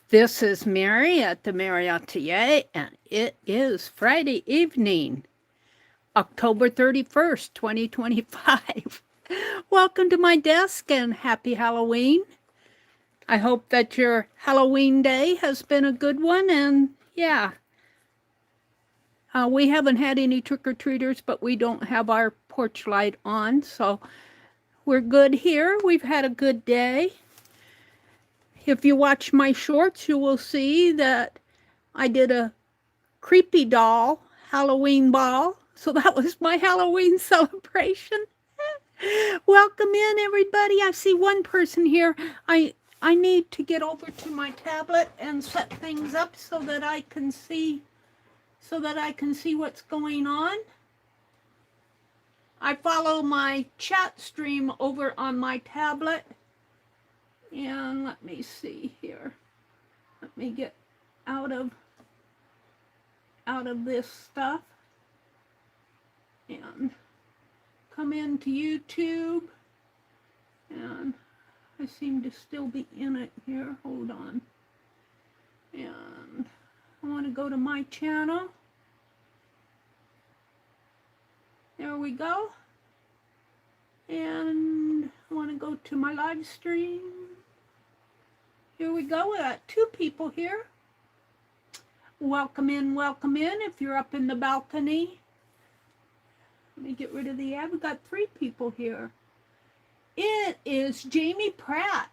This is Meri at the Meri Atelier, and it is Friday evening, October 31st, 2025. Welcome to my desk and happy Halloween. I hope that your Halloween day has been a good one, and yeah, we haven't had any trick-or-treaters, but we don't have our porch light on, so we're good here. We've had a good day. If you watch my shorts, you will see that I did a creepy doll Halloween ball. So that was my Halloween celebration. Welcome in, everybody. I see one person here. I need to get over to my tablet and set things up so that I can see what's going on. I follow my chat stream over on my tablet. And let me see here. Let me get out of this stuff and come into YouTube, and I seem to still be in it here. Hold on. And I want to go to my channel. There we go. And I want to go to my live stream. Here we go. We got two people here. Welcome in, if you're up in the balcony. Let me get rid of the ad. We've got three people here. It is Jamie Pratt.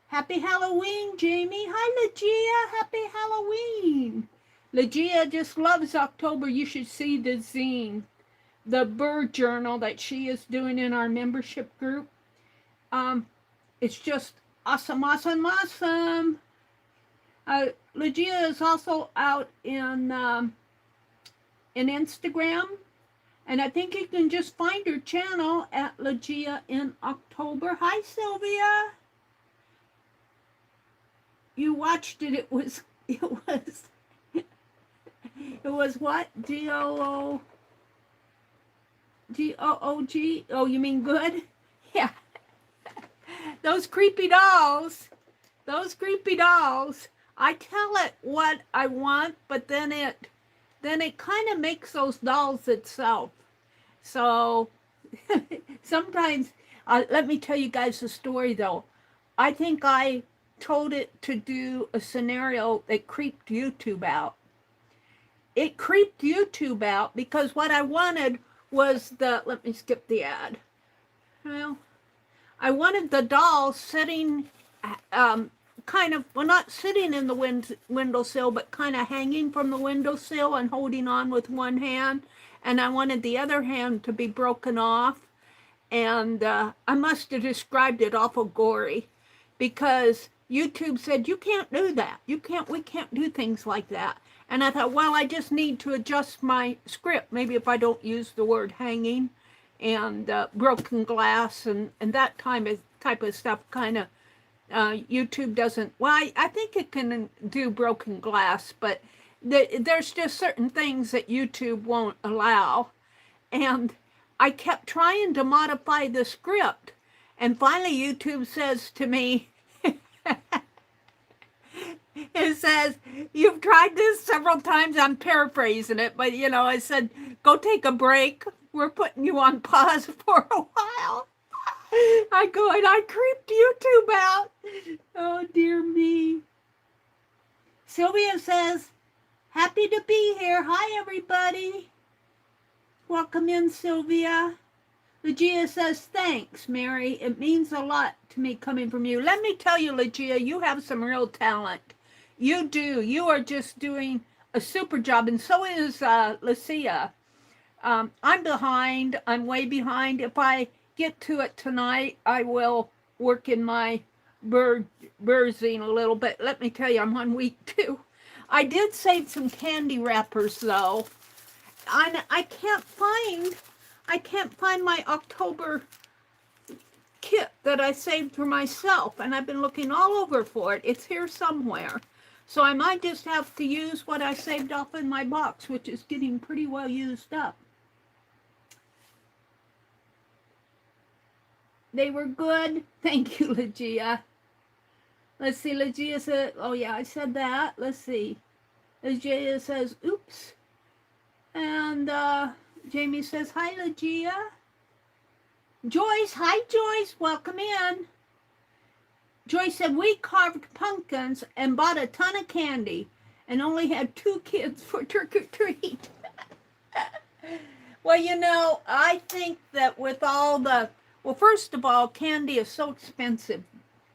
Happy Halloween, Jamie. Hi, Legia. Happy Halloween. Legia just loves October. You should see the zine, the bird journal that she is doing in our membership group. It's just awesome, awesome, awesome. Legia is also out in Instagram, and I think you can just find her channel at Legia in October. Hi, Sylvia. You watched it. It was what? G-O-O-G? Oh, you mean good? Yeah. Those creepy dolls. I tell it what I want, but then it kind of makes those dolls itself. So sometimes, let me tell you guys a story though. I think I told it to do a scenario that creeped YouTube out. It creeped YouTube out because what I wanted was let me skip the ad. Well, I wanted the doll sitting kind of, well, not sitting in the windowsill, but kind of hanging from the windowsill and holding on with one hand. And I wanted the other hand to be broken off. And I must have described it awful gory because YouTube said, you can't do that. We can't do things like that. And I thought, well, I just need to adjust my script. Maybe if I don't use the word hanging and broken glass and that type of stuff kind of, YouTube doesn't, well, I think it can do broken glass, but there's just certain things that YouTube won't allow. And I kept trying to modify the script. And finally, YouTube says to me, it says, you've tried this several times. I'm paraphrasing it, but I said, go take a break. We're putting you on pause for a while. I go and I creeped YouTube out. Oh, dear me. Sylvia says, happy to be here. Hi, everybody. Welcome in, Sylvia. Legia says, thanks, Meri. It means a lot to me coming from you. Let me tell you, Legia, you have some real talent. You do. You are just doing a super job, and so is Lucia. I'm behind. I'm way behind. If I get to it tonight, I will work in my birzine a little bit. Let me tell you, I'm on week 2. I did save some candy wrappers though. I can't find my October kit that I saved for myself, and I've been looking all over for it. It's here somewhere. So I might just have to use what I saved off in my box, which is getting pretty well used up. They were good. Thank you, Legia. Let's see, Legia said, oh yeah, I said that. Let's see. Legia says, oops. And Jamie says, hi, Legia. Joyce, hi, Joyce. Welcome in. Joyce said, we carved pumpkins and bought a ton of candy and only had 2 kids for trick or treat. Well, you know, I think that with all the, well, first of all, candy is so expensive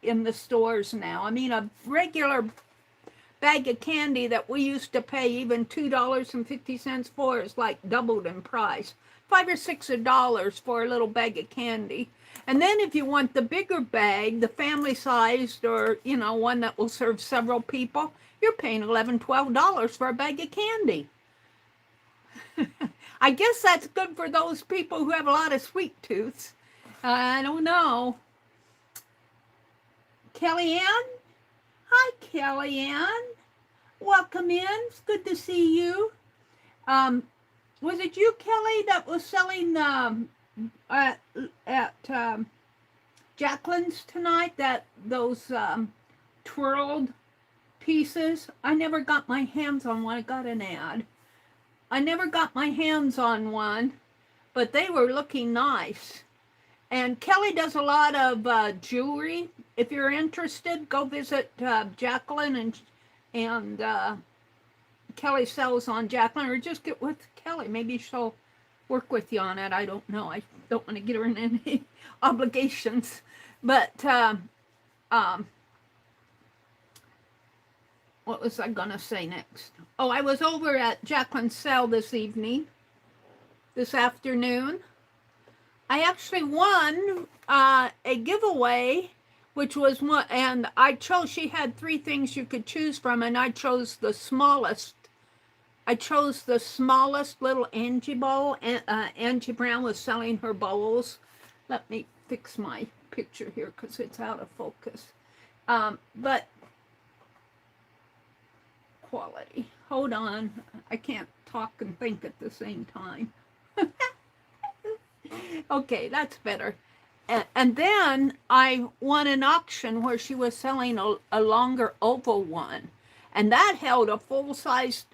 in the stores now. I mean, a regular bag of candy that we used to pay even $2.50 for is like doubled in price. $5 or $6 for a little bag of candy. And then if you want the bigger bag, the family sized or, you know, one that will serve several people, you're paying $11, $12 for a bag of candy. I guess that's good for those people who have a lot of sweet tooths. I don't know. Kellyanne? Hi, Kellyanne. Welcome in. It's good to see you. Was it you, Kelly, that was selling at Jacqueline's tonight, those twirled pieces? I never got my hands on one. I got an ad. I never got my hands on one, but they were looking nice. And Kelly does a lot of jewelry. If you're interested, go visit Jacqueline, and Kelly sells on Jacqueline, or just get with Kelly. Maybe she'll work with you on it. I don't know. I don't want to get her in any obligations. But what was I going to say next? Oh, I was over at Jacqueline's sale this afternoon. I actually won a giveaway, which was one, and I chose, she had 3 things you could choose from, and I chose the smallest. I chose the smallest little Angie bowl. Angie Brown was selling her bowls. Let me fix my picture here because it's out of focus. But quality. Hold on. I can't talk and think at the same time. Okay, that's better. And then I won an auction where she was selling a longer oval one. And that held a full-size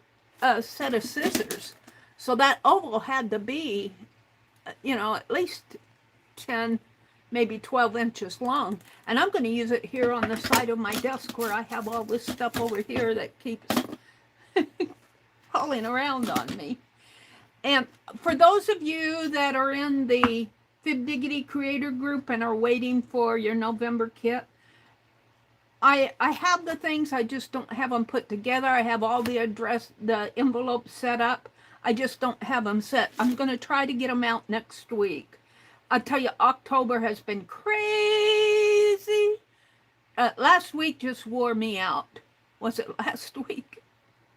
set of scissors. So that oval had to be, you know, at least 10, maybe 12 inches long. And I'm going to use it here on the side of my desk where I have all this stuff over here that keeps falling around on me. And for those of you that are in the Fib Diggity Creator Group and are waiting for your November kit, I have the things, I just don't have them put together. I have all the envelopes set up. I just don't have them set. I'm going to try to get them out next week. I'll tell you, October has been crazy. Last week just wore me out. Was it last week?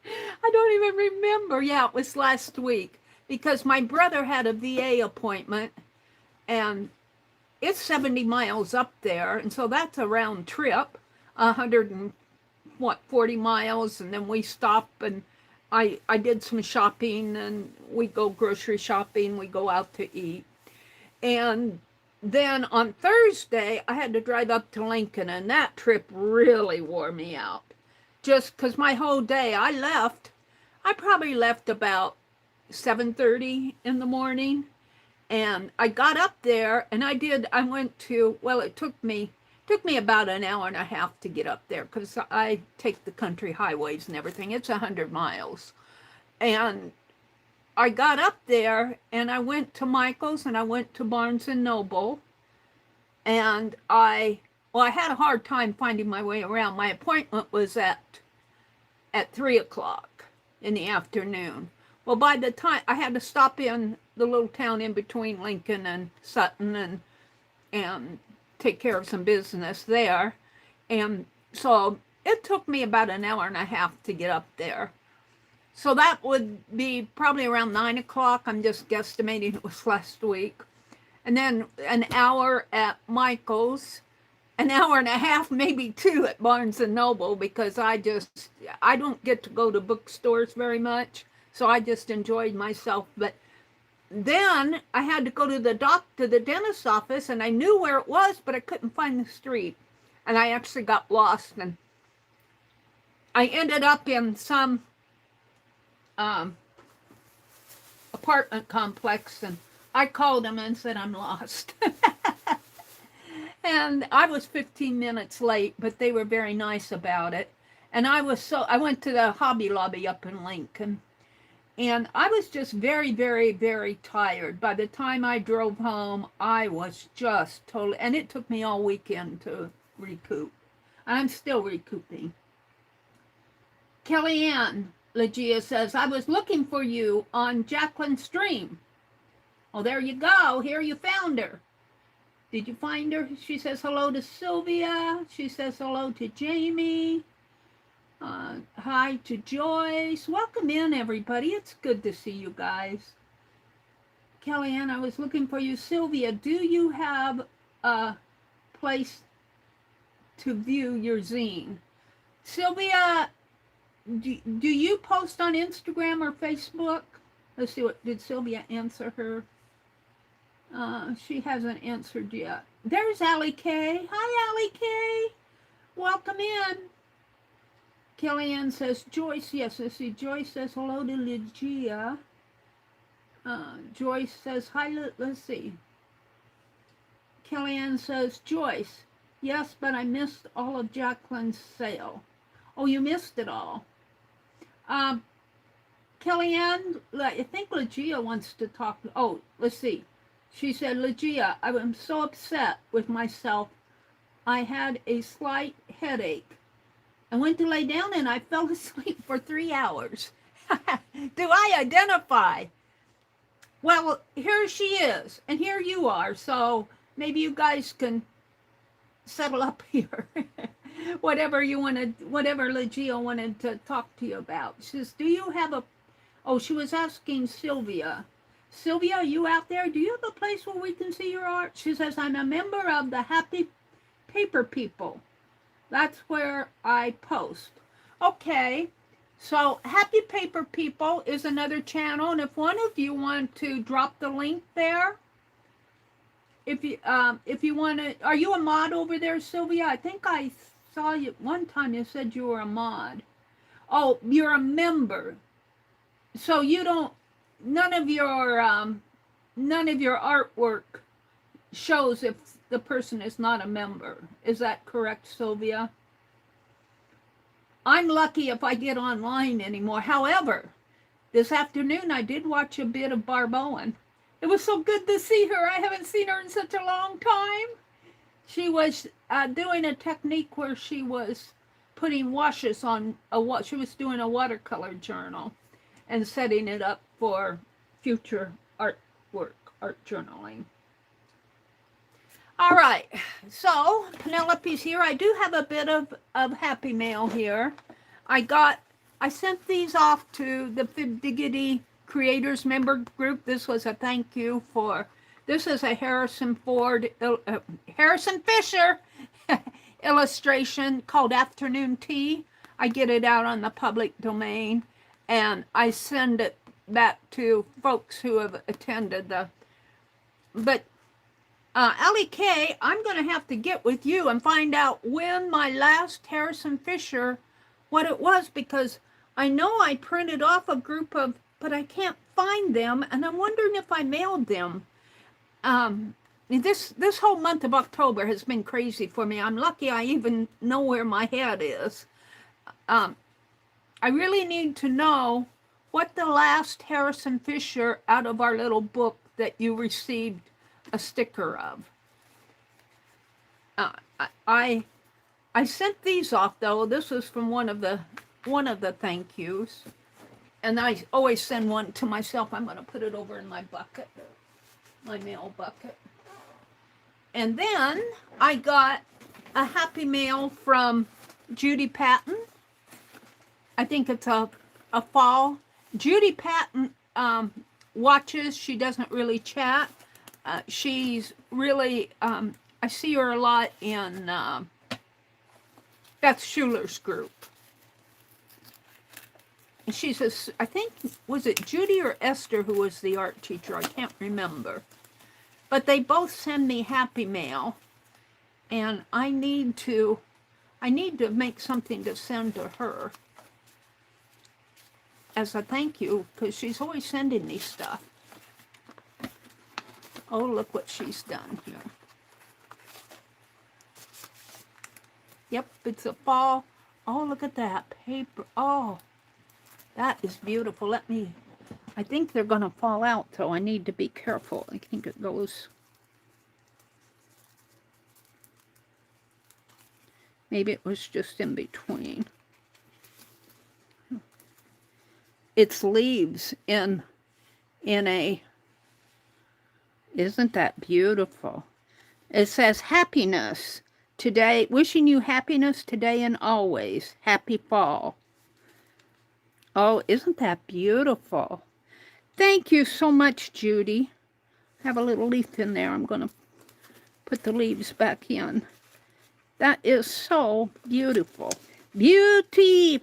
I don't even remember. Yeah, it was last week. Because my brother had a VA appointment, and it's 70 miles up there, and so that's a round trip, 40 miles, and then we stop, and I did some shopping, and we go grocery shopping, we go out to eat. And then on Thursday, I had to drive up to Lincoln, and that trip really wore me out. Just because my whole day, I probably left about 7:30 in the morning, and I got up there, and I went to, well, it took me about an hour and a half to get up there because I take the country highways and everything. It's 100 miles. And I got up there, and I went to Michael's, and I went to Barnes & Noble, and I had a hard time finding my way around. My appointment was at 3 o'clock in the afternoon. Well, by the time I had to stop in the little town in between Lincoln and Sutton and take care of some business there. And so it took me about an hour and a half to get up there. So that would be probably around 9 o'clock. I'm just guesstimating it was last week. And then an hour at Michael's, an hour and a half, maybe 2 at Barnes & Noble, because I don't get to go to bookstores very much. So I just enjoyed myself. But then I had to go to the dentist's office, and I knew where it was, but I couldn't find the street. and I actually got lost, and I ended up in some apartment complex, and I called them and said I'm lost. And I was 15 minutes late, but they were very nice about it. And I went to the Hobby Lobby up in Lincoln, and I was just very, very, very tired. By the time I drove home, I was just totally, and it took me all weekend to recoup. I'm still recouping. Kellyanne Legia says, I was looking for you on Jacqueline's stream. Oh, there you go. Here you found her. Did you find her? She says hello to Sylvia. She says hello to Jamie. Hi to Joyce. Welcome in, everybody. It's good to see you guys. Kellyanne, I was looking for you. Sylvia, do you have a place to view your zine? Sylvia, do you post on Instagram or Facebook? Let's see, did Sylvia answer her? She hasn't answered yet. There's Allie K. Hi, Allie K. Welcome in. Kellyanne says, Joyce, yes, let's see. Joyce says hello to Lygia. Joyce says, hi, let's see. Kellyanne says, Joyce, yes, but I missed all of Jacqueline's sale. Oh, you missed it all. Kellyanne, I think Lygia wants to talk. Oh, let's see. She said, Lygia, I am so upset with myself. I had a slight headache. I went to lay down and I fell asleep for 3 hours. Do I identify? Well, here she is, and here you are, so maybe you guys can settle up here. Whatever Lygia wanted to talk to you about. She says, do you have a... Oh, she was asking Sylvia. Sylvia, are you out there? Do you have a place where we can see your art? She says, I'm a member of the Happy Paper People. That's where I post. Okay, so Happy Paper People is another channel, and if one of you want to drop the link there, if you want to, are you a mod over there, Sylvia? I think I saw you one time. You said you were a mod. Oh, you're a member. So you don't. None of your artwork shows if the person is not a member. Is that correct, Sylvia? I'm lucky if I get online anymore. However, this afternoon I did watch a bit of Barb Owen. It was so good to see her. I haven't seen her in such a long time. She was doing a technique where she was putting washes on she was doing a watercolor journal and setting it up for future artwork, art journaling. All right, so Penelope's here. I do have a bit of happy mail here. I sent these off to the Fib Diggity Creators member group. This was a thank you for, this is a Harrison Fisher illustration called Afternoon Tea. I get it out on the public domain, and I send it back to folks who have attended but Allie K, I'm going to have to get with you and find out when my last Harrison Fisher, what it was, because I know I printed off a group of, but I can't find them, and I'm wondering if I mailed them. This whole month of October has been crazy for me. I'm lucky I even know where my head is. I really need to know what the last Harrison Fisher out of our little book that you received a sticker of. I sent these off though. This was from one of the thank yous, and I always send one to myself. I'm going to put it over in my bucket, my mail bucket. And then I got a happy mail from Judy Patton. I think it's a fall. Judy Patton watches. She doesn't really chat. She's really, I see her a lot in Beth Schuler's group. And she says, I think, was it Judy or Esther who was the art teacher? I can't remember. But they both send me happy mail. And I need to make something to send to her as a thank you, because she's always sending me stuff. Oh, look what she's done here. Yep, it's a fall. Oh, look at that paper. Oh, that is beautiful. I think they're going to fall out, so I need to be careful. I think it goes... Maybe it was just in between. It's leaves in a... Isn't that beautiful? It says happiness today, wishing you happiness today and always. Happy fall. Oh, isn't that beautiful? Thank you so much, Judy. I have a little leaf in there. I'm going to put the leaves back in. That is so beautiful. Beauty-us.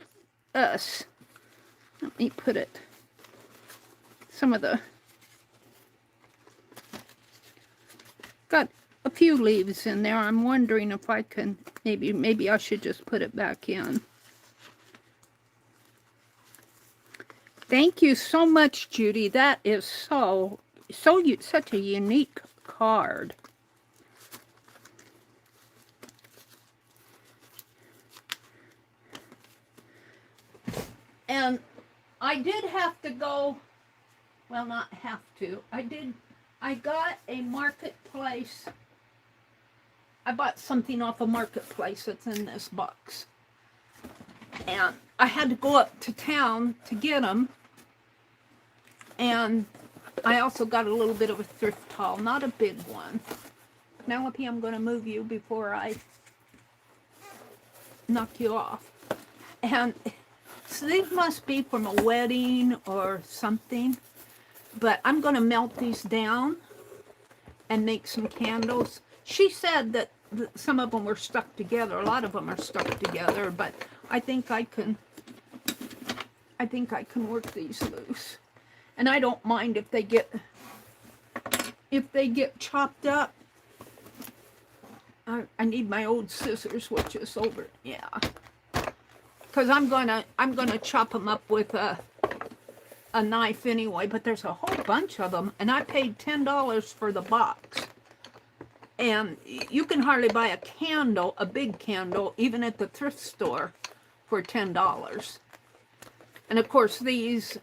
Let me put it. Some of the... Got a few leaves in there. I'm wondering if I can... Maybe I should just put it back in. Thank you so much, Judy. That is such a unique card. And I did have to go, well, not have to. I got a Marketplace. I bought something off a Marketplace that's in this box. And I had to go up to town to get them. And I also got a little bit of a thrift haul, not a big one. Penelope, I'm going to move you before I knock you off. And so these must be from a wedding or something. But I'm going to melt these down and make some candles. She said that some of them were stuck together. A lot of them are stuck together, but I think I can work these loose. And I don't mind if they get chopped up. I need my old scissors, which is over. Yeah. Because I'm gonna chop them up with a knife anyway, but there's a whole bunch of them, and I paid $10 for the box. And you can hardly buy a candle, a big candle, even at the thrift store for $10. And of course these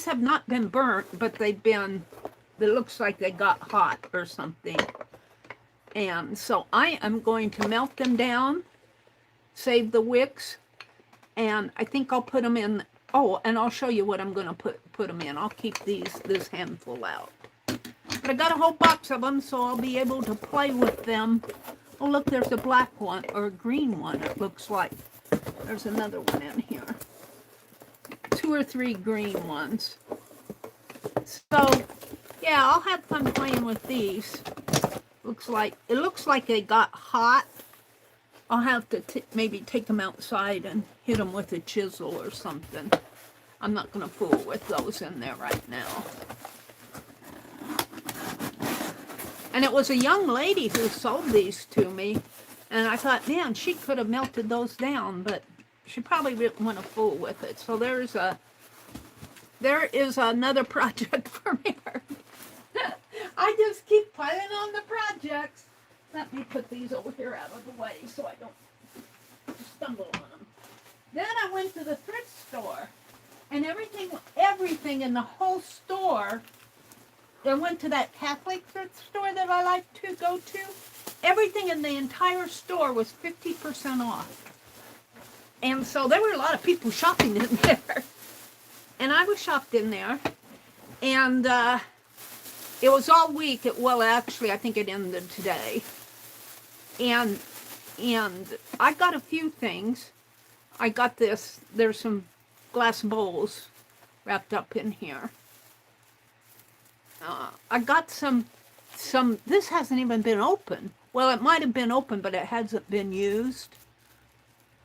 have not been burnt, but they've been, it looks like they got hot or something. And so I am going to melt them down, save the wicks, and I think I'll put them in. Oh, and I'll show you what I'm going to put them in. I'll keep this handful out. But I got a whole box of them, so I'll be able to play with them. Oh, look, there's a black one, or a green one, it looks like. There's another one in here. 2 or 3 green ones. So, yeah, I'll have fun playing with these. It looks like they got hot. I'll have to maybe take them outside and hit them with a chisel or something. I'm not going to fool with those in there right now. And it was a young lady who sold these to me. And I thought, man, she could have melted those down, but she probably didn't want to fool with it. So there is another project for me. I just keep piling on the projects. Let me put these over here out of the way so I don't stumble on them. Then I went to the thrift store, and everything in the whole store, I went to that Catholic thrift store that I like to go to. Everything in the entire store was 50% off. And so there were a lot of people shopping in there. And I was shopped in there. And it was all week. Well, actually, I think it ended today. And I got a few things. I got this. There's some glass bowls wrapped up in here. I got some, this hasn't even been opened. Well, it might have been open, but it hasn't been used.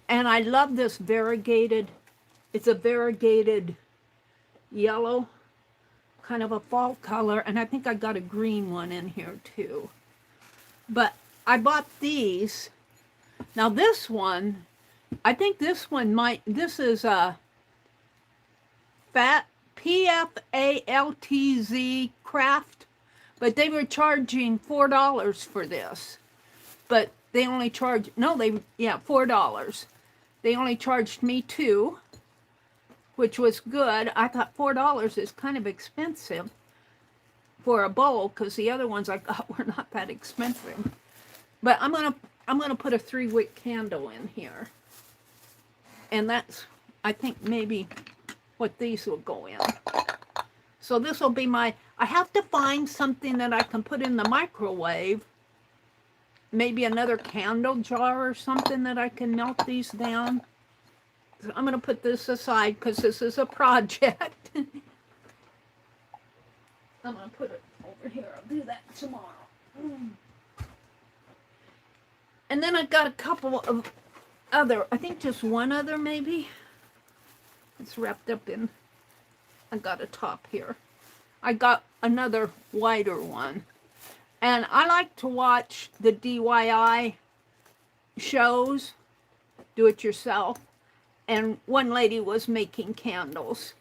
And I love this variegated, it's a variegated yellow, kind of a fall color. And I think I got a green one in here too. But I bought these. Now this one, I think this one might, this is a PFALTZ craft, but they were charging $4 for this. But they only charged, no, $4. They only charged me $2, which was good. I thought $4 is kind of expensive for a bowl, because the other ones I got were not that expensive. But I'm gonna put a 3-wick candle in here, and that's, I think, maybe what these will go in. So this will be my, I have to find something that I can put in the microwave. Maybe another candle jar or something that I can melt these down. So I'm going to put this aside because this is a project. I'm going to put it over here. I'll do that tomorrow. And then I've got a couple of other, I think just one other maybe. It's wrapped up in, I got a top here. I got another wider one. And I like to watch the DIY shows, do it yourself. And one lady was making candles.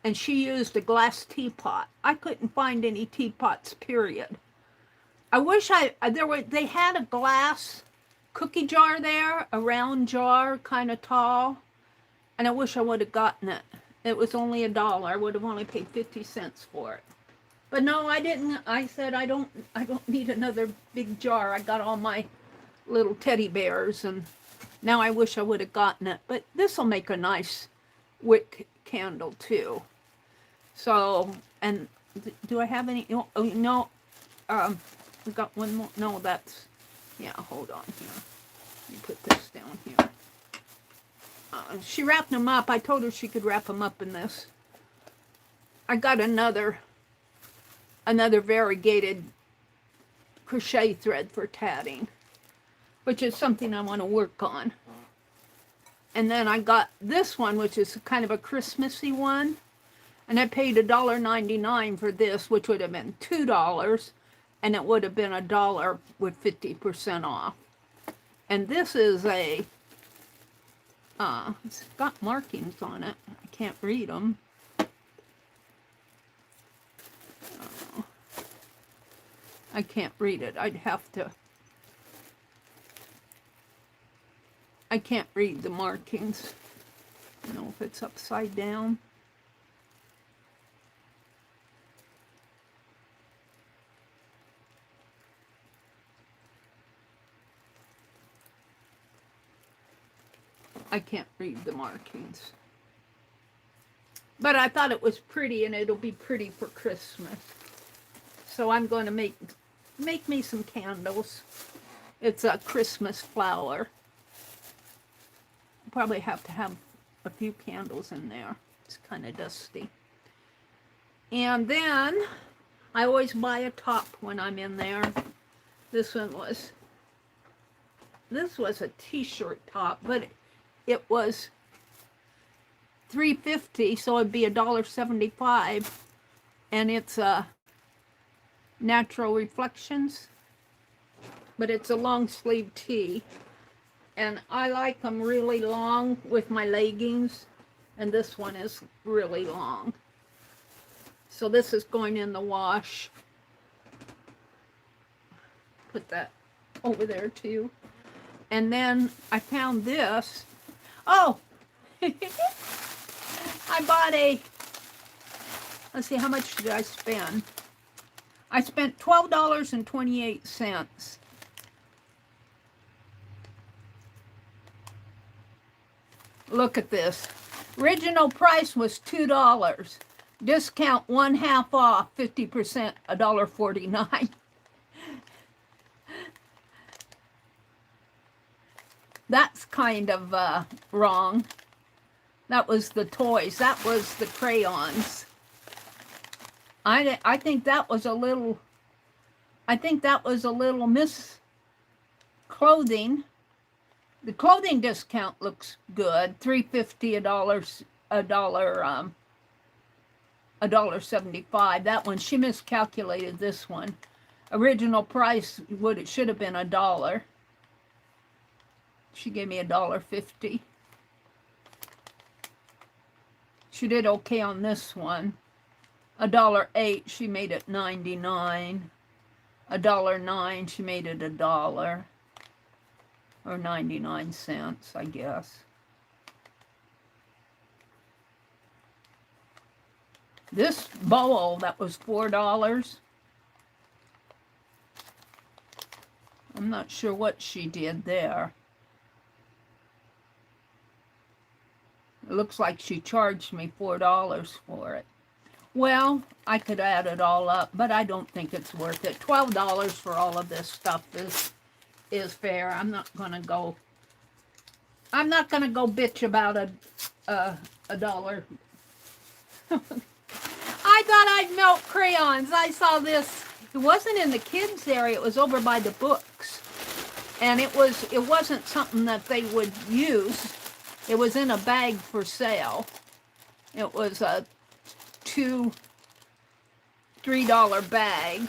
And she used a glass teapot. I couldn't find any teapots, period. I wish they had a glass cookie jar there, a round jar, kind of tall. And I wish I would have gotten it. It was only $1. I would have only paid 50 cents for it. But no, I didn't. I said I don't need another big jar. I got all my little teddy bears, and now I wish I would have gotten it. But this will make a nice wick candle too. So, and do I have any? Oh no, I got one more. No, that's, yeah. Hold on here. Let me put this down here. She wrapped them up. I told her she could wrap them up in this. I got another variegated crochet thread for tatting, which is something I want to work on. And then I got this one, which is kind of a Christmassy one, and I paid $1.99 for this, which would have been $2, and it would have been $1 with 50% off. And this is a it's got markings on it. I can't read them. I can't read it. I'd have to. I can't read the markings. I don't know if it's upside down. I can't read the markings. But I thought it was pretty, and it'll be pretty for Christmas. So I'm going to make me some candles. It's a Christmas flower. Probably have to have a few candles in there. It's kind of dusty. And then I always buy a top when I'm in there. This was a t-shirt top, but it was $3.50, so it'd be $1.75, and it's Natural Reflections, but it's a long sleeve tee, and I like them really long with my leggings, and this one is really long. So this is going in the wash. Put that over there too. And then I found this. Oh, I bought let's see, how much did I spend? I spent $12.28. Look at this. Original price was $2. Discount 1/2 off, 50%, $1.49. That's kind of wrong. That was the toys. That was the crayons. I think that was a little. I think that was a little clothing. The clothing discount looks good. $3.50, $1.75. That one, she miscalculated this one. Original price it should have been $1. She gave me $1.50. She did okay on this one. $1.08, she made it 99. $1.09, she made it $1 or 99 cents, I guess. This bowl that was $4. I'm not sure what she did there. It looks like she charged me $4 for it. Well, I could add it all up, but I don't think it's worth it. $12 for all of this stuff is fair. I'm not gonna go bitch about a dollar. I thought I'd melt crayons. I saw this. It wasn't in the kids area. It was over by the books, and it wasn't something that they would use. It was in a bag for sale. It was a $2-3 bag.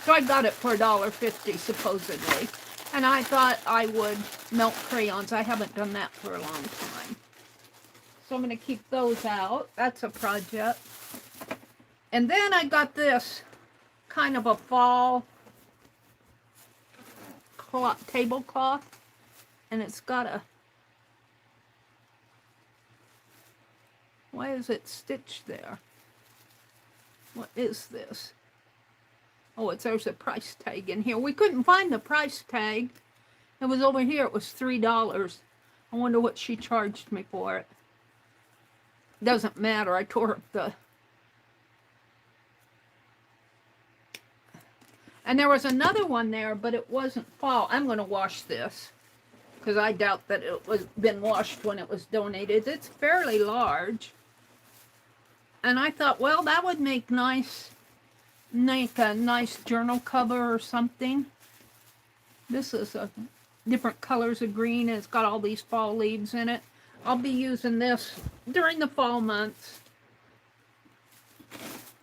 So I got it for $1.50 supposedly. And I thought I would melt crayons. I haven't done that for a long time. So I'm going to keep those out. That's a project. And then I got this kind of a fall tablecloth. And it's got a... Why is it stitched there? What is this? Oh, there's a price tag in here. We couldn't find the price tag. It was over here. It was $3. I wonder what she charged me for it. Doesn't matter. I tore up the... And there was another one there, but it wasn't fall. I'm going to wash this, because I doubt that it was been washed when it was donated. It's fairly large. And I thought, well, that would make a nice journal cover or something. This is different colors of green, and it's got all these fall leaves in it. I'll be using this during the fall months.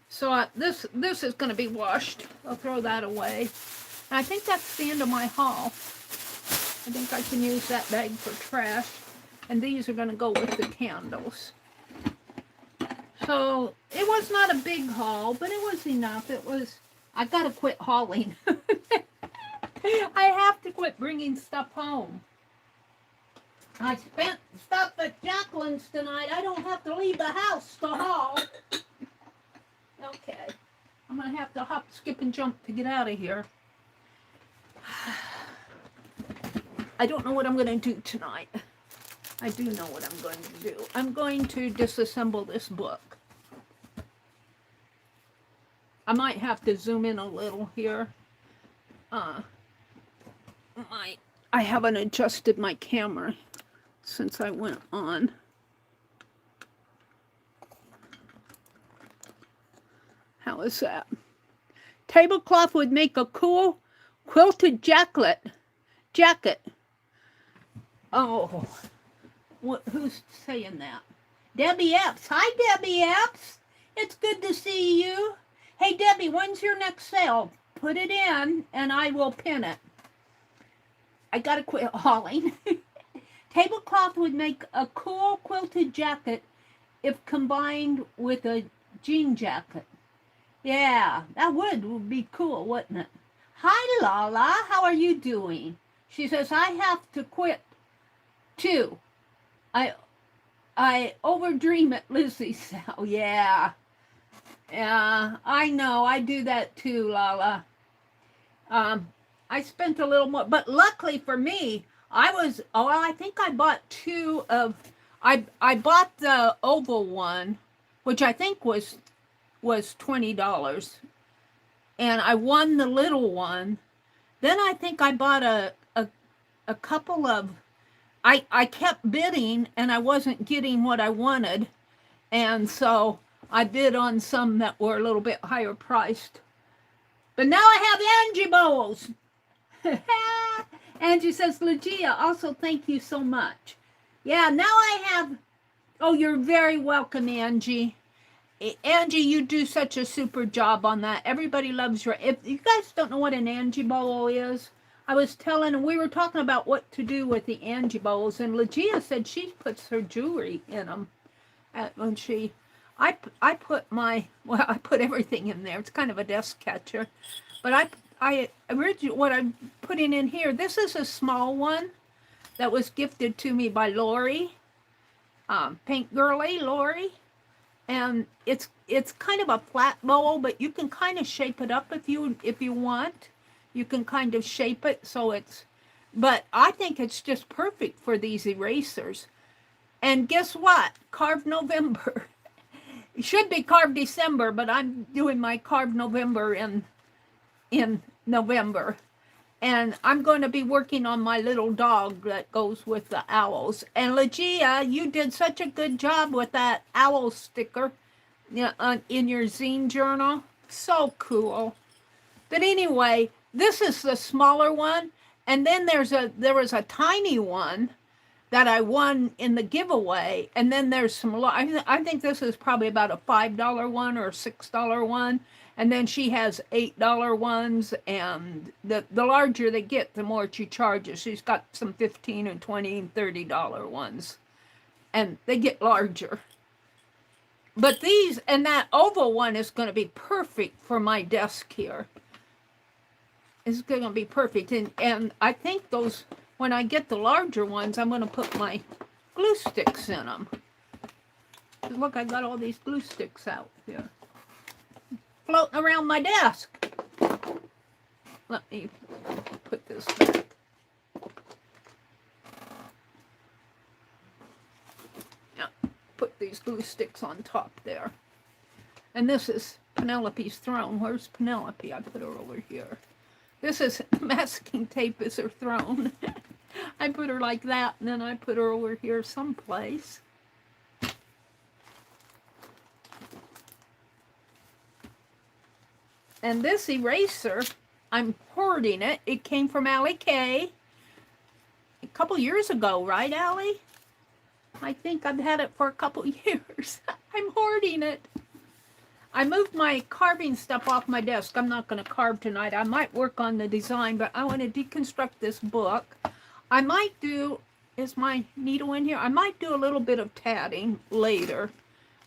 So this is going to be washed. I'll throw that away. And I think that's the end of my haul. I think I can use that bag for trash. And these are going to go with the candles. So it was not a big haul, but it was enough. I got to quit hauling. I have to quit bringing stuff home. I spent stuff at Jacqueline's tonight. I don't have to leave the house to haul. Okay. I'm going to have to hop, skip, and jump to get out of here. I don't know what I'm going to do tonight. I do know what I'm going to do. I'm going to disassemble this book. I might have to zoom in a little here. I haven't adjusted my camera since I went on. How is that? Tablecloth would make a cool quilted jacket. Oh, who's saying that? Debbie Epps. Hi, Debbie Epps. It's good to see you. Hey, Debbie, when's your next sale? Put it in, and I will pin it. I gotta quit hauling. Tablecloth would make a cool quilted jacket if combined with a jean jacket. Yeah, that would be cool, wouldn't it? Hi, Lala. How are you doing? She says, I have to quit, too. I overdream it, Lizzie. So, yeah. Yeah, I know. I do that, too, Lala. I spent a little more, but luckily for me, I think I bought two of, I bought the oval one, which I think was $20, and I won the little one. Then I think I bought a couple of, I kept bidding, and I wasn't getting what I wanted, and so I bid on some that were a little bit higher priced. But now I have Angie bowls. Angie says, Legia, also thank you so much. Yeah, now I have, oh, you're very welcome, Angie. Angie, you do such a super job on that. Everybody loves your... If you guys don't know what an Angie bowl is, I was telling... We were talking about what to do with the Angie bowls, and Legia said she puts her jewelry in them. When she... I put my... Well, I put everything in there. It's kind of a desk catcher. But originally, what I'm putting in here, this is a small one that was gifted to me by Lori. Paint Girly, Lori. And it's kind of a flat bowl, but you can kind of shape it up if you want. You can kind of shape it so it's... But I think it's just perfect for these erasers. And guess what? Carved November. It should be carved December, but I'm doing my carved November in November. And I'm going to be working on my little dog that goes with the owls. And Legia, you did such a good job with that owl sticker in your zine journal. So cool. But anyway, this is the smaller one. And then there was a tiny one that I won in the giveaway. And then there's some, I think this is probably about a $5 one or a $6 one. And then she has $8 ones, and the larger they get, the more she charges. She's got some $15 and $20 and $30 ones, and they get larger. But these, and that oval one is going to be perfect for my desk here. It's going to be perfect, and I think those, when I get the larger ones, I'm going to put my glue sticks in them. Look, I got all these glue sticks out here, floating around my desk. Let me put this back. Yeah, put these glue sticks on top there. And this is Penelope's throne. Where's Penelope? I put her over here. This is masking tape is her throne. I put her like that, and then I put her over here someplace. And this eraser, I'm hoarding it. It came from Allie K a couple years ago, right, Allie? I think I've had it for a couple years. I'm hoarding it. I moved my carving stuff off my desk. I'm not going to carve tonight. I might work on the design, but I want to deconstruct this book. I might do, is my needle in here? I might do a little bit of tatting later.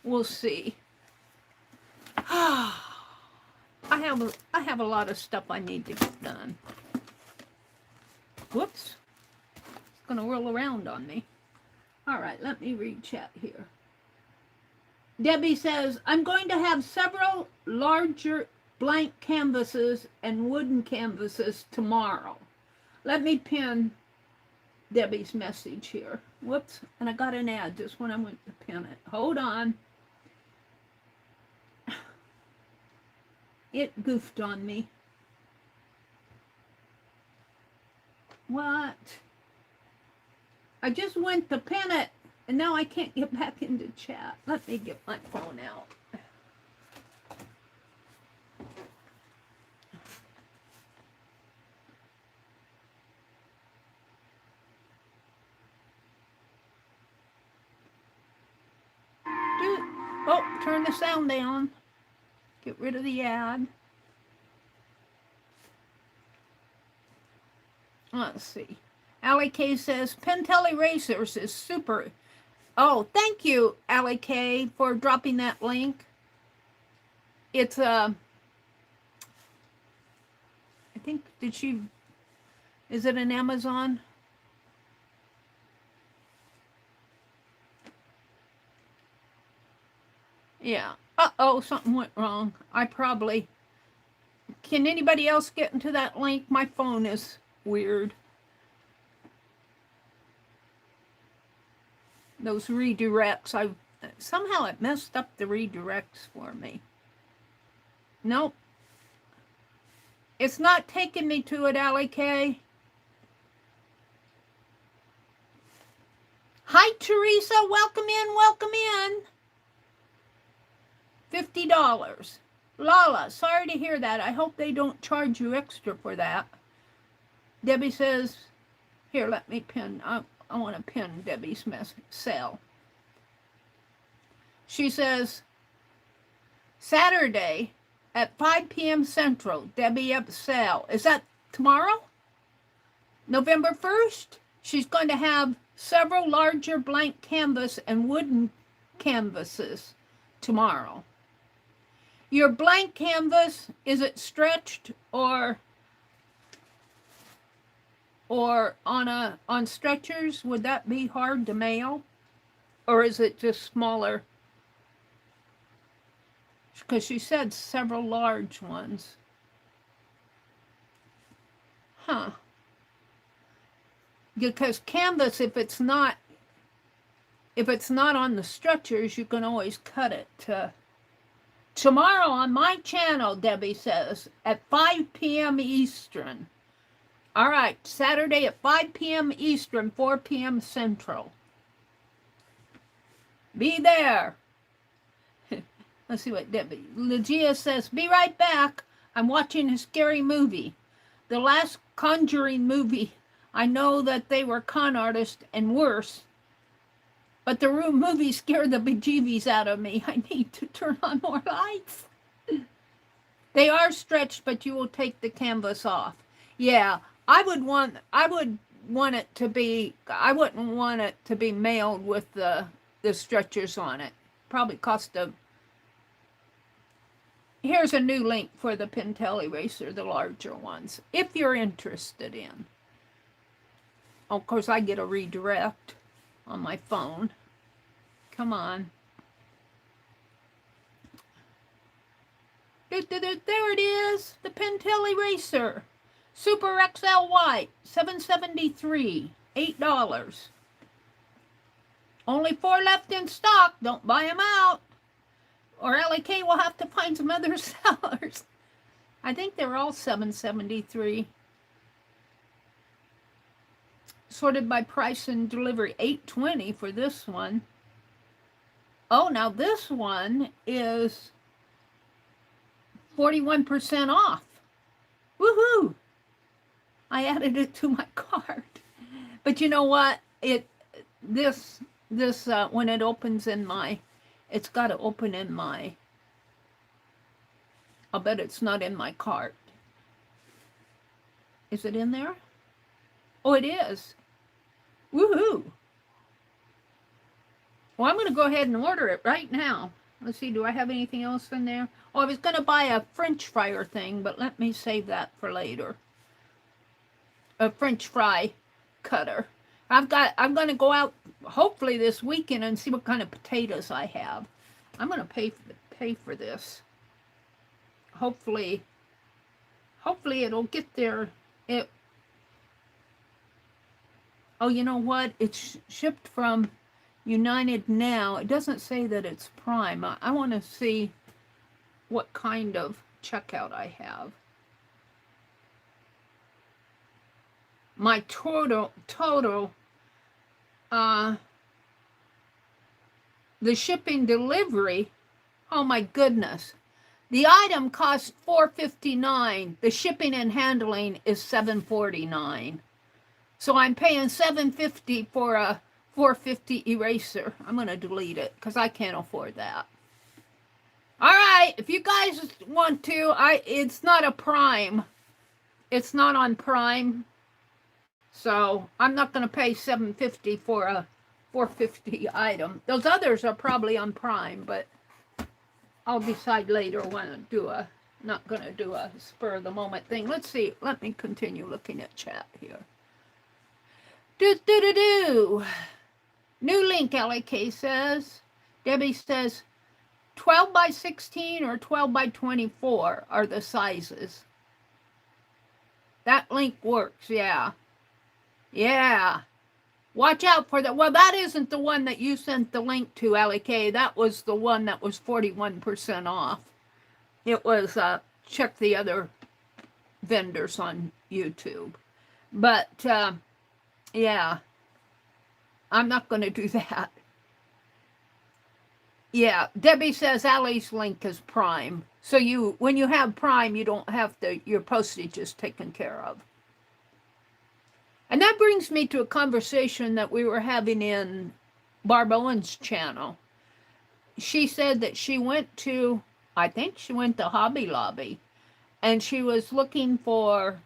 We'll see. I have a lot of stuff I need to get done. Whoops. It's going to roll around on me. All right, let me read chat here. Debbie says, I'm going to have several larger blank canvases and wooden canvases tomorrow. Let me pin Debbie's message here. Whoops, and I got an ad just when I went to pin it. Hold on. It goofed on me. What? I just went to pin it, and now I can't get back into chat. Let me get my phone out. Oh, turn the sound down. Get rid of the ad. Let's see. Allie K says, Pentel Erasers is super. Oh, thank you, Allie K, for dropping that link. It's I think, is it an Amazon? Yeah. Uh-oh, something went wrong. Can anybody else get into that link? My phone is weird. Those redirects, somehow it messed up the redirects for me. Nope. It's not taking me to it, Allie K. Hi, Teresa. Welcome in, welcome in. $50. Lala, sorry to hear that. I hope they don't charge you extra for that. Debbie says, here, let me pin. I want to pin Debbie's cell. She says, Saturday at 5 p.m. Central, Debbie Epps sale. Is that tomorrow? November 1st? She's going to have several larger blank canvas and wooden canvases tomorrow. Your blank canvas, is it stretched or on stretchers? Would that be hard to mail? Or is it just smaller? Because she said several large ones. Huh. Because canvas, if it's not on the stretchers, you can always cut it. Tomorrow on my channel, Debbie says, at 5 p.m. Eastern. All right, Saturday at 5 p.m. Eastern, 4 p.m. Central. Be there. Let's see what Debbie. Legia says, be right back. I'm watching a scary movie. The last Conjuring movie. I know that they were con artists and worse. But the movie scared the bejeebies out of me. I need to turn on more lights. They are stretched, but you will take the canvas off. Yeah, I wouldn't want it to be mailed with the stretchers on it. Probably cost a... Here's a new link for the Pentel eraser, the larger ones, if you're interested in. Of course, I get a redirect on my phone. Come on. There it is, the Pentel eraser. Super XL White, $7.73, $8. Only 4 left in stock. Don't buy them out, or LAK will have to find some other sellers. I think they're all $7.73. Sorted by price and delivery, $8.20 for this one. Oh, now this one is 41% off. Woohoo! I added it to my cart. But you know what? This when it opens in my, it's got to open in my, I'll bet it's not in my cart. Is it in there? Oh, it is. Woohoo! Well, I'm going to go ahead and order it right now. Let's see, do I have anything else in there? Oh, I was going to buy a French fryer thing, but let me save that for later. A French fry cutter. I'm going to go out hopefully this weekend and see what kind of potatoes I have. I'm going to pay for this. Hopefully it'll get there. Oh, you know what? It's shipped from United now. It doesn't say that it's Prime. I want to see what kind of checkout I have. My total, the shipping delivery, oh my goodness. The item costs $4.59. The shipping and handling is $7.49. So I'm paying $7.50 for a $4.50 eraser. I'm going to delete it because I can't afford that. All right, if you guys want to, it's not a Prime. It's not on Prime. So I'm not going to pay $7.50 for a $4.50 item. Those others are probably on Prime, but I'll decide later when not going to do a spur of the moment thing. Let's see. Let me continue looking at chat here. New link, LAK says. Debbie says 12 by 16 or 12 by 24 are the sizes. That link works, yeah. Yeah. Watch out for that. Well, that isn't the one that you sent the link to, LAK. That was the one that was 41% off. It was, check the other vendors on YouTube. But, yeah, I'm not going to do that. Yeah, Debbie says Allie's link is Prime. So when you have Prime, you don't have your postage is taken care of. And that brings me to a conversation that we were having in Barb Owen's channel. She said that she went to I think she went to Hobby Lobby, and she was looking for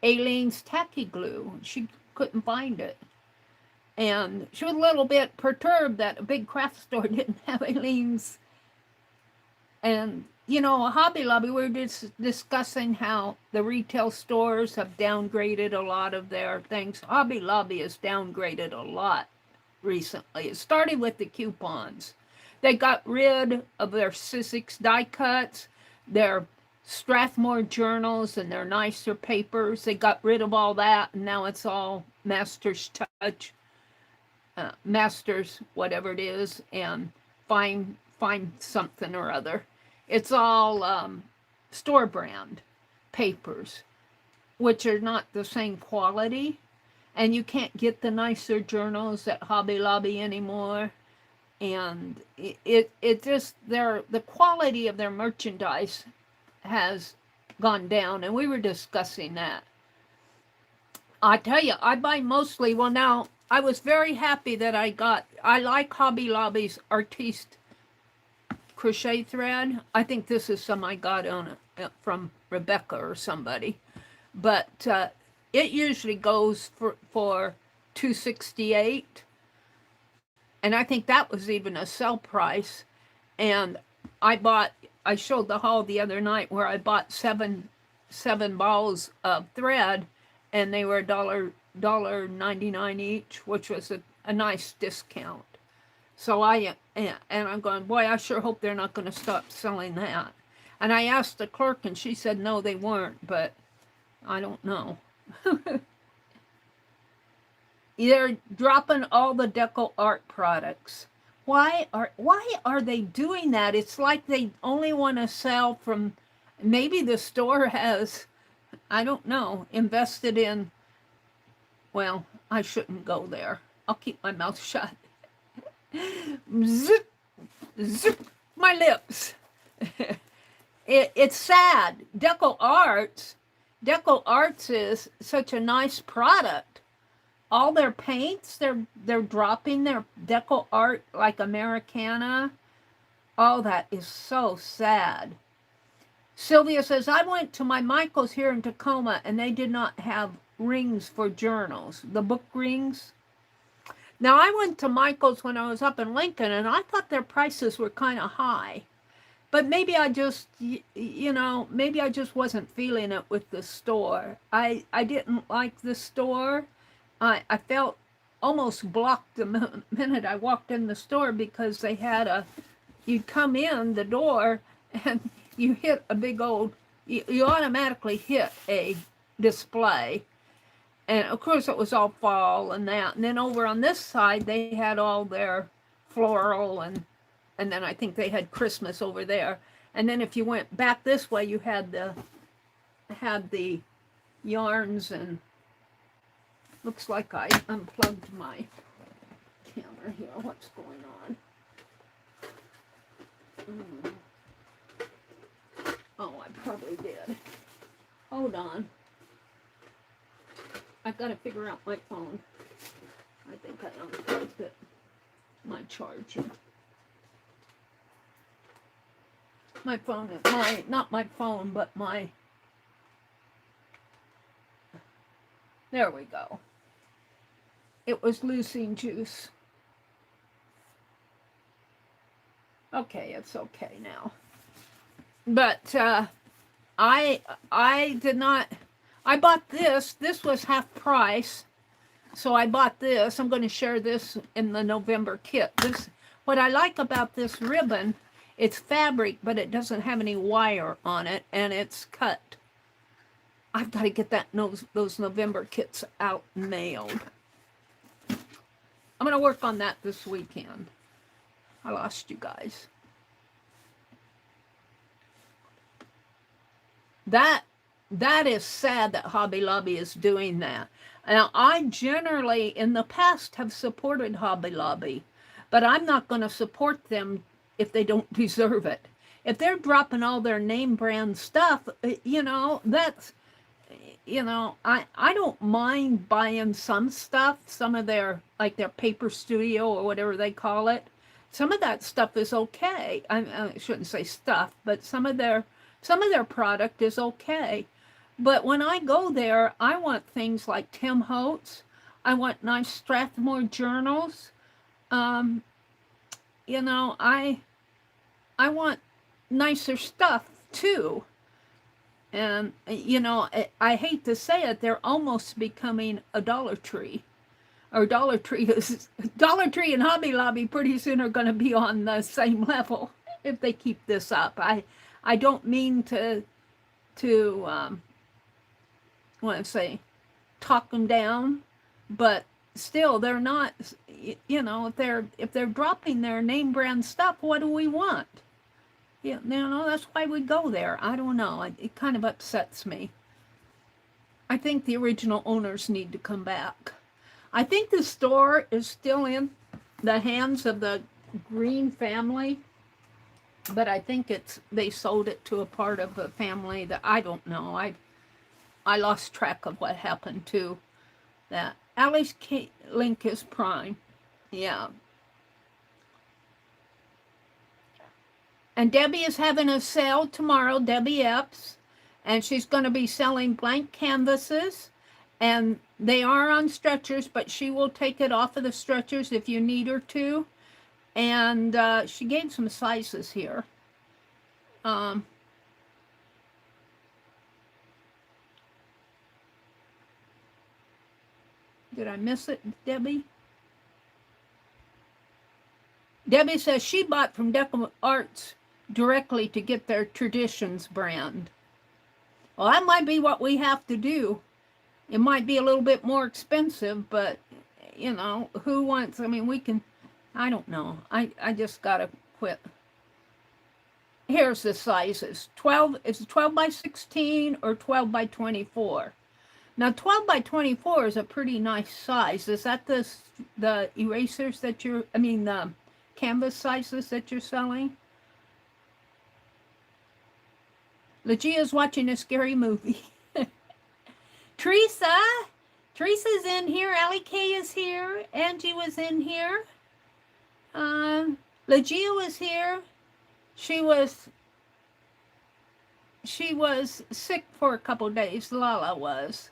Aileen's tacky glue. She couldn't find it. And she was a little bit perturbed that a big craft store didn't have Aileen's. And, you know, Hobby Lobby, we were just discussing how the retail stores have downgraded a lot of their things. Hobby Lobby has downgraded a lot recently. It started with the coupons. They got rid of their Sizzix die cuts, their Strathmore journals, and their nicer papers. They got rid of all that, and now it's all Master's Touch, Master's whatever it is, and fine something or other. It's all store brand papers, which are not the same quality, and you can't get the nicer journals at Hobby Lobby anymore. And it just, the quality of their merchandise has gone down, and we were discussing that. I tell you, I buy mostly, well now, I was very happy that I like Hobby Lobby's Artiste crochet thread. I think this is some I got on from Rebecca or somebody. But it usually goes for $2.68. And I think that was even a sell price. And I showed the haul the other night where I bought seven balls of thread, and they were $1.99 each, which was a nice discount. So and I'm going, boy, I sure hope they're not going to stop selling that. And I asked the clerk, and she said no, they weren't, but I don't know. They're dropping all the Deco Art products. Why are they doing that? It's like they only want to sell from, maybe the store has, I don't know, invested in, well, I shouldn't go there. I'll keep my mouth shut. Zip, zip my lips. It's sad. Deco Arts is such a nice product. All their paints, they're dropping their Deco Art like Americana. Oh, that is so sad. Sylvia says, I went to my Michael's here in Tacoma, and they did not have rings for journals, the book rings. Now, I went to Michael's when I was up in Lincoln, and I thought their prices were kind of high. But maybe I just, maybe I just wasn't feeling it with the store. I didn't like the store. I felt almost blocked the minute I walked in the store, because they had you'd come in the door and you hit a big old, you automatically hit a display. And of course it was all fall and that. And then over on this side, they had all their floral, and then I think they had Christmas over there. And then if you went back this way, you had the yarns, and looks like I unplugged my camera here. What's going on? Oh, I probably did. Hold on. I've got to figure out my phone. I think I unplugged it. My charger. My phone, not my phone, but my, there we go. It was losing juice. Okay, it's okay now. But I did not, I bought this. This was half price. So I bought this. I'm going to share this in the November kit. What I like about this ribbon, it's fabric, but it doesn't have any wire on it, and it's cut. I've got to get those November kits out and mailed. I'm going to work on that this weekend. I lost you guys. That is sad that Hobby Lobby is doing that. Now, I generally, in the past, have supported Hobby Lobby, but I'm not going to support them if they don't deserve it. If they're dropping all their name brand stuff, that's, I don't mind buying some stuff, some of their, like their Paper Studio or whatever they call it. some of that stuff is okay. I shouldn't say stuff, but some of their product is okay. But when I go there, I want things like Tim Holtz. I want nice Strathmore journals. You know, I want nicer stuff too. And, you know, I hate to say it, they're almost becoming a Dollar Tree. Or Dollar Tree and Hobby Lobby pretty soon are going to be on the same level if they keep this up. I don't mean to want to say talk them down, but still they're not, you know, if they're dropping their name brand stuff, what do we want? Yeah, you know, that's why we go there. I don't know. It kind of upsets me. I think the original owners need to come back. I think the store is still in the hands of the Green family, but I think they sold it to a part of a family that I don't know. I lost track of what happened to that. Alice link is Prime. Yeah. And Debbie is having a sale tomorrow, Debbie Epps, and she's going to be selling blank canvases, and they are on stretchers, but she will take it off of the stretchers if you need her to. And she gave some sizes here. Did I miss it, Debbie? Debbie says she bought from Decam Arts directly to get their Traditions brand. Well, that might be what we have to do. It might be a little bit more expensive, but, you know, who wants, I mean, we can, I don't know. I just got to quit. Here's the sizes. 12, it's 12 by 16 or 12 by 24. Now, 12 by 24 is a pretty nice size. Is that the erasers that you're, I mean, the canvas sizes that you're selling? Legia's watching a scary movie. Teresa's in here. Allie Kay is here. Angie was in here. Legia was here. She was sick for a couple days. Lala was.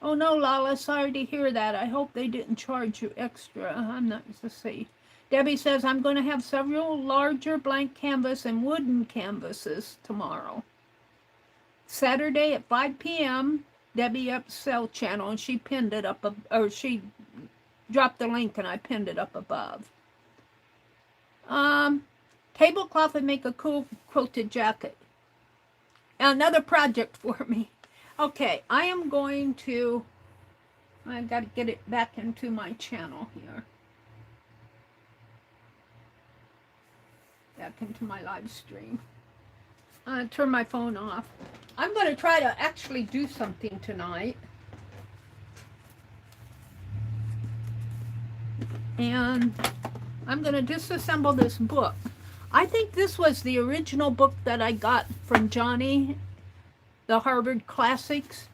Oh no, Lala, sorry to hear that. I hope they didn't charge you extra. I'm not to see. Debbie says, I'm going to have several larger blank canvas and wooden canvases tomorrow. Saturday at 5 p.m., Debbie Epps' cell channel, and she pinned it up, or she dropped the link and I pinned it up above. Tablecloth would make a cool quilted jacket. Another project for me. Okay, I am going to, I've got to get it back into my channel here. Back into my live stream. Turn my phone off. I'm going to try to actually do something tonight. And I'm going to disassemble this book. I think this was the original book that I got from Johnny, the Harvard Classics.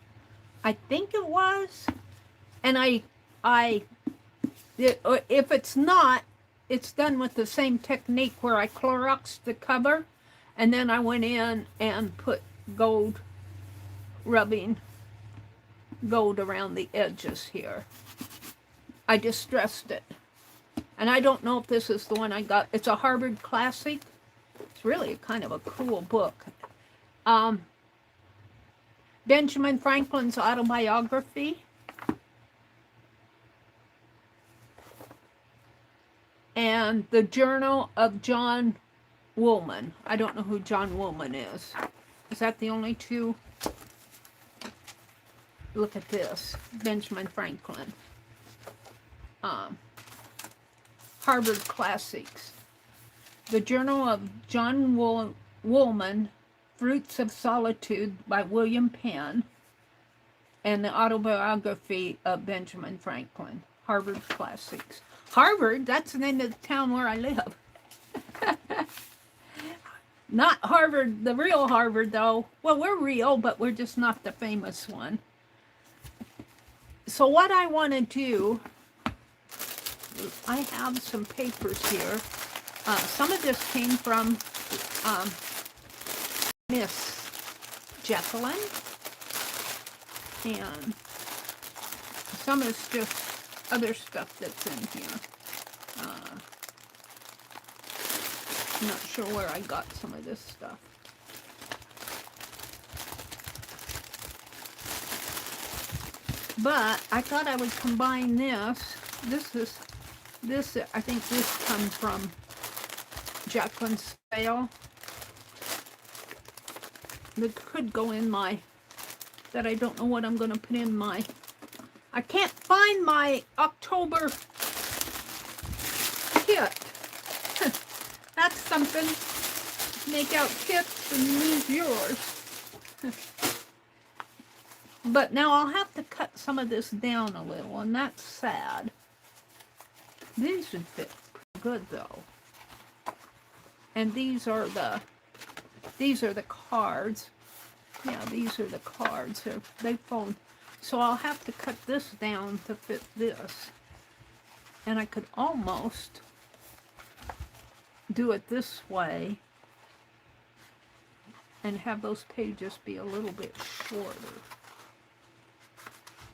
I think it was. And if it's not, it's done with the same technique where I Cloroxed the cover. And then I went in and put gold, rubbing gold around the edges here. I distressed it. And I don't know if this is the one I got. It's a Harvard Classic. It's really kind of a cool book. Benjamin Franklin's autobiography. And the Journal of John Woolman. I don't know who John Woolman is. Is that the only two? Look at this. Benjamin Franklin. Harvard Classics. The Journal of John Woolman, Fruits of Solitude by William Penn, and the autobiography of Benjamin Franklin. Harvard Classics. Harvard, that's the name of the town where I live. Not Harvard, the real Harvard, though. Well, we're real, but we're just not the famous one. So what I want to do I have some papers here. Some of this came from Miss Jacqueline, and some is just other stuff that's in here. I'm not sure where I got some of this stuff. But I thought I would combine this. I think this comes from Jacqueline's sale. That could go in my, that I don't know what I'm going to put in my, I can't find my October kit. That's something. Make out kits and use yours. But now I'll have to cut some of this down a little, and that's sad. These would fit good though. And these are the cards. Yeah, these are the cards. They fold. So I'll have to cut this down to fit this. And I could almost do it this way and have those pages be a little bit shorter.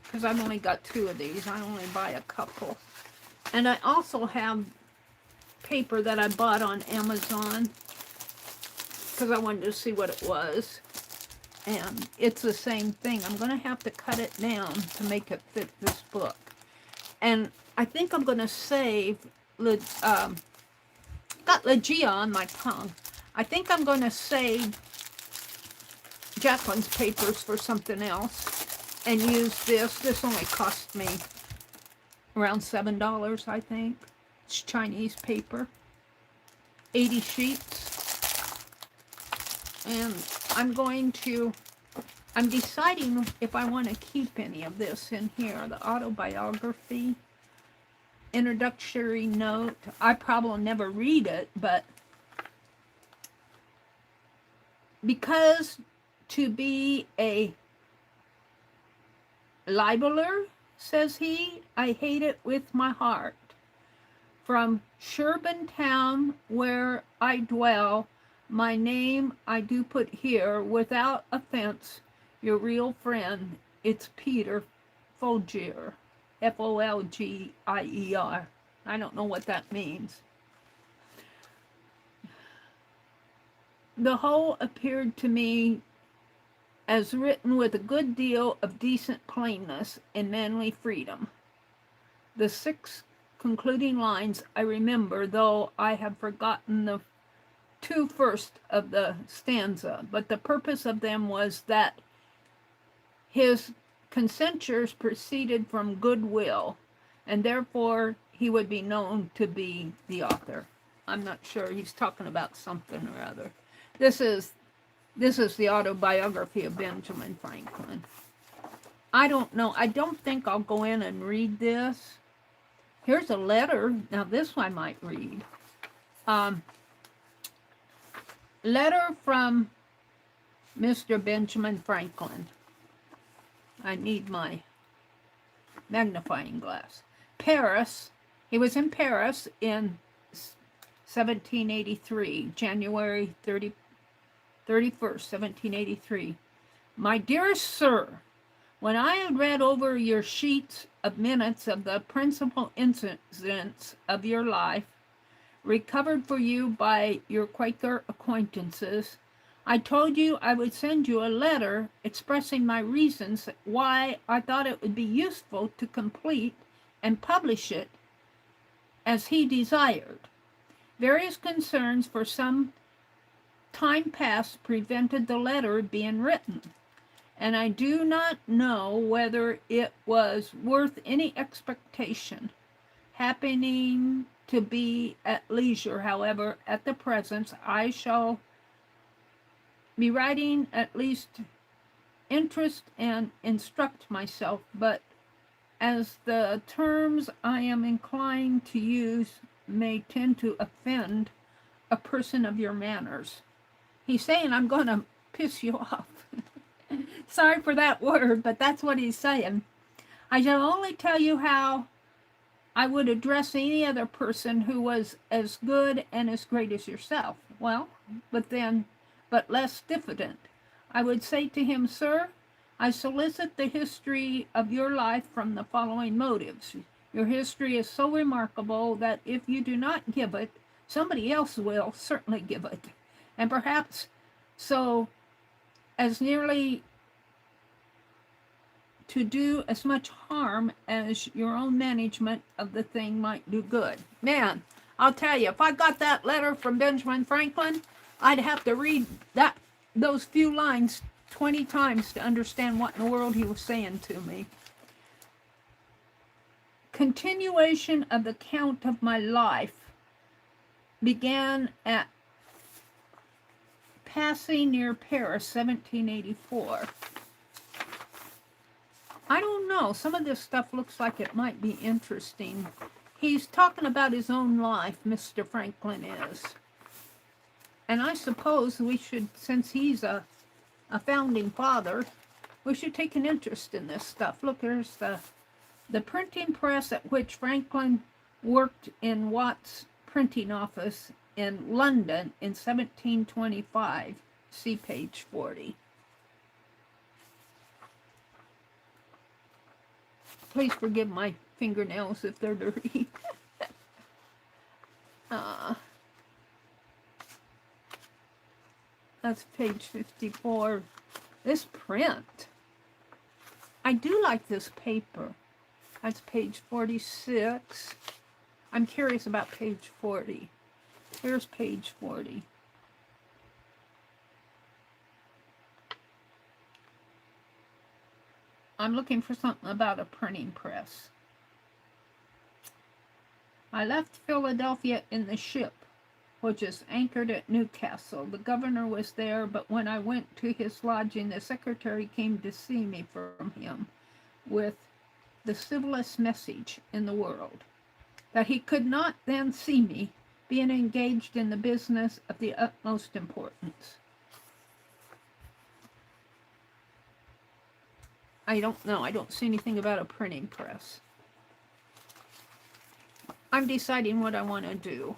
Because I've only got 2 of these. I only buy a couple. And I also have paper that I bought on Amazon because I wanted to see what it was. And it's the same thing. I'm going to have to cut it down to make it fit this book. And I think I'm going to save, got Legia on my tongue. I think I'm going to save Jacqueline's papers for something else and use this. This only cost me around $7, I think. It's Chinese paper. 80 sheets. And I'm deciding if I want to keep any of this in here. The autobiography, introductory note. I probably never read it, but because to be a libeler, says he, I hate it with my heart. From Sherburn town where I dwell, my name I do put here without offense, your real friend, it's Peter Folgier, Folgier. I don't know what that means. The whole appeared to me as written with a good deal of decent plainness and manly freedom. The 6 concluding lines I remember, though I have forgotten the 2 first of the stanza, but the purpose of them was that his consenters proceeded from goodwill, and therefore he would be known to be the author. I'm not sure. He's talking about something or other. This is the autobiography of Benjamin Franklin. I don't know. I don't think I'll go in and read this. Here's a letter. Now this I might read. Letter from Mr. Benjamin Franklin. I need my magnifying glass. Paris. He was in Paris in 1783, January 31st, 1783. My dearest sir, when I had read over your sheets of minutes of the principal incidents of your life, recovered for you by your Quaker acquaintances, I told you I would send you a letter expressing my reasons why I thought it would be useful to complete and publish it as he desired. Various concerns for some time past prevented the letter being written, and I do not know whether it was worth any expectation. Happening to be at leisure, however, at the present, I shall be writing at least interest and instruct myself, but as the terms I am inclined to use may tend to offend a person of your manners. He's saying I'm going to piss you off. Sorry for that word, but that's what he's saying. I shall only tell you how I would address any other person who was as good and as great as yourself. Well, but less diffident. I would say to him, Sir, I solicit the history of your life from the following motives. Your history is so remarkable that if you do not give it, somebody else will certainly give it. And perhaps so as nearly to do as much harm as your own management of the thing might do good. Man, I'll tell you, if I got that letter from Benjamin Franklin, I'd have to read those few lines 20 times to understand what in the world he was saying to me. Continuation of the count of my life began at Passy near Paris, 1784. I don't know. Some of this stuff looks like it might be interesting. He's talking about his own life, Mr. Franklin is. And I suppose we should, since he's a founding father, we should take an interest in this stuff. Look, there's the printing press at which Franklin worked in Watt's printing office in London in 1725. See page 40. Please forgive my fingernails if they're dirty. That's page 54. This print. I do like this paper. That's page 46. I'm curious about page 40. Here's page 40. I'm looking for something about a printing press. I left Philadelphia in the ship, which is anchored at Newcastle. The governor was there, but when I went to his lodging, the secretary came to see me from him with the civilest message in the world, that he could not then see me, being engaged in the business of the utmost importance. I don't know. I don't see anything about a printing press. I'm deciding what I want to do.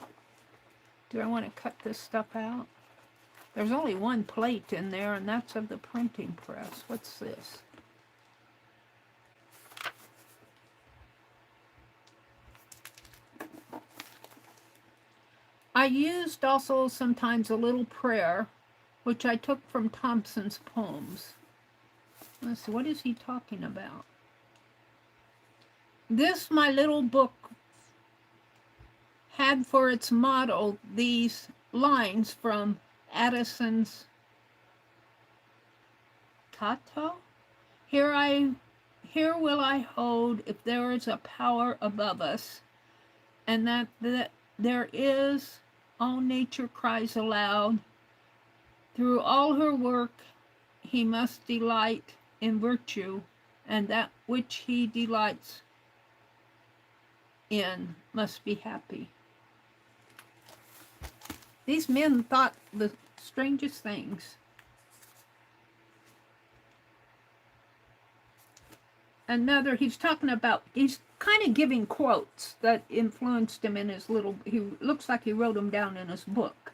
Do I want to cut this stuff out? There's only one plate in there, and that's of the printing press. What's this? I used also sometimes a little prayer, which I took from Thompson's poems. Let's see, what is he talking about? This, my little book, had for its motto these lines from Addison's Tato. Here will I hold if there is a power above us, and that there is, all nature cries aloud. Through all her work he must delight in virtue, and that which he delights in must be happy. These men thought the strangest things. Another, he's talking about, he's kind of giving quotes that influenced him in his little, he looks like he wrote them down in his book,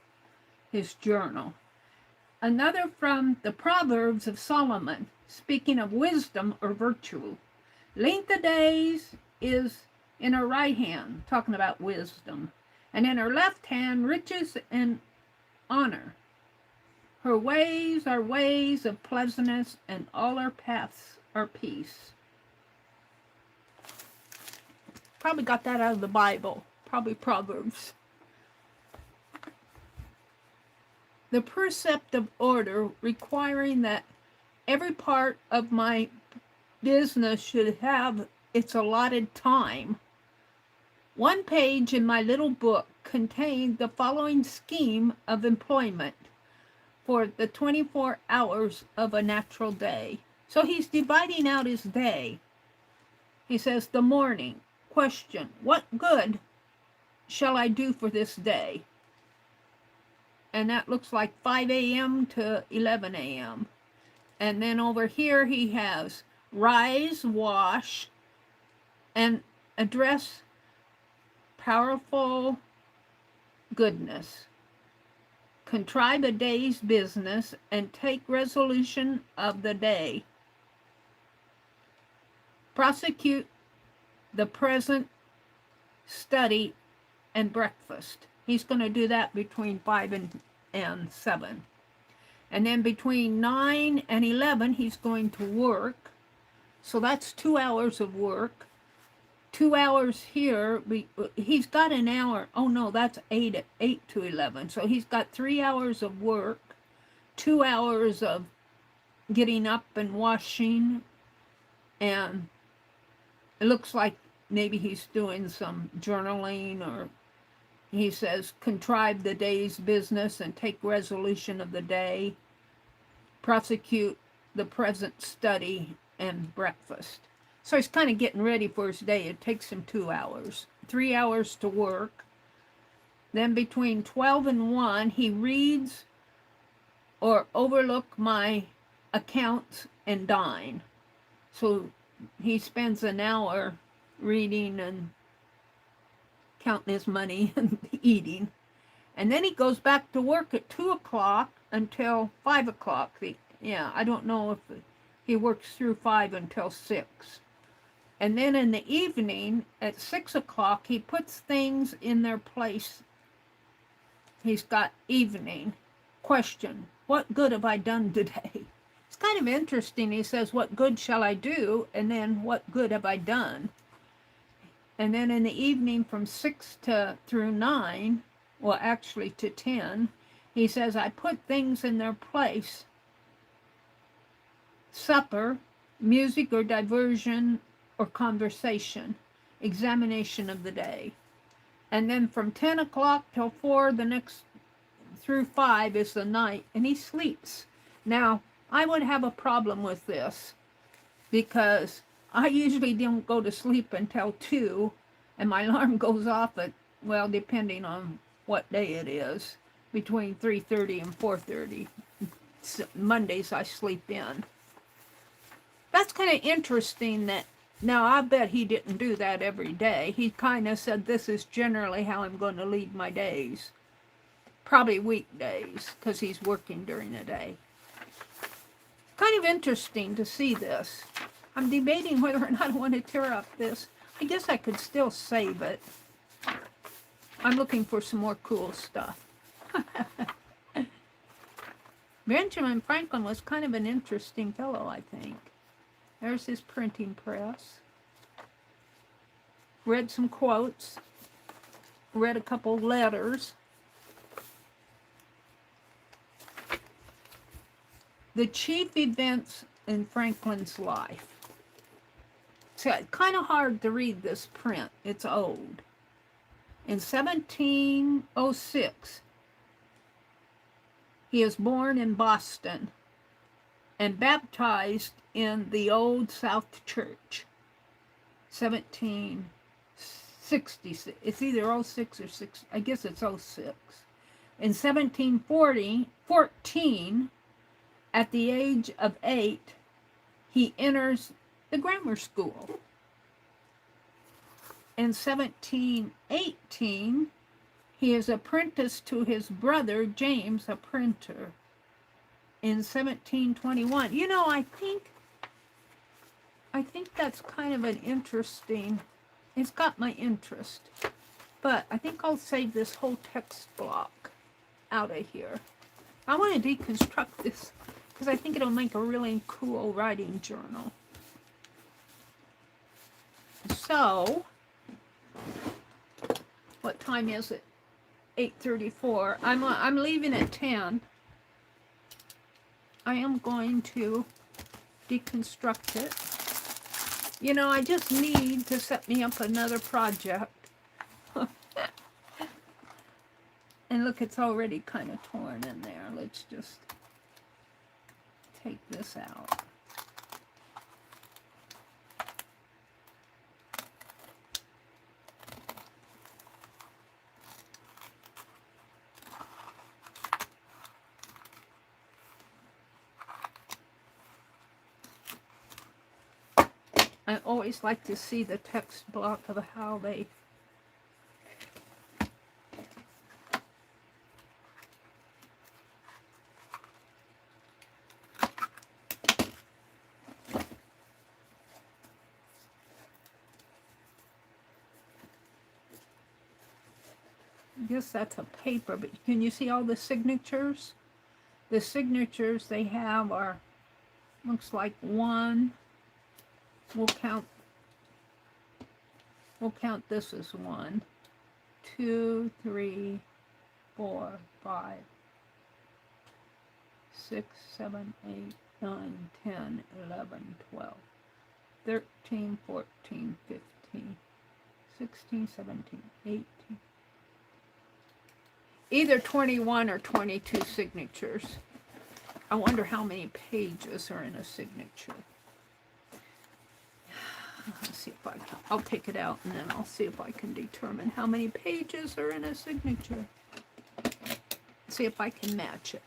his journal. Another from the Proverbs of Solomon, speaking of wisdom or virtue. Length of days is in her right hand, talking about wisdom, and in her left hand riches and honor. Her ways are ways of pleasantness, and all her paths are peace. Probably got that out of the Bible, probably Proverbs. The precept of order, requiring that every part of my business should have its allotted time. One page in my little book contained the following scheme of employment for the 24 hours of a natural day. So he's dividing out his day. He says, the morning, question, what good shall I do for this day? And that looks like 5 a.m. to 11 a.m. And then over here he has rise, wash, and address powerful goodness. Contrive a day's business and take resolution of the day. Prosecute the present, study, and breakfast. He's going to do that between 5 and 7. And then between 9 and 11, he's going to work. So that's 2 hours of work. 2 hours here. He's got an hour. Oh, no, that's 8 to 11. So he's got 3 hours of work, 2 hours of getting up and washing. And it looks like maybe he's doing some journaling, or he says, contrive the day's business and take resolution of the day, prosecute the present, study, and breakfast. So he's kind of getting ready for his day. It takes him 2 hours, 3 hours to work. Then between 12 and 1, he reads or overlook my accounts and dine. So he spends an hour reading and counting his money and eating. And then he goes back to work at 2 o'clock until 5 o'clock. Yeah, I don't know if he works through 5 until 6. And then in the evening at 6 o'clock, he puts things in their place. He's got evening. Question, what good have I done today? It's kind of interesting. He says, what good shall I do? And then, what good have I done? And then in the evening from 6 through 9, well, actually to 10, he says, I put things in their place. Supper, music or diversion or conversation, examination of the day. And then from 10 o'clock till 4, the next through 5 is the night, and he sleeps. Now, I would have a problem with this because I usually don't go to sleep until 2, and my alarm goes off at, well, depending on what day it is, between 3:30 and 4:30. Mondays I sleep in. That's kind of interesting that, now I bet he didn't do that every day. He kind of said, this is generally how I'm going to lead my days. Probably weekdays, because he's working during the day. Kind of interesting to see this. I'm debating whether or not I want to tear up this. I guess I could still save it. I'm looking for some more cool stuff. Benjamin Franklin was kind of an interesting fellow, I think. There's his printing press. Read some quotes. Read a couple letters. The chief events in Franklin's life. It's kind of hard to read this print. It's old. In 1706, he is born in Boston and baptized in the Old South Church. 1766. It's either 06 or 6. I guess it's 06. In 1714, at the age of 8, he enters the grammar school. In 1718, he is apprenticed to his brother James, a printer. In 1721, you know, I think that's kind of an interesting, it's got my interest, but I think I'll save this whole text block out of here. I want to deconstruct this because I think it'll make a really cool writing journal. So, what time is it? 8:34. I'm leaving at 10. I am going to deconstruct it. You know, I just need to set me up another project. And look, it's already kind of torn in there. Let's just take this out. I always like to see the text block of how they I guess that's a paper, but can you see all the signatures? The signatures they have are, looks like one. We'll count this as 1, 2, 3, 4, 5, 6, 7, 8, 9, 10, 11, 12, 13, 14, 15, 16, 17, 18. Either 21 or 22 signatures. I wonder how many pages are in a signature. Let's see if I can. I'll take it out and then I'll see if I can determine how many pages are in a signature. See if I can match it.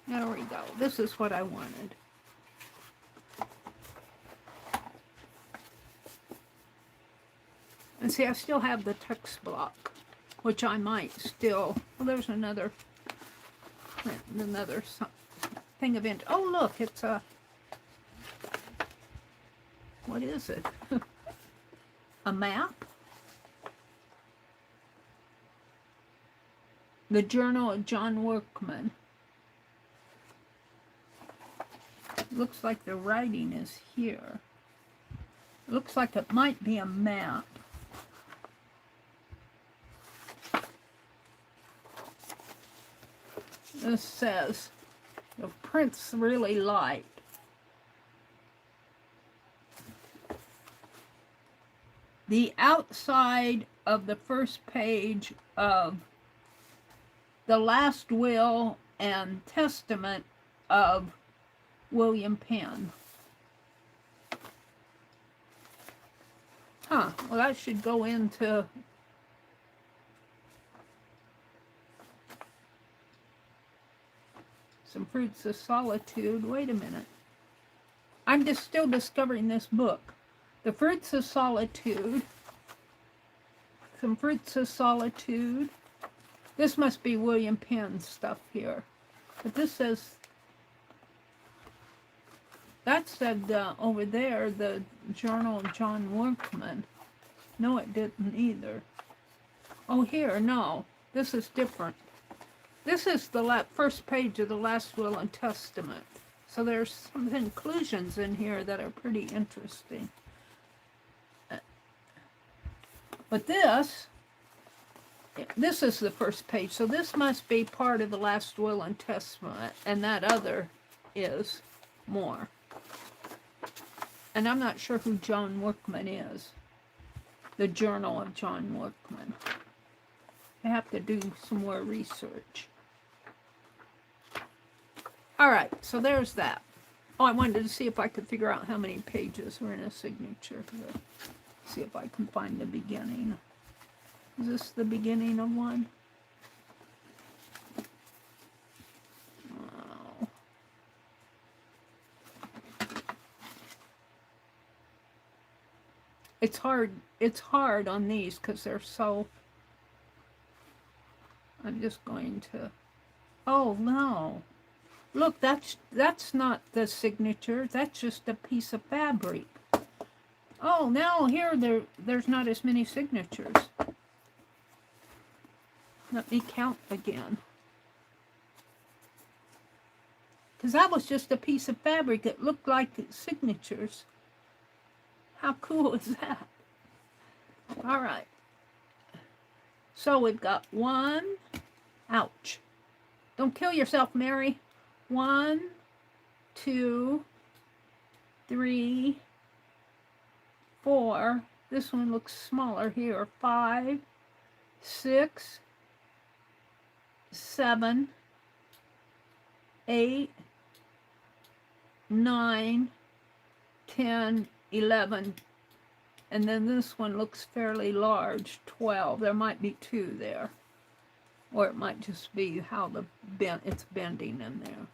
There we go. This is what I wanted. And see, I still have the text block, which I might still. Well, there's another thing of int. Oh, look, it's a. What is it? A map? The Journal of John Workman. Looks like the writing is here. Looks like it might be a map. This says, the print's really light. The outside of the first page of the last will and testament of William Penn. Huh, well that should go into some Fruits of Solitude. Wait a minute. I'm just still discovering this book. The Fruits of Solitude. Some Fruits of Solitude. This must be William Penn's stuff here. But this says, that said over there, the Journal of John Workman. No, it didn't either. Oh, here, no. This is different. This is the first page of the Last Will and Testament. So there's some conclusions in here that are pretty interesting. But this is the first page. So this must be part of the Last Will and Testament. And that other is more. And I'm not sure who John Workman is. The Journal of John Workman. I have to do some more research. All right, so there's that. Oh, I wanted to see if I could figure out how many pages were in a signature. See if I can find the beginning. Is this the beginning of one? Oh. It's hard on these because they're so. I'm just going to. Oh no. Look, that's not the signature. That's just a piece of fabric. Oh, now here there's not as many signatures. Let me count again. Because that was just a piece of fabric. It looked like signatures. How cool is that? All right. So we've got one. Ouch. Don't kill yourself, Meri. 1, 2, 3, 4. This one looks smaller here. 5, 6, 7, 8, 9, 10, 11, and then this one looks fairly large, 12. There might be 2 there, or it might just be how it's bending in there.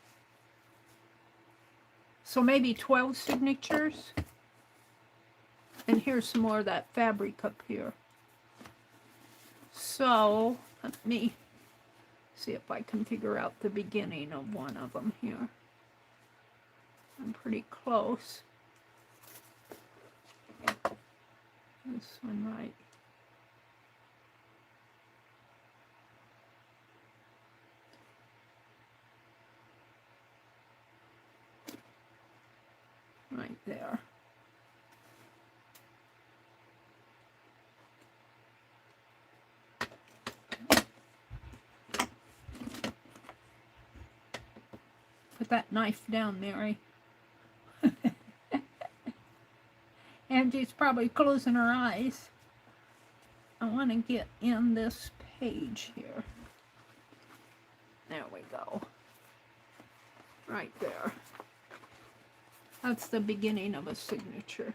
So maybe 12 signatures. And here's some more of that fabric up here. So let me see if I can figure out the beginning of one of them here. I'm pretty close. This one right. Right there. Put that knife down, Meri. Angie's probably closing her eyes. I want to get in this page here. There we go. Right there. That's the beginning of a signature.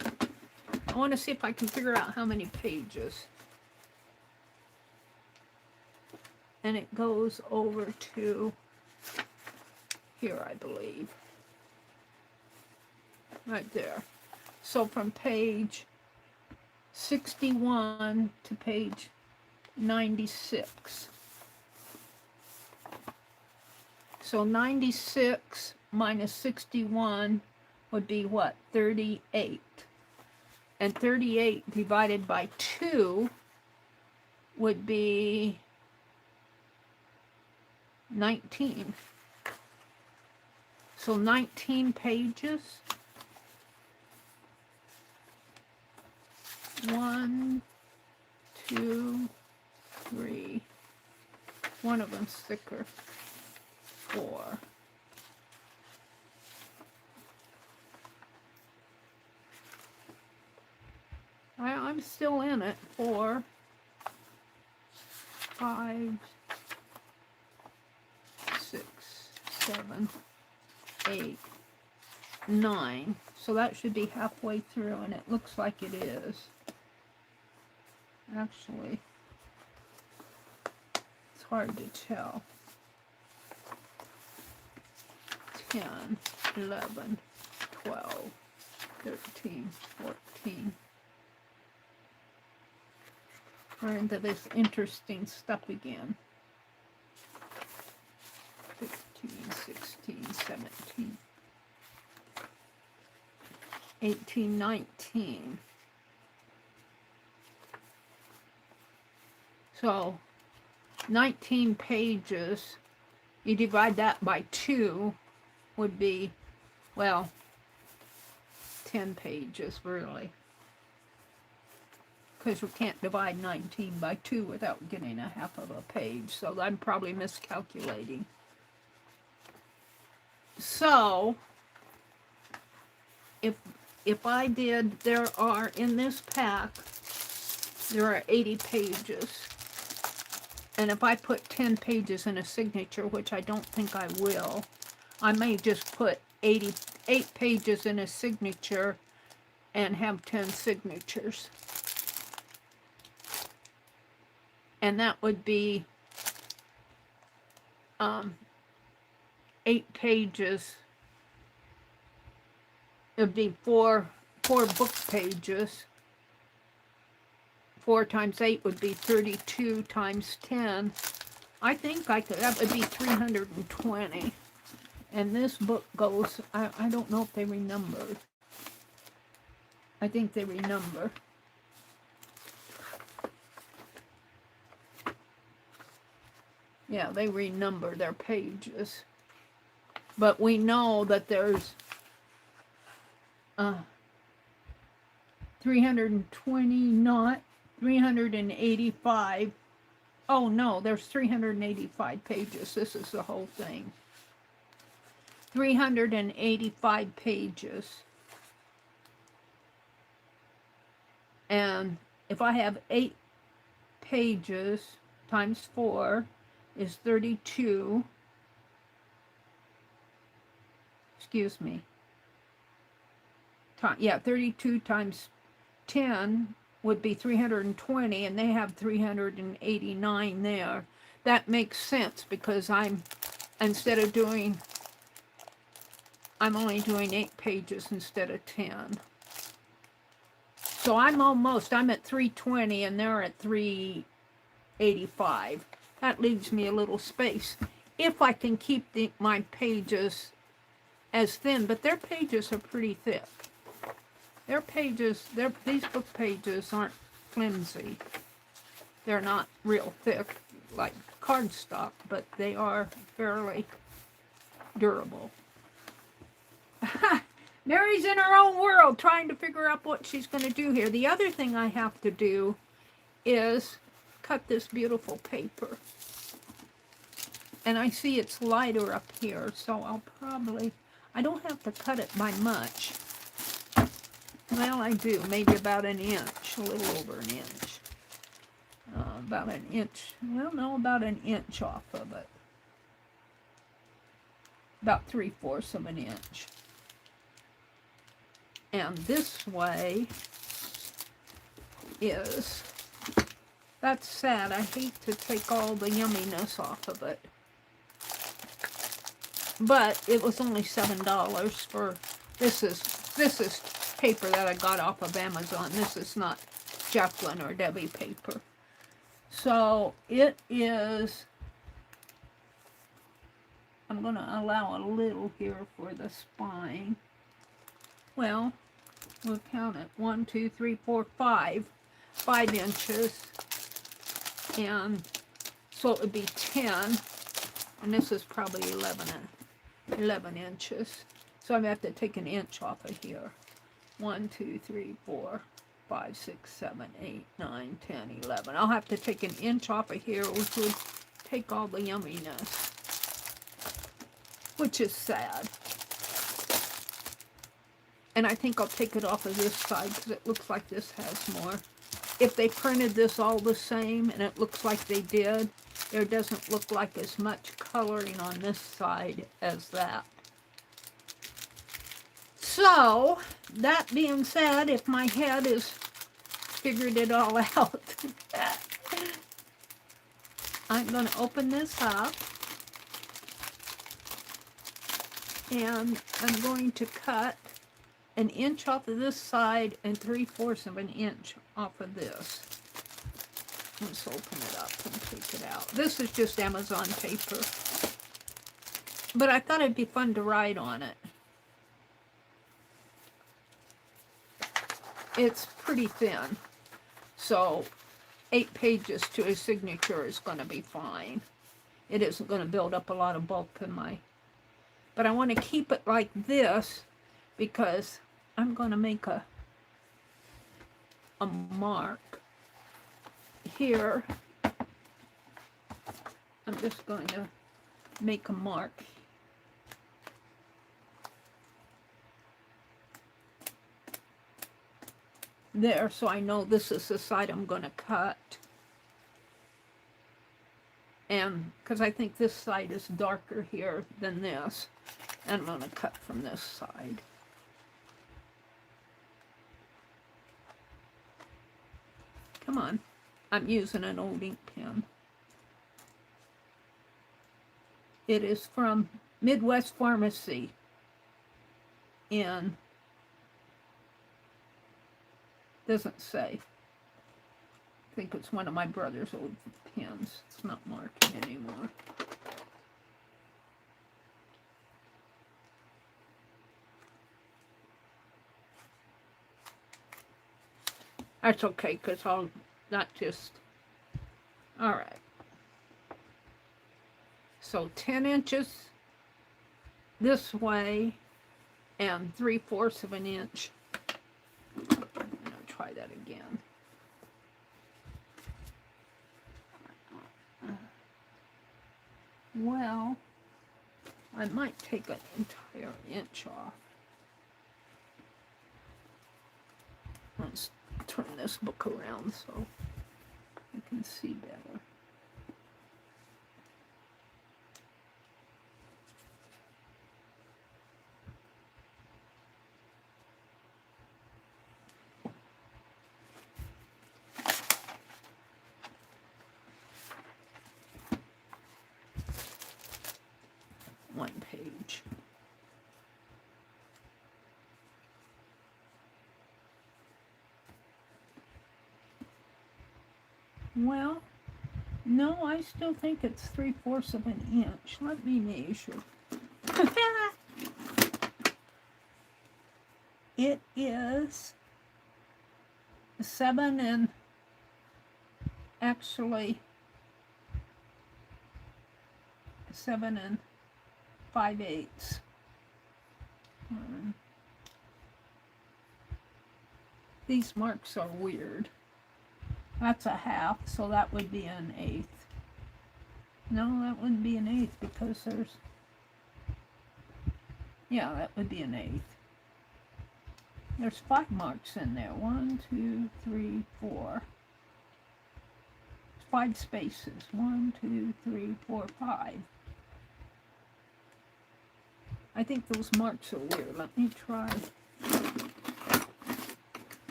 I want to see if I can figure out how many pages. And it goes over to here, I believe. Right there. So from page 61 to page 96. So 96 minus 61 would be what? 38. And 38 divided by 2 would be 19. So 19 pages. 1, 2, 3. One of them's thicker. 4. I'm still in it. 4, 5, 6, 7, 8, 9. So that should be halfway through, and it looks like it is. Actually, it's hard to tell. 10, 11, 12, 13, 14. We're into this interesting stuff again. 15, 16, 17, 18, 19. So 19 pages, you divide that by 2 would be, well, 10 pages really. Because we can't divide 19 by 2 without getting a half of a page. So I'm probably miscalculating. So if I did, there are in this pack, there are 80 pages. And if I put 10 pages in a signature, which I don't think I will, I may just put 8 pages in a signature and have 10 signatures. And that would be 8 pages. It would be four book pages. 4 times 8 would be 32 times 10. I think I could, that would be 320. And this book goes, I don't know if they renumbered. I think they renumber. Yeah, they renumber their pages. But we know that there's 320, not 385. Oh no, there's 385 pages. This is the whole thing. 385 pages. And if I have 8 pages times 4 is 32. Excuse me. yeah, 32 times 10 would be 320, and they have 389 there. That makes sense because I'm only doing 8 pages instead of 10. So I'm at 320 and they're at 385. That leaves me a little space. If I can keep my pages as thin, but their pages are pretty thick. These book pages aren't flimsy. They're not real thick like cardstock, but they are fairly durable. Meri's in her own world trying to figure out what she's going to do here. The other thing I have to do is cut this beautiful paper. And I see it's lighter up here, so I don't have to cut it by much. Well, I do, maybe about an inch, a little over an inch. About an inch, well, no, about an inch off of it. About 3/4 of an inch. And this way that's sad. I hate to take all the yumminess off of it. But it was only $7 for, this is paper that I got off of Amazon. This is not Jacqueline or Debbie paper. So it is, I'm going to allow a little here for the spine. Well, we'll count it. 1, 2, 3, 4, 5. 5 inches. And so it would be 10. And this is probably 11 inches. So I'm going to have to take an inch off of here. 1, 2, 3, 4, 5, 6, 7, 8, 9, 10, 11. I'll have to take an inch off of here, which would take all the yumminess. Which is sad. And I think I'll take it off of this side because it looks like this has more. If they printed this all the same, and it looks like they did, there doesn't look like as much coloring on this side as that. So, that being said, if my head has figured it all out, I'm going to open this up. And I'm going to cut an inch off of this side and 3/4 of an inch off of this. Let's open it up and take it out. This is just Amazon paper. But I thought it'd be fun to write on it. It's pretty thin. So 8 pages to a signature is going to be fine. It isn't going to build up a lot of bulk in my... But I want to keep it like this because I'm going to make a mark here. I'm just going to make a mark there so I know this is the side I'm going to cut. And because I think this side is darker here than this, and I'm going to cut from this side. Come on, I'm using an old ink pen. It is from Midwest Pharmacy in, doesn't say. I think it's one of my brother's old pens. It's not marking anymore. That's okay, because I'll not just... Alright. So 10 inches this way and 3/4 of an inch. I'm going to try that again. Well, I might take an entire inch off. Let's turn this book around so you can see better. No, I still think it's 3/4 of an inch. Let me measure. It is 7 and actually 7 5/8. These marks are weird. That's a half, so that would be an 1/8. No, that wouldn't be an 1/8 because there's, yeah, that would be an 1/8. There's 5 marks in there. 1, 2, 3, 4. 5 spaces. 1, 2, 3, 4, 5. I think those marks are weird. Let me try.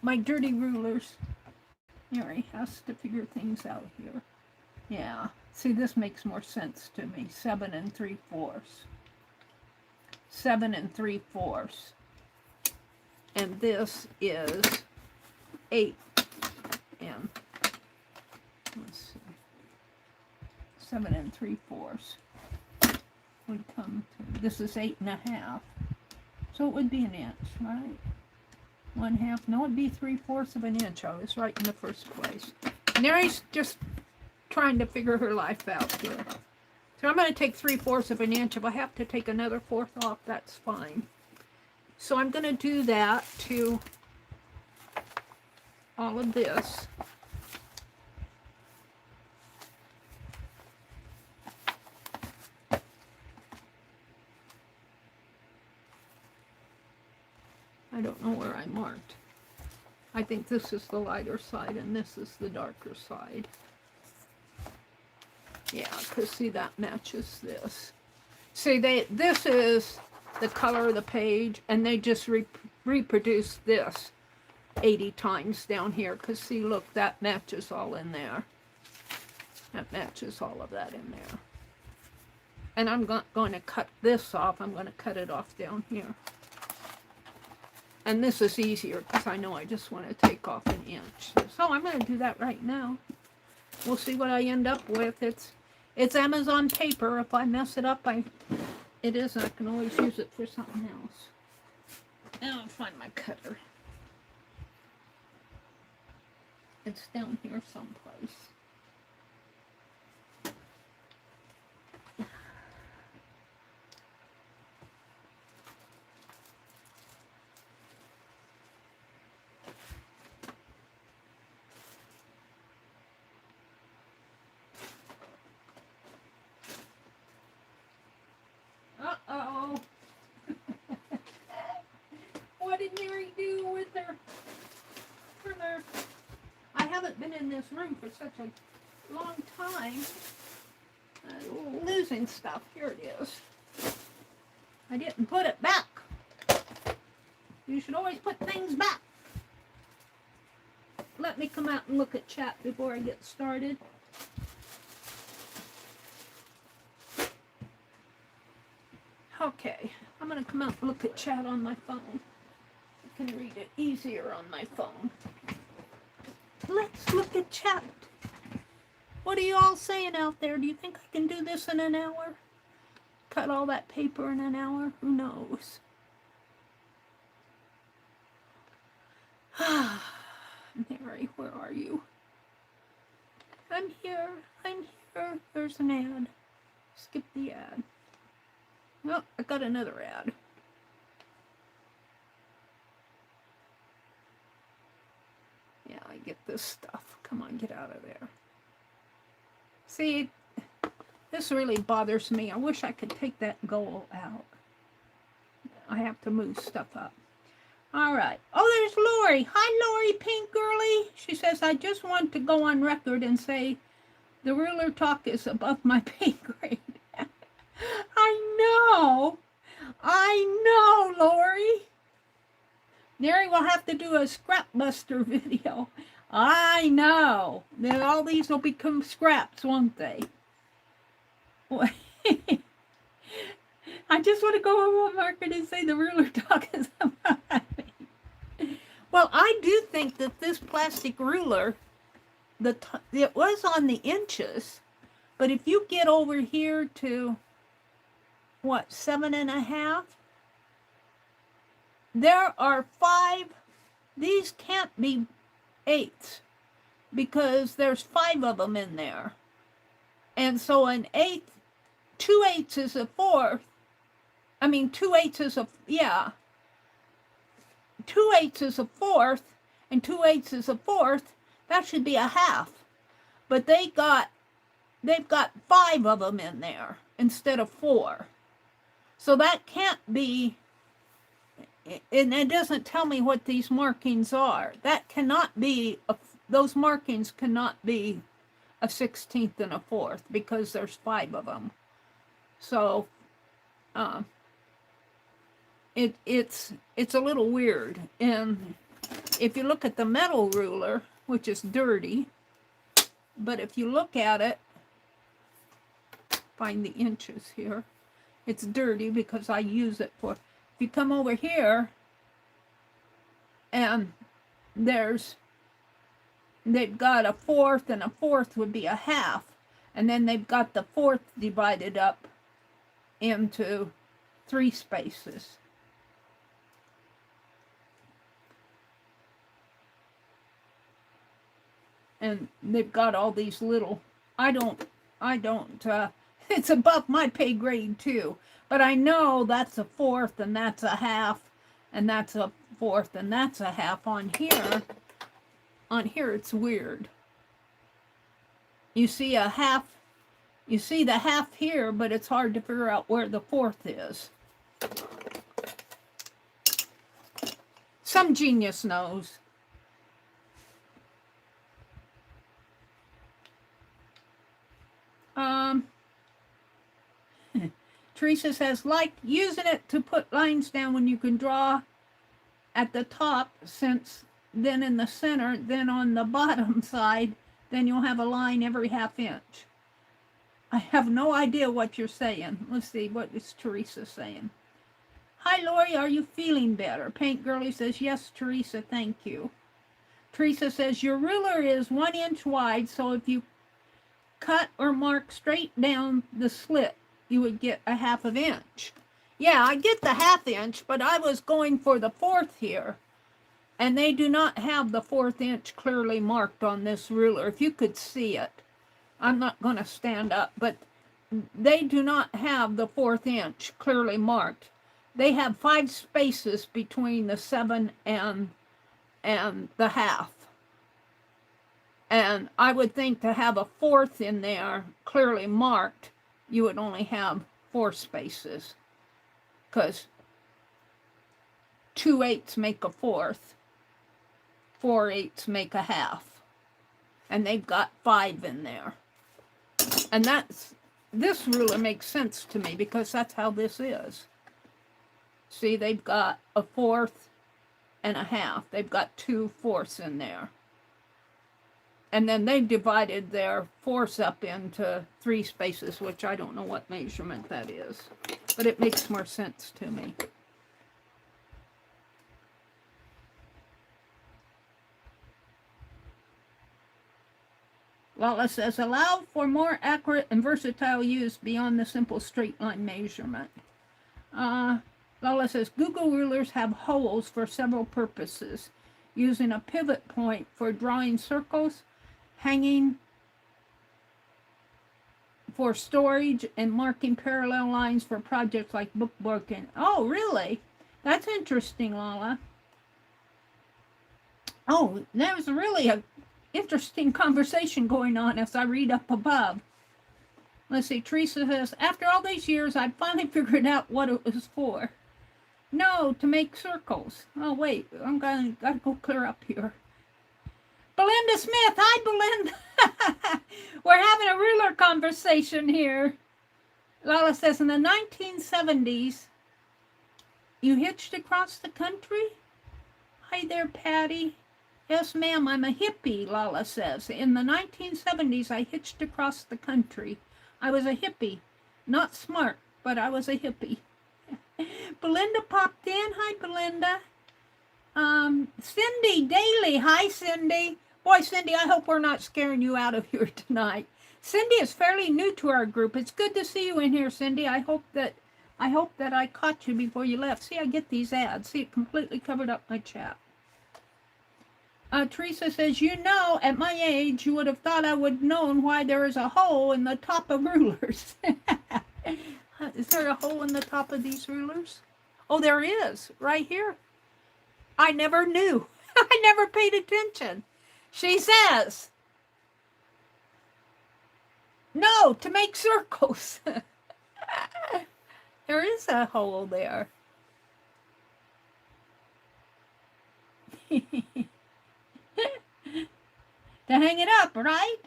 My dirty rulers. Meri has to figure things out here. Yeah. See, this makes more sense to me. 7 3/4. 7 3/4. And this is 8 and, let's see, 7 3/4 would come to, this is 8 1/2. So it would be an inch, right? 1/2, no, it'd be 3/4 of an inch. I was right in the first place. Meri's just trying to figure her life out here. So I'm going to take 3/4 of an inch. If I have to take another 1/4 off, that's fine. So I'm going to do that to all of this. I don't know where I marked. I think this is the lighter side and this is the darker side. Yeah, because see, that matches this. See, this is the color of the page, and they just reproduce this 80 times down here. Because see, look, that matches all in there. That matches all of that in there. And I'm going to cut this off. I'm going to cut it off down here. And this is easier because I know I just want to take off an inch. So I'm going to do that right now. We'll see what I end up with. It's Amazon paper. If I mess it up, it is. I can always use it for something else. Now I'll find my cutter. It's down here someplace. Uh-oh. What did Meri do with her? I haven't been in this room for such a long time. Losing stuff. Here it is. I didn't put it back. You should always put things back. Let me come out and look at chat before I get started. Okay, I'm going to come out and look at chat on my phone. I can read it easier on my phone. Let's look at chat. What are you all saying out there? Do you think I can do this in an hour? Cut all that paper in an hour? Who knows? Meri, where are you? I'm here. I'm here. There's an ad. Skip the ad. Oh, I got another ad. Yeah, I get this stuff. Come on, get out of there. See, this really bothers me. I wish I could take that goal out. I have to move stuff up. All right. Oh, there's Lori. Hi, Lori, pink girly. She says, I just want to go on record and say the ruler talk is above my pay grade. I know, Lori. Meri will have to do a scrapbuster video. I know. Then all these will become scraps, won't they? I just want to go over the market and say the ruler talk is about me. Well, I do think that this plastic ruler it was on the inches, but if you get over here to what, 7.5, there are 5. These can't be 8s because there's 5 of them in there, and so an 8, 2/8 is a 4th. I mean, 2/8 is a 2/8 is a 4th, and 2/8 is a 4th. That should be a half, but they've got 5 of them in there instead of 4. So that can't be, and it doesn't tell me what these markings are. That cannot be, those markings cannot be a 16th and a 4th because there's 5 of them. So it's a little weird. And if you look at the metal ruler, which is dirty, but if you look at it, find the inches here. It's dirty because I use it for, if you come over here, and they've got a 4th, and a 4th would be a half, and then they've got the 4th divided up into 3 spaces. And they've got all these little, I don't, it's above my pay grade too, but I know that's a 4th, and that's a half, and that's a 4th, and that's a half. On here it's weird. You see a half, you see the half here, but it's hard to figure out where the 4th is. Some genius knows. Teresa says, like using it to put lines down when you can draw at the top, since then in the center, then on the bottom side, then you'll have a line every ½ inch. I have no idea what you're saying. Let's see, what is Teresa saying? Hi, Lori, are you feeling better? Paint Girlie says, yes, Teresa, thank you. Teresa says, your ruler is 1 inch wide, so if you cut or mark straight down the slit, you would get a ½ inch. Yeah, I get the ½ inch, but I was going for the 4th here. And they do not have the 4th inch clearly marked on this ruler. If you could see it, I'm not going to stand up, but they do not have the 4th inch clearly marked. They have 5 spaces between the 7 and the half. And I would think to have a 4th in there clearly marked, you would only have 4 spaces, because 2/8 make a 4th, 4/8 make a half, and they've got 5 in there. And this ruler makes sense to me because that's how this is. See, they've got a 4th and a half. They've got 2 4ths in there. And then they've divided their 4ths up into 3 spaces, which I don't know what measurement that is, but it makes more sense to me. Lala says, allow for more accurate and versatile use beyond the simple straight line measurement. Lala says, Google rulers have holes for several purposes, using a pivot point for drawing circles, hanging for storage, and marking parallel lines for projects like bookmarking. Oh, really? That's interesting, Lala. Oh, there's really a interesting conversation going on as I read up above. Let's see, Teresa says, after all these years, I finally figured out what it was for. No, to make circles. Oh, wait, gotta go clear up here. Belinda Smith, hi, Belinda. We're having a ruler conversation here. Lala says, in the 1970s, you hitched across the country? Hi there, Patty. Yes, ma'am, I'm a hippie, Lala says. In the 1970s, I hitched across the country. I was a hippie. Not smart, but I was a hippie. Belinda popped in. Hi, Belinda. Cindy Daly. Hi, Cindy. Boy, Cindy, I hope we're not scaring you out of here tonight. Cindy is fairly new to our group. It's good to see you in here, Cindy. I hope that I caught you before you left. See, I get these ads. See, it completely covered up my chat. Teresa says, you know, at my age, you would have thought I would have known why there is a hole in the top of rulers. Is there a hole in the top of these rulers? Oh, there is, right here. I never knew. I never paid attention. She says, no, to make circles. There is a hole there. To hang it up, right?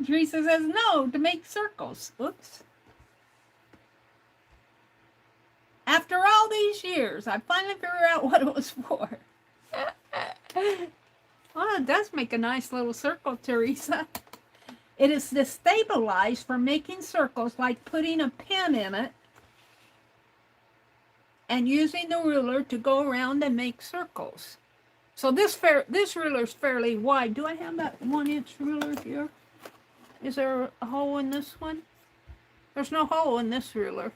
Teresa says, no, to make circles. Oops. After all these years, I finally figured out what it was for. Well, it does make a nice little circle, Teresa. It is destabilized for making circles, like putting a pin in it and using the ruler to go around and make circles. So this ruler is fairly wide. Do I have that 1-inch ruler here? Is there a hole in this one? There's no hole in this ruler.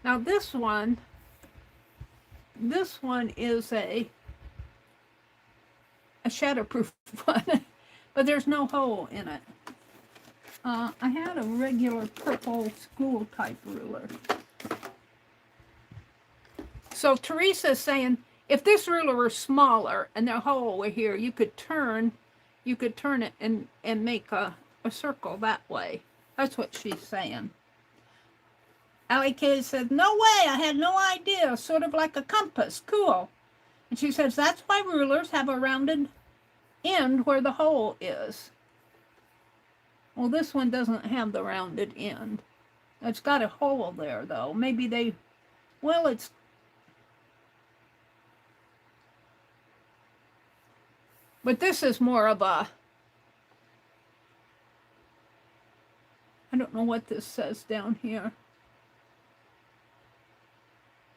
Now this one is a shatterproof one, but there's no hole in it. I had a regular purple school type ruler. So Teresa's saying, if this ruler were smaller and the hole were here, you could turn it and make a circle that way. That's what she's saying. Allie Kay said, no way, I had no idea, sort of like a compass, cool. And she says, that's why rulers have a rounded end where the hole is. Well, this one doesn't have the rounded end. It's got a hole there, though. Maybe they, well, it's, but this is more of a, I don't know what this says down here.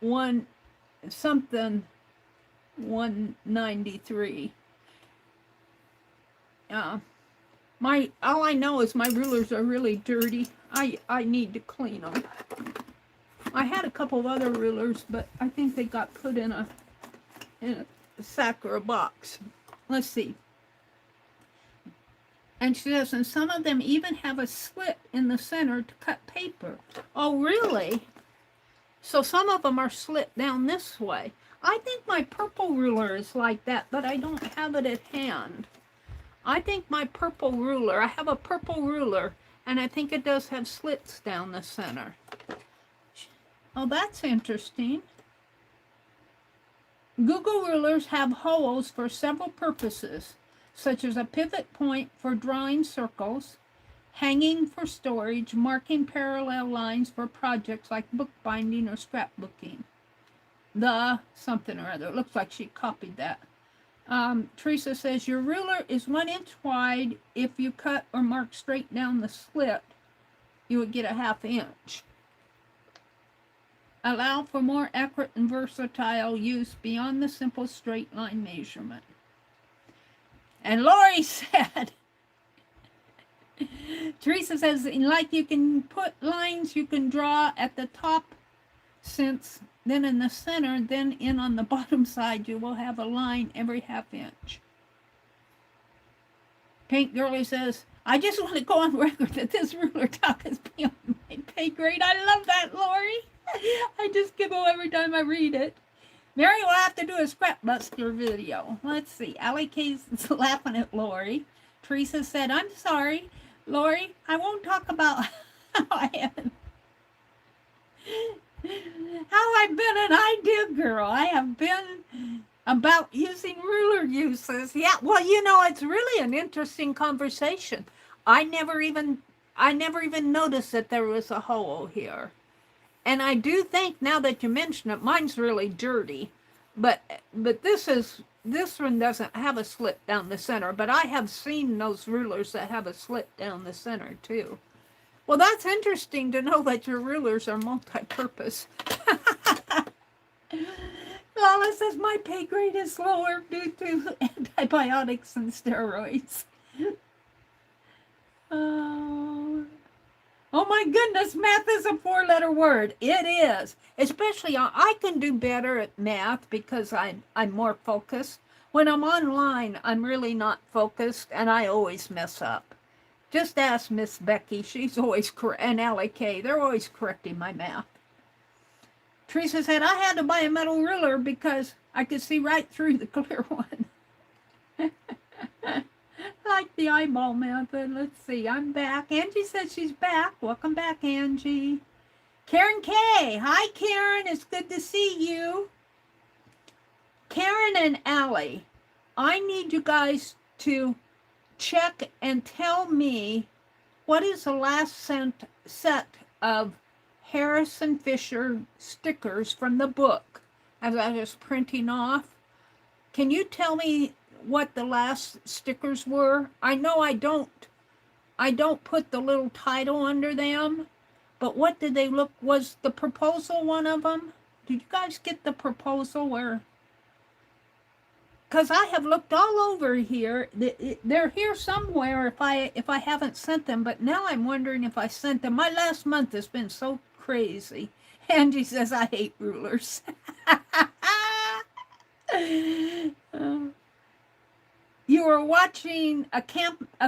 193. All I know is my rulers are really dirty. I need to clean them. I had a couple of other rulers, but I think they got put in a sack or a box. Let's see. And she says, and some of them even have a slit in the center to cut paper. Oh, really? So some of them are slit down this way. I think my purple ruler is like that, but I don't have it at hand. I think my purple ruler, I have a purple ruler, and I think it does have slits down the center. Oh, that's interesting. Google rulers have holes for several purposes, such as a pivot point for drawing circles, hanging for storage, marking parallel lines for projects like bookbinding or scrapbooking. The something or other. It looks like she copied that. Teresa says, your ruler is 1 inch wide. If you cut or mark straight down the slit, you would get a 1/2 inch. Allow for more accurate and versatile use beyond the simple straight line measurement. And Lori said, Teresa says, like you can put lines you can draw at the top, since then in the center, then in on the bottom side, you will have a line every 1/2 inch. Pink Girlie says, I just want to go on record that this ruler talk is beyond my pay grade. I love that, Lori. I just giggle every time I read it. Meri will have to do a scrapbuster video. Let's see. Allie Kay's laughing at Lori. Teresa said, I'm sorry, Lori, I won't talk about how I've been an idea girl. I have been about using ruler uses. Yeah, well, you know, it's really an interesting conversation. I never even noticed that there was a hole here. And I do think, now that you mention it, mine's really dirty. But this one doesn't have a slit down the center. But I have seen those rulers that have a slit down the center too. Well, that's interesting to know that your rulers are multi-purpose. Lala says my pay grade is lower due to antibiotics and steroids. Oh my goodness, math is a 4-letter word. It is. Especially, I can do better at math because I'm more focused. When I'm online, I'm really not focused, and I always mess up. Just ask Miss Becky. She's always and Allie K. They're always correcting my math. Teresa said, I had to buy a metal ruler because I could see right through the clear one. Like the eyeball method. Let's see. I'm back. Angie says she's back. Welcome back, Angie. Karen K. Hi, Karen. It's good to see you. Karen and Allie, I need you guys to check and tell me what is the last set of Harrison Fisher stickers from the book as I was printing off. Can you tell me what the last stickers were? I know I don't put the little title under them, but what did they look? Was the proposal one of them? Did you guys get the proposal where? Because I have looked all over here. They're here somewhere if I haven't sent them, but now I'm wondering if I sent them. My last month has been so crazy. Angie says I hate rulers. You were watching a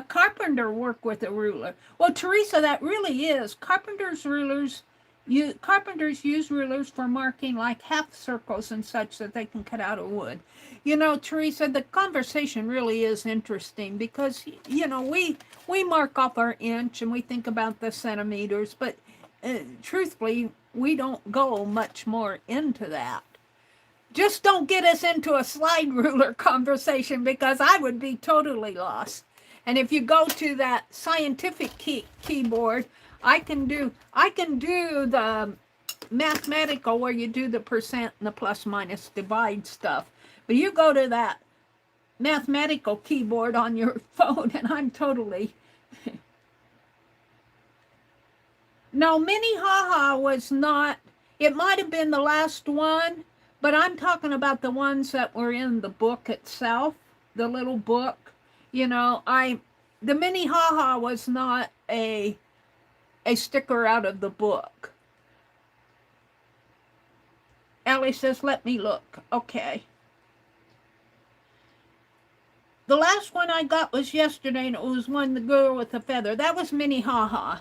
carpenter work with a ruler. Well, Teresa, that really is. Carpenters use rulers for marking like half circles and such that they can cut out of wood. You know, Teresa, the conversation really is interesting because, you know, we mark off our inch and we think about the centimeters, but truthfully, we don't go much more into that. Just don't get us into a slide ruler conversation because I would be totally lost. And if you go to that scientific keyboard, I can do the mathematical where you do the percent and the plus minus divide stuff. But you go to that mathematical keyboard on your phone and I'm totally... No, Minnehaha was not... It might have been the last one, but I'm talking about the ones that were in the book itself, the little book. You know, the Minnehaha was not a sticker out of the book. Ellie says, let me look. Okay. The last one I got was yesterday, and it was one, the girl with the feather. That was Minnehaha.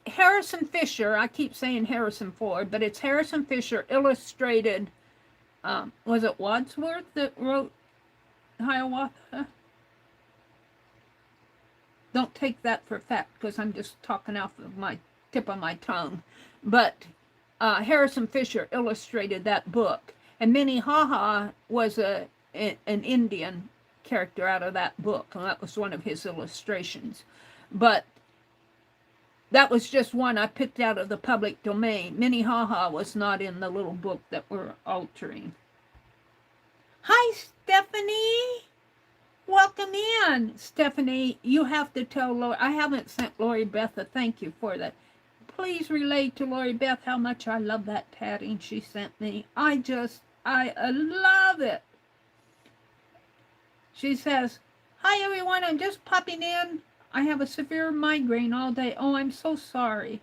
Harrison Fisher, I keep saying Harrison Ford, but it's Harrison Fisher illustrated. Was it Wadsworth that wrote Hiawatha? Don't take that for fact because I'm just talking off of my tip of my tongue. But Harrison Fisher illustrated that book. And Minnehaha was an Indian character out of that book. And that was one of his illustrations. But that was just one I picked out of the public domain. Minnehaha was not in the little book that we're altering. Hi, Stephanie. Welcome in. Stephanie, you have to tell Lori. I haven't sent Lori Beth a thank you for that. Please relate to Lori Beth how much I love that tatting she sent me. I love it. She says, hi, everyone. I'm just popping in. I have a severe migraine all day. Oh, I'm so sorry.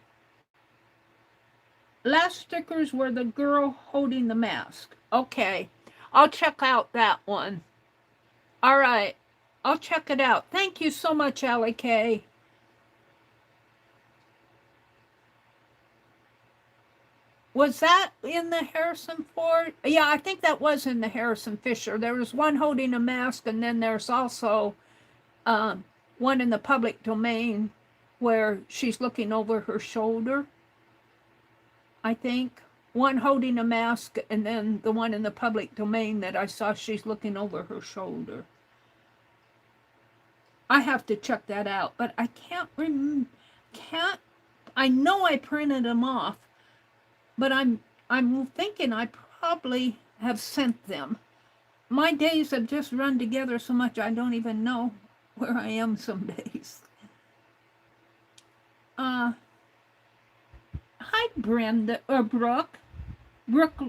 Last stickers were the girl holding the mask. Okay, I'll check out that one. All right, I'll check it out. Thank you so much, Allie K. Was that in the Harrison Ford? Yeah, I think that was in the Harrison Fisher. There was one holding a mask, and then there's also one in the public domain where she's looking over her shoulder, I think. One holding a mask, and then the one in the public domain that I saw, she's looking over her shoulder. I have to check that out, but I can't remember. I know I printed them off, but I'm thinking I probably have sent them. My days have just run together so much I don't even know where I am some days. Hi, Brenda, or Brooke. Brooke,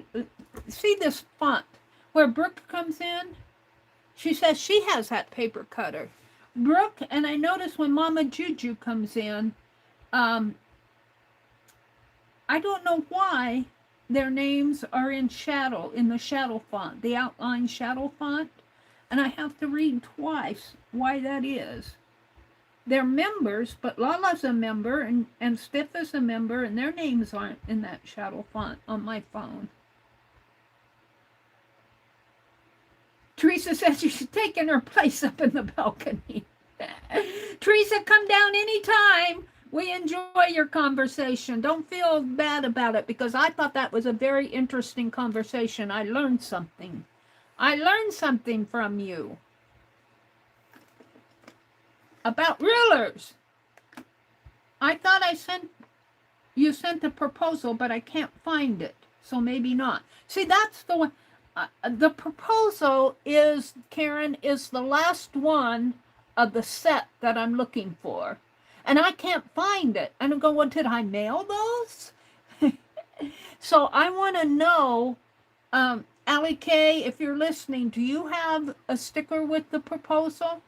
see this font where Brooke comes in? She says she has that paper cutter. Brooke, and I notice when Mama Juju comes in, I don't know why their names are in shadow, in the shadow font, the outline shadow font, and I have to read twice why that is. They're members, but Lala's a member, and Steph is a member, and their names aren't in that shadow font on my phone. Teresa says she's taking her place up in the balcony. Teresa, come down anytime. We enjoy your conversation. Don't feel bad about it, because I thought that was a very interesting conversation. I learned something. I learned something from you about rulers. I thought you sent a proposal, but I can't find it, so maybe not. See, that's the one. The proposal is, Karen, is the last one of the set that I'm looking for. And I can't find it. And I'm going, well, did I mail those? So I want to know, Allie K, if you're listening, do you have a sticker with the proposal?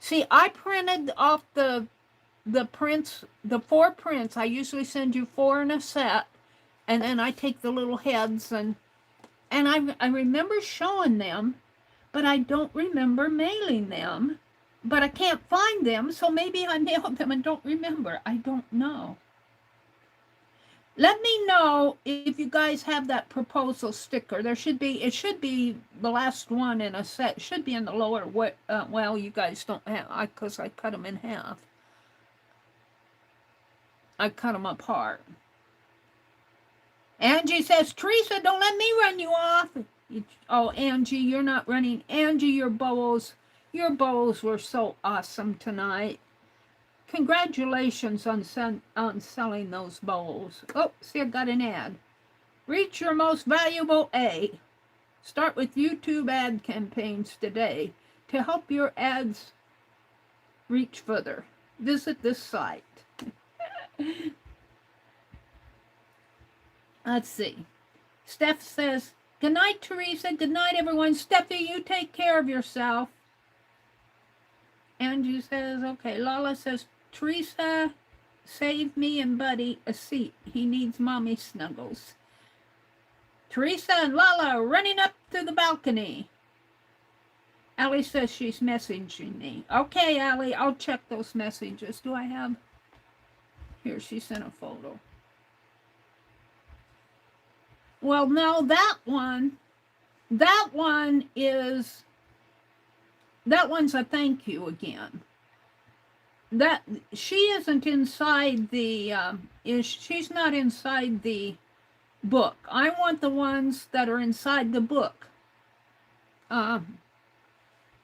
See, I printed off the prints, the 4 prints. I usually send you 4 in a set. And then I take the little heads, and I remember showing them, but I don't remember mailing them. But I can't find them, so maybe I mailed them and don't remember. I don't know. Let me know if you guys have that proposal sticker. There should be, it should be the last one in a set. It should be in the lower, well, you guys don't have, because I cut them in half. I cut them apart. Angie says, Teresa, don't let me run you off. Oh, Angie, you're not running. Angie, your bows were so awesome tonight. Congratulations on selling those bowls. Oh, see, I got an ad. Reach your most valuable A. Start with YouTube ad campaigns today to help your ads reach further. Visit this site. Let's see. Steph says, good night, Teresa. Good night, everyone. Steffi, you take care of yourself. Andrew says, okay. Lala says, Teresa, save me and Buddy a seat. He needs mommy snuggles. Teresa and Lala are running up to the balcony. Allie says she's messaging me. Okay, Allie, I'll check those messages. Do I have? Here, she sent a photo. Well, no, that one's a thank you again. That she isn't inside the she's not inside the book. I want the ones that are inside the book. I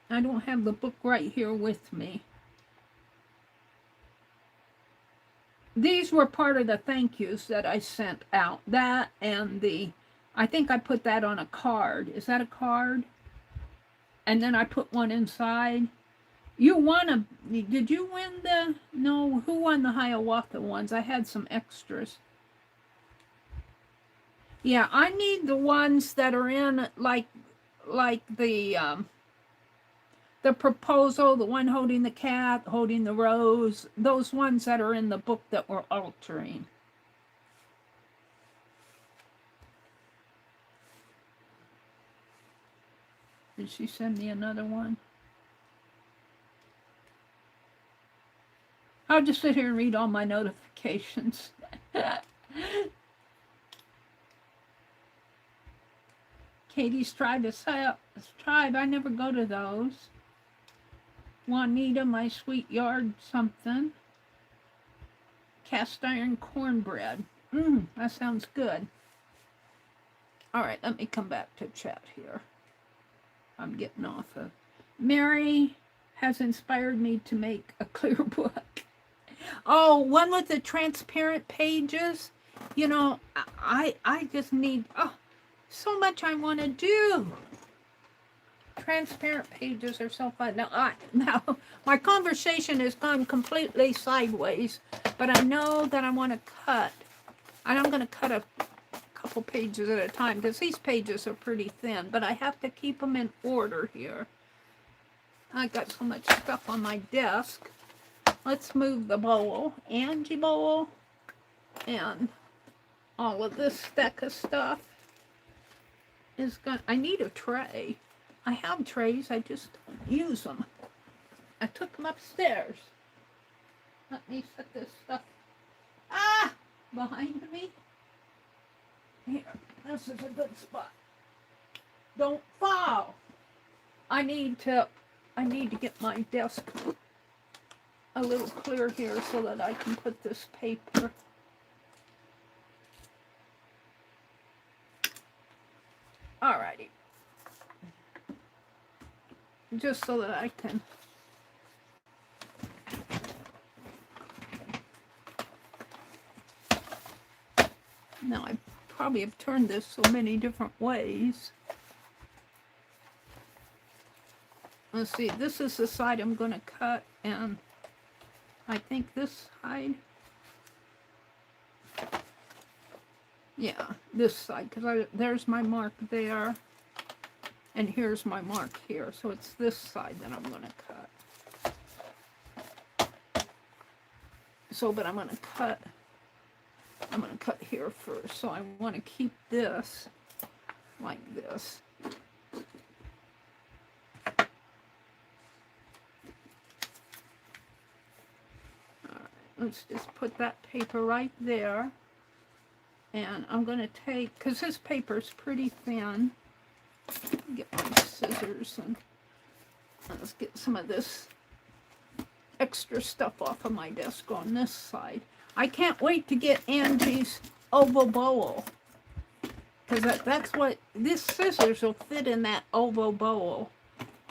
don't have the book right here with me. These were part of the thank yous that I sent out. That and I think I put that on a card. Is that a card? And then I put one inside. You won did you win no, who won the Hiawatha ones? I had some extras. Yeah, I need the ones that are in, like the proposal, the one holding the cat, holding the rose, those ones that are in the book that we're altering. Did she send me another one? I'll just sit here and read all my notifications. Katie's tried to set up this tribe. I never go to those. Juanita, my sweet yard something. Cast iron cornbread. That sounds good. All right, let me come back to chat here. I'm getting off of. Meri has inspired me to make a clear book. Oh, one with the transparent pages. You know, I just need, so much I want to do. Transparent pages are so fun. Now, my conversation has gone completely sideways, but I know that I want to cut. And I'm going to cut a couple pages at a time because these pages are pretty thin, but I have to keep them in order here. I got so much stuff on my desk. Let's move the bowl, Angie bowl, and all of this stack of stuff is gonna. I need a tray. I have trays, I just don't use them. I took them upstairs. Let me set this stuff behind me. Here, this is a good spot. Don't fall. I need to get my desk a little clear here so that I can put this paper. Alrighty. Just so that I can now I probably have turned this so many different ways. Let's see, this is the side I'm going to cut, and I think this side, yeah, this side, because there's my mark there, and here's my mark here, so it's this side that I'm going to cut. So, but I'm going to cut here first, so I want to keep this like this. Let's just put that paper right there. And I'm going to take, because this paper is pretty thin, get my scissors and let's get some of this extra stuff off of my desk on this side. I can't wait to get Angie's oval bowl, because that's what, this scissors will fit in that oval bowl.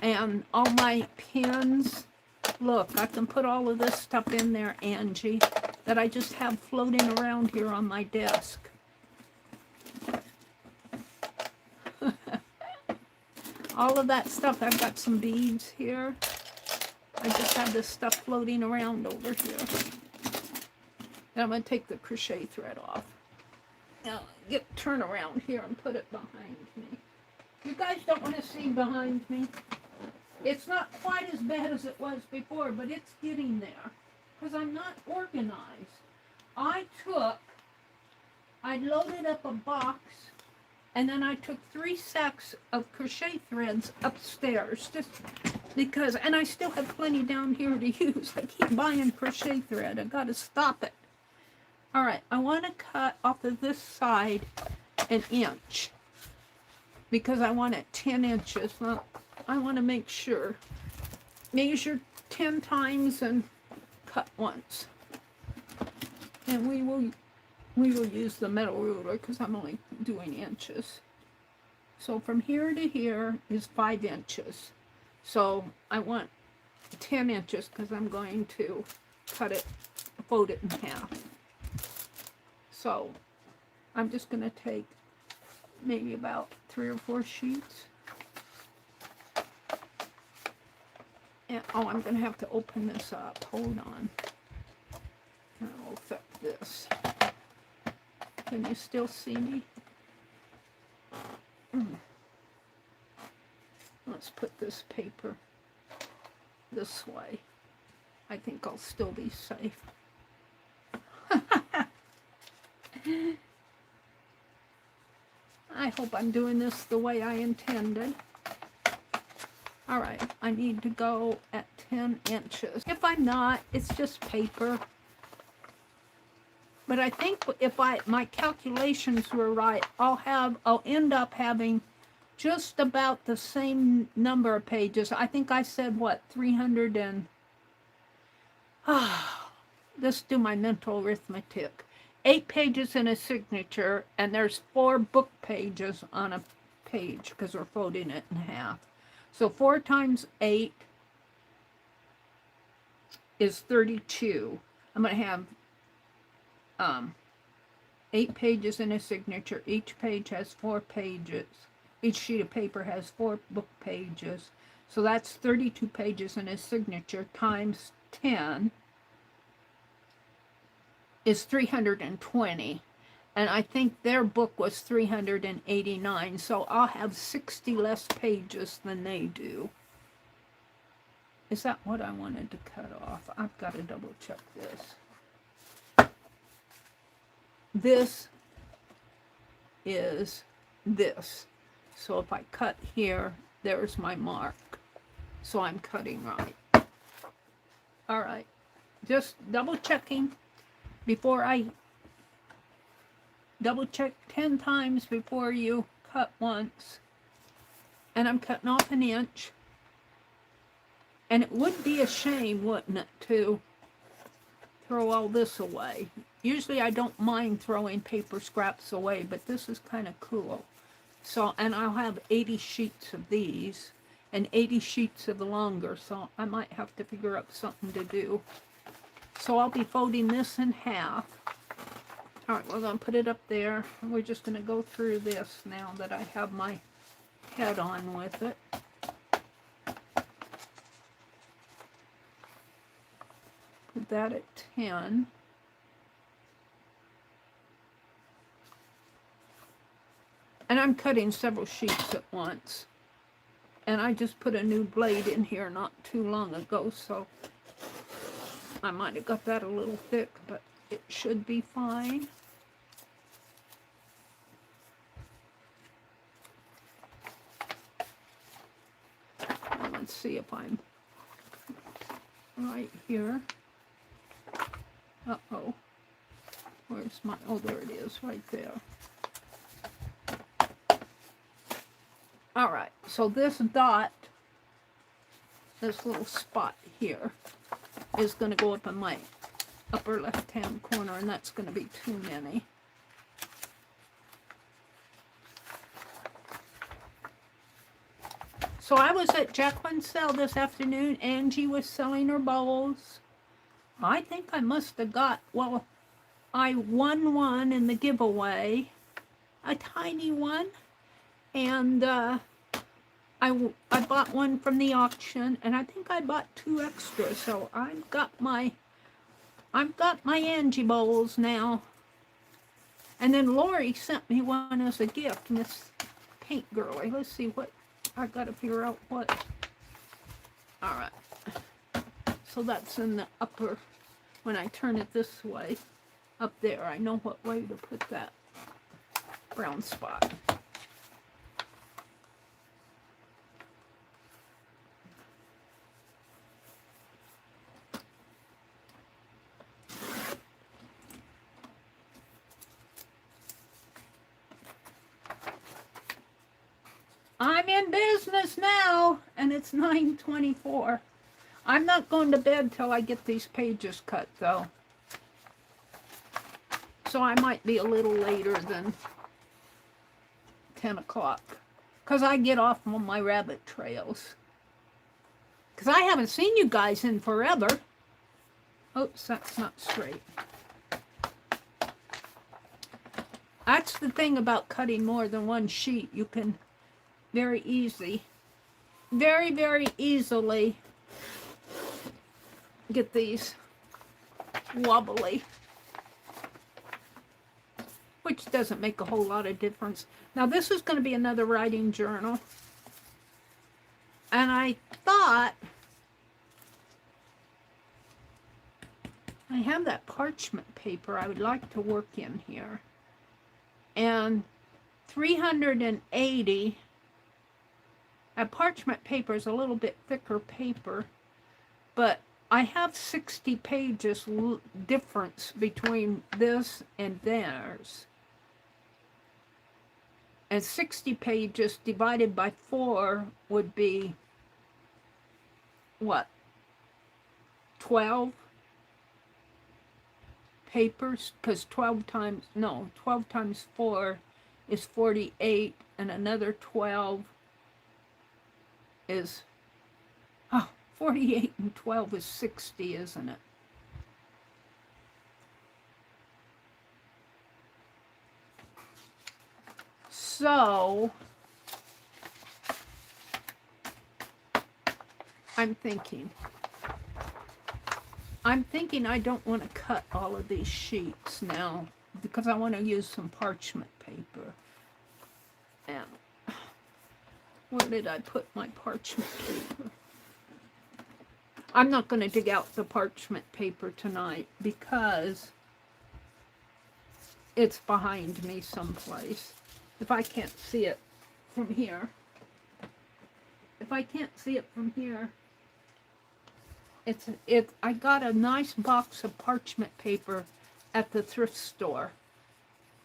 And all my pins, look, I can put all of this stuff in there, Angie, that I just have floating around here on my desk. All of that stuff, I've got some beads here. I just have this stuff floating around over here. And I'm going to take the crochet thread off. Now, turn around here and put it behind me. You guys don't want to see behind me. It's not quite as bad as it was before, but it's getting there. Because I'm not organized. I loaded up a box, and then I took 3 sacks of crochet threads upstairs, just because, and I still have plenty down here to use. I keep buying crochet thread. I got to stop it. All right, I want to cut off of this side an inch, because I want it 10 inches. Well, I want to make sure. Measure 10 times and cut once. And we will use the metal ruler because I'm only doing inches. So from here to here is 5 inches. So I want 10 inches because I'm going to cut it, fold it in half. So I'm just going to take maybe about 3 or 4 sheets. And, oh, I'm going to have to open this up. Hold on. I'll affect this. Can you still see me? Let's put this paper this way. I think I'll still be safe. I hope I'm doing this the way I intended. All right, I need to go at 10 inches. If I'm not, it's just paper. But I think if my calculations were right, I'll end up having just about the same number of pages. I think I said, what, 300 and... let's do my mental arithmetic. 8 pages in a signature, and there's 4 book pages on a page because we're folding it in half. So 4 times 8 is 32. I'm going to have 8 pages in a signature. Each page has 4 pages. Each sheet of paper has 4 book pages. So that's 32 pages in a signature times 10 is 320. And I think their book was 389, so I'll have 60 less pages than they do. Is that what I wanted to cut off? I've got to double check this. This is this. So if I cut here, there's my mark. So I'm cutting right. All right. Just double checking before I double check 10 times before you cut once. And I'm cutting off an inch. And it would be a shame, wouldn't it, to throw all this away. Usually I don't mind throwing paper scraps away, but this is kind of cool. So, and I'll have 80 sheets of these and 80 sheets of the longer, so I might have to figure out something to do. So I'll be folding this in half. All right, we're going to put it up there. We're just going to go through this now that I have my head on with it. Put that at 10. And I'm cutting several sheets at once. And I just put a new blade in here not too long ago, so I might have got that a little thick, but it should be fine. Well, let's see if I'm right here. Uh-oh. Where's my, oh, there it is, right there. All right, so this dot, this little spot here, is going to go up in my upper left-hand corner, and that's going to be too many. So I was at Jacqueline's sale this afternoon. Angie was selling her bowls. I think I must have got, well, I won one in the giveaway, a tiny one, and I bought one from the auction, and I think I bought 2 extras, so I've got my Angie bowls now. And then Lori sent me one as a gift, Miss Paint Girly. Let's see what, I gotta figure out what. All right, so that's in the upper, when I turn it this way, up there, I know what way to put that brown spot. I'm in business now, and it's 9:24. I'm not going to bed till I get these pages cut, though. So I might be a little later than 10 o'clock. Because I get off on my rabbit trails. Because I haven't seen you guys in forever. Oops, that's not straight. That's the thing about cutting more than one sheet. You can very easily get these wobbly, which doesn't make a whole lot of difference. Now this is going to be another writing journal, and I thought I have that parchment paper I would like to work in here, and 380. Parchment paper is a little bit thicker paper, but I have 60 pages difference between this and theirs. And 60 pages divided by 4 would be, what, 12 papers? Because 12 times 4 is 48, and another 12 is, 48 and 12 is 60, isn't it? So, I'm thinking I don't want to cut all of these sheets now. because I want to use some parchment paper. And where did I put my parchment paper? I'm not going to dig out the parchment paper tonight because it's behind me someplace. If I can't see it from here. If I can't see it from here, I got a nice box of parchment paper at the thrift store.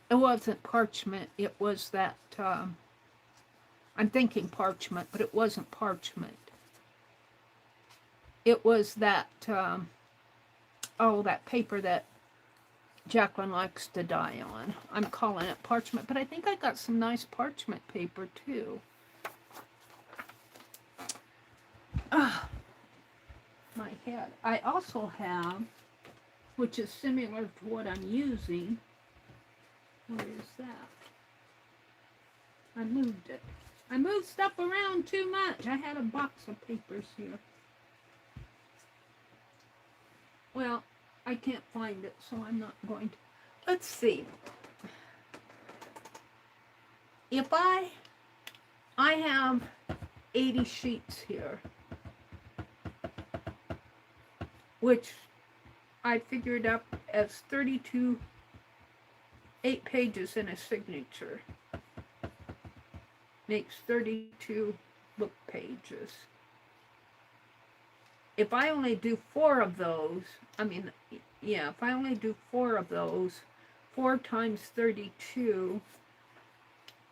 It wasn't parchment, it was that, I'm thinking parchment, but it wasn't parchment. It was that, that paper that Jacqueline likes to dye on. I'm calling it parchment, but I think I got some nice parchment paper too. My head. I also have, which is similar to what I'm using. What is that? I moved it. I moved stuff around too much. I had a box of papers here. Well, I can't find it, so I'm not going to. Let's see. If I have 80 sheets here, which I figured up as 32, 8 pages in a signature. Makes 32 book pages. If I only do 4 of those, if I only do 4 of those, 4 times 32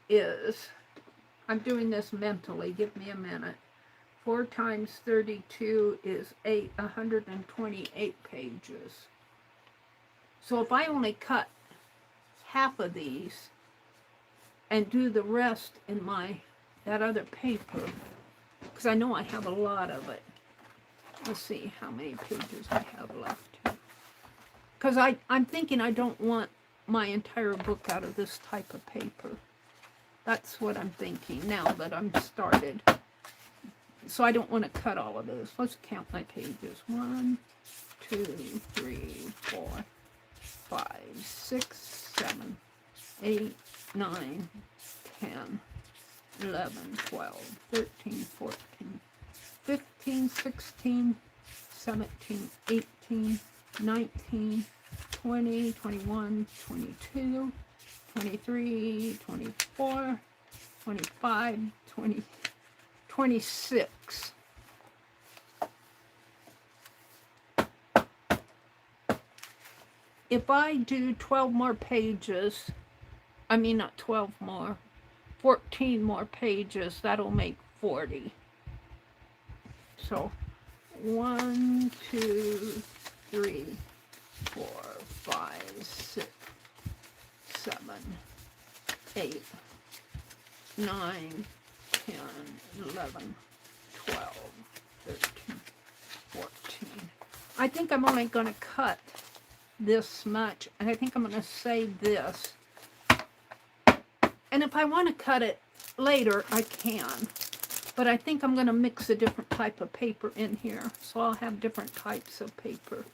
is, I'm doing this mentally, give me a minute. 4 times 32 is 128 pages. So if I only cut half of these and do the rest in that other paper, because I know I have a lot of it. Let's see how many pages I have left. Because I'm thinking I don't want my entire book out of this type of paper. That's what I'm thinking now that I'm started. So I don't want to cut all of this. Let's count my pages. 1, 2, 3, 4, 5, 6, 7, 8, 9, 10, 11, 12, 13, 14, 15, 16, 17, 18, 19, 20, 21, 22, 23, 24, 25, 20, 26. If I do 12 more pages, not 12 more, 14 more pages, that'll make 40. So 1, 2, 3, 4, 5, 6, 7, 8, 9, 10, 11, 12, 13, 14. I think I'm only going to cut this much, and I think I'm going to save this. And if I want to cut it later, I can. But I think I'm going to mix a different type of paper in here. So I'll have different types of paper.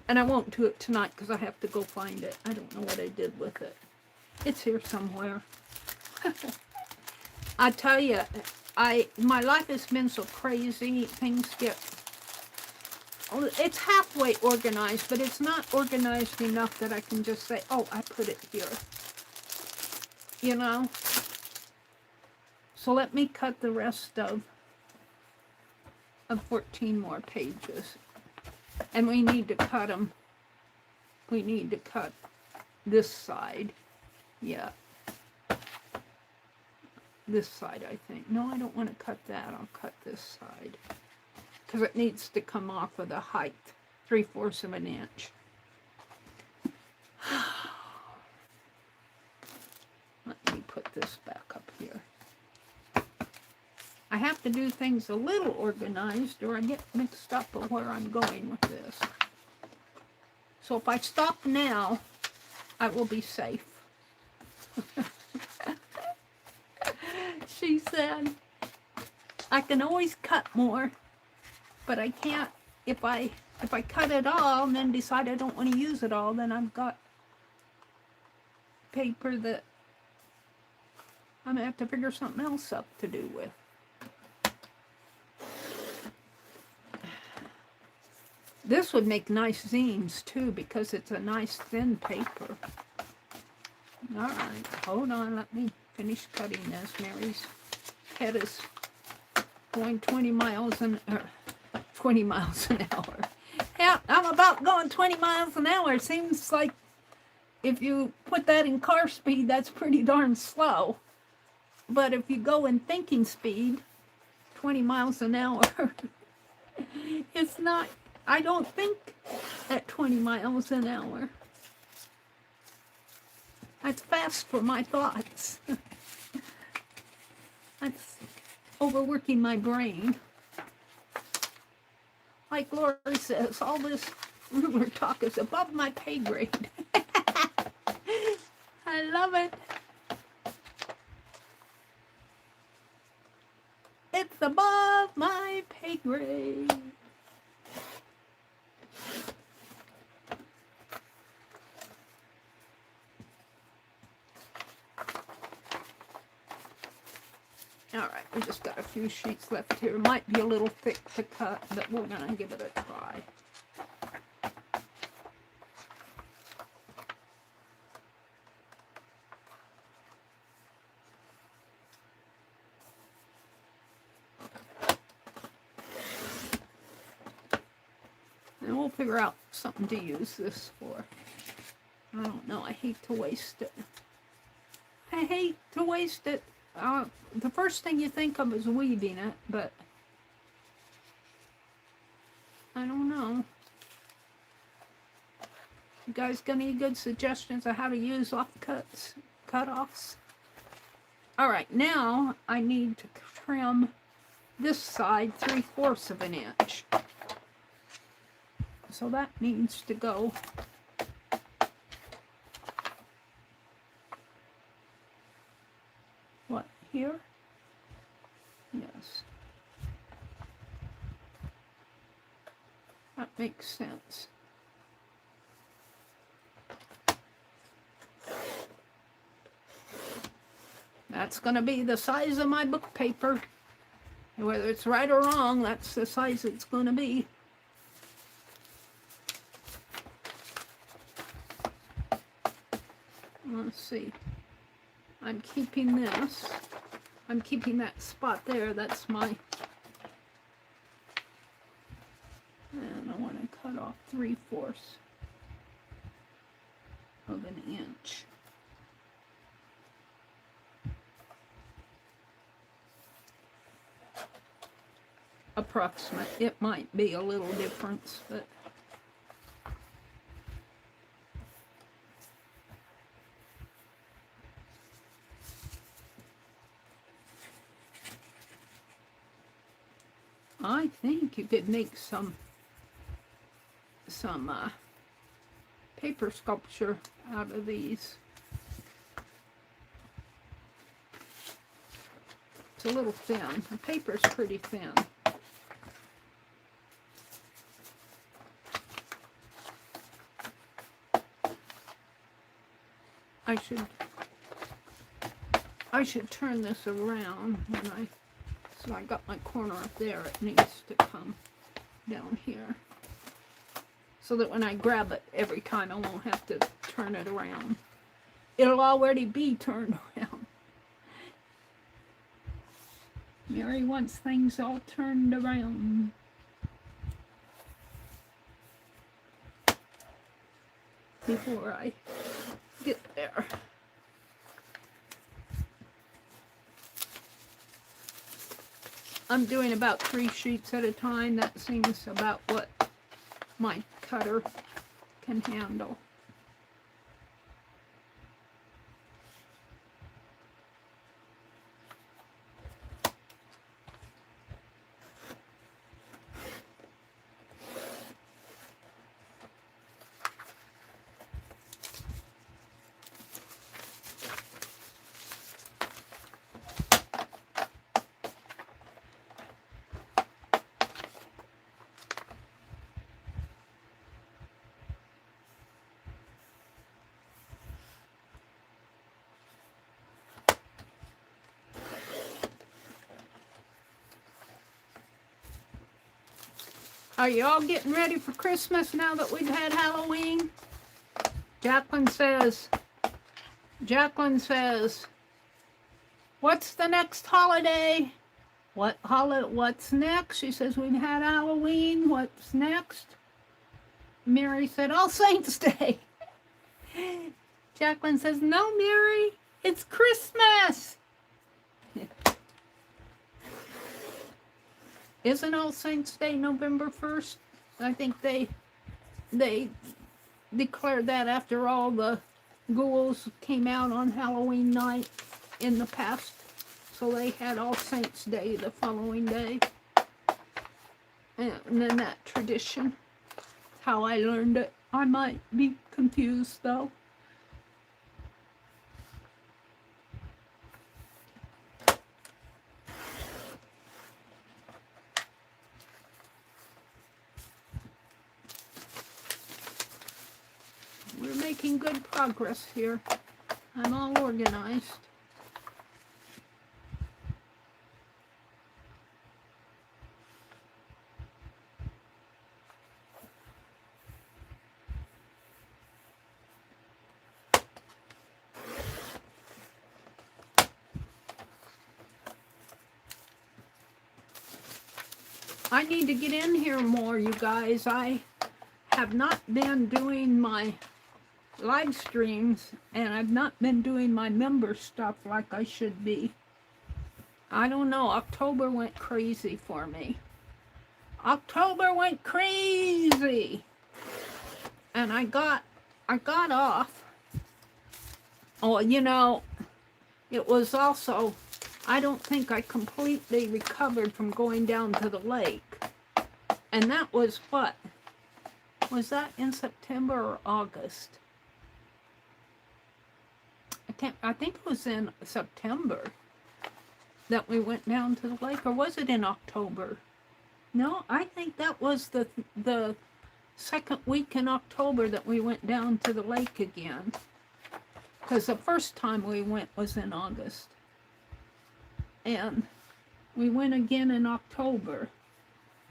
And I won't do it tonight because I have to go find it. I don't know what I did with it. It's here somewhere. I tell you, my life has been so crazy. Things get... It's halfway organized, but it's not organized enough that I can just say, oh, I put it here. You know? So let me cut the rest of 14 more pages. And we need to cut them. We need to cut this side. Yeah. This side, I think. No, I don't want to cut that. I'll cut this side. Because it needs to come off of the height. 3/4 of an inch. Let me put this back up here. I have to do things a little organized or I get mixed up of where I'm going with this. So if I stop now, I will be safe. She said, I can always cut more, but I can't, if I cut it all and then decide I don't want to use it all, then I've got paper that I'm going to have to figure something else up to do with. This would make nice zines too because it's a nice thin paper. Alright, hold on, let me finish cutting this. Meri's head is going 20 miles an hour. Yeah, I'm about going 20 miles an hour. It seems like if you put that in car speed, that's pretty darn slow. But if you go in thinking speed, 20 miles an hour, it's not, I don't think at 20 miles an hour. That's fast for my thoughts. That's overworking my brain. Like Lori says, all this ruler talk is above my pay grade. I love it. It's above my pay grade. Alright, we just got a few sheets left here. It might be a little thick to cut, but we're going to give it a try. And we'll figure out something to use this for. I don't know, I hate to waste it. I hate to waste it. The first thing you think of is weaving it, but I don't know. You guys got any good suggestions of how to use cut-offs? Alright, now I need to trim this side 3/4 of an inch. So that needs to go what, here? Yes. That makes sense. That's going to be the size of my book paper. Whether it's right or wrong, that's the size it's going to be. Let's see. I'm keeping this. I'm keeping that spot there. That's my... And I want to cut off 3/4 of an inch. Approximate. It might be a little difference, but... I think you could make some paper sculpture out of these. It's a little thin. The paper's pretty thin. I should turn this around when so I got my corner up there. It needs to come down here so that when I grab it every time I won't have to turn it around. It'll already be turned around. Meri wants things all turned around. Before I get there. I'm doing about 3 sheets at a time. That seems about what my cutter can handle. Are you all getting ready for Christmas now that we've had Halloween? Jacqueline says, what's the next holiday? What's next? She says, we've had Halloween. What's next? Meri said, All Saints Day. Jacqueline says, no, Meri, it's Christmas. Isn't All Saints Day November 1st? I think they declared that after all the ghouls came out on Halloween night in the past. So they had All Saints Day the following day. And then that tradition, how I learned it. I might be confused though. We're making good progress here. I'm all organized. I need to get in here more, you guys. I have not been doing my live streams, and I've not been doing my member stuff like I should be. I don't know, October went crazy for me. October went crazy! And I got off. Oh, you know, it was also, I don't think I completely recovered from going down to the lake. And that was what? Was that in September or August? I think it was in September that we went down to the lake, or was it in October? No, I think that was the second week in October that we went down to the lake again. Because the first time we went was in August. And we went again in October.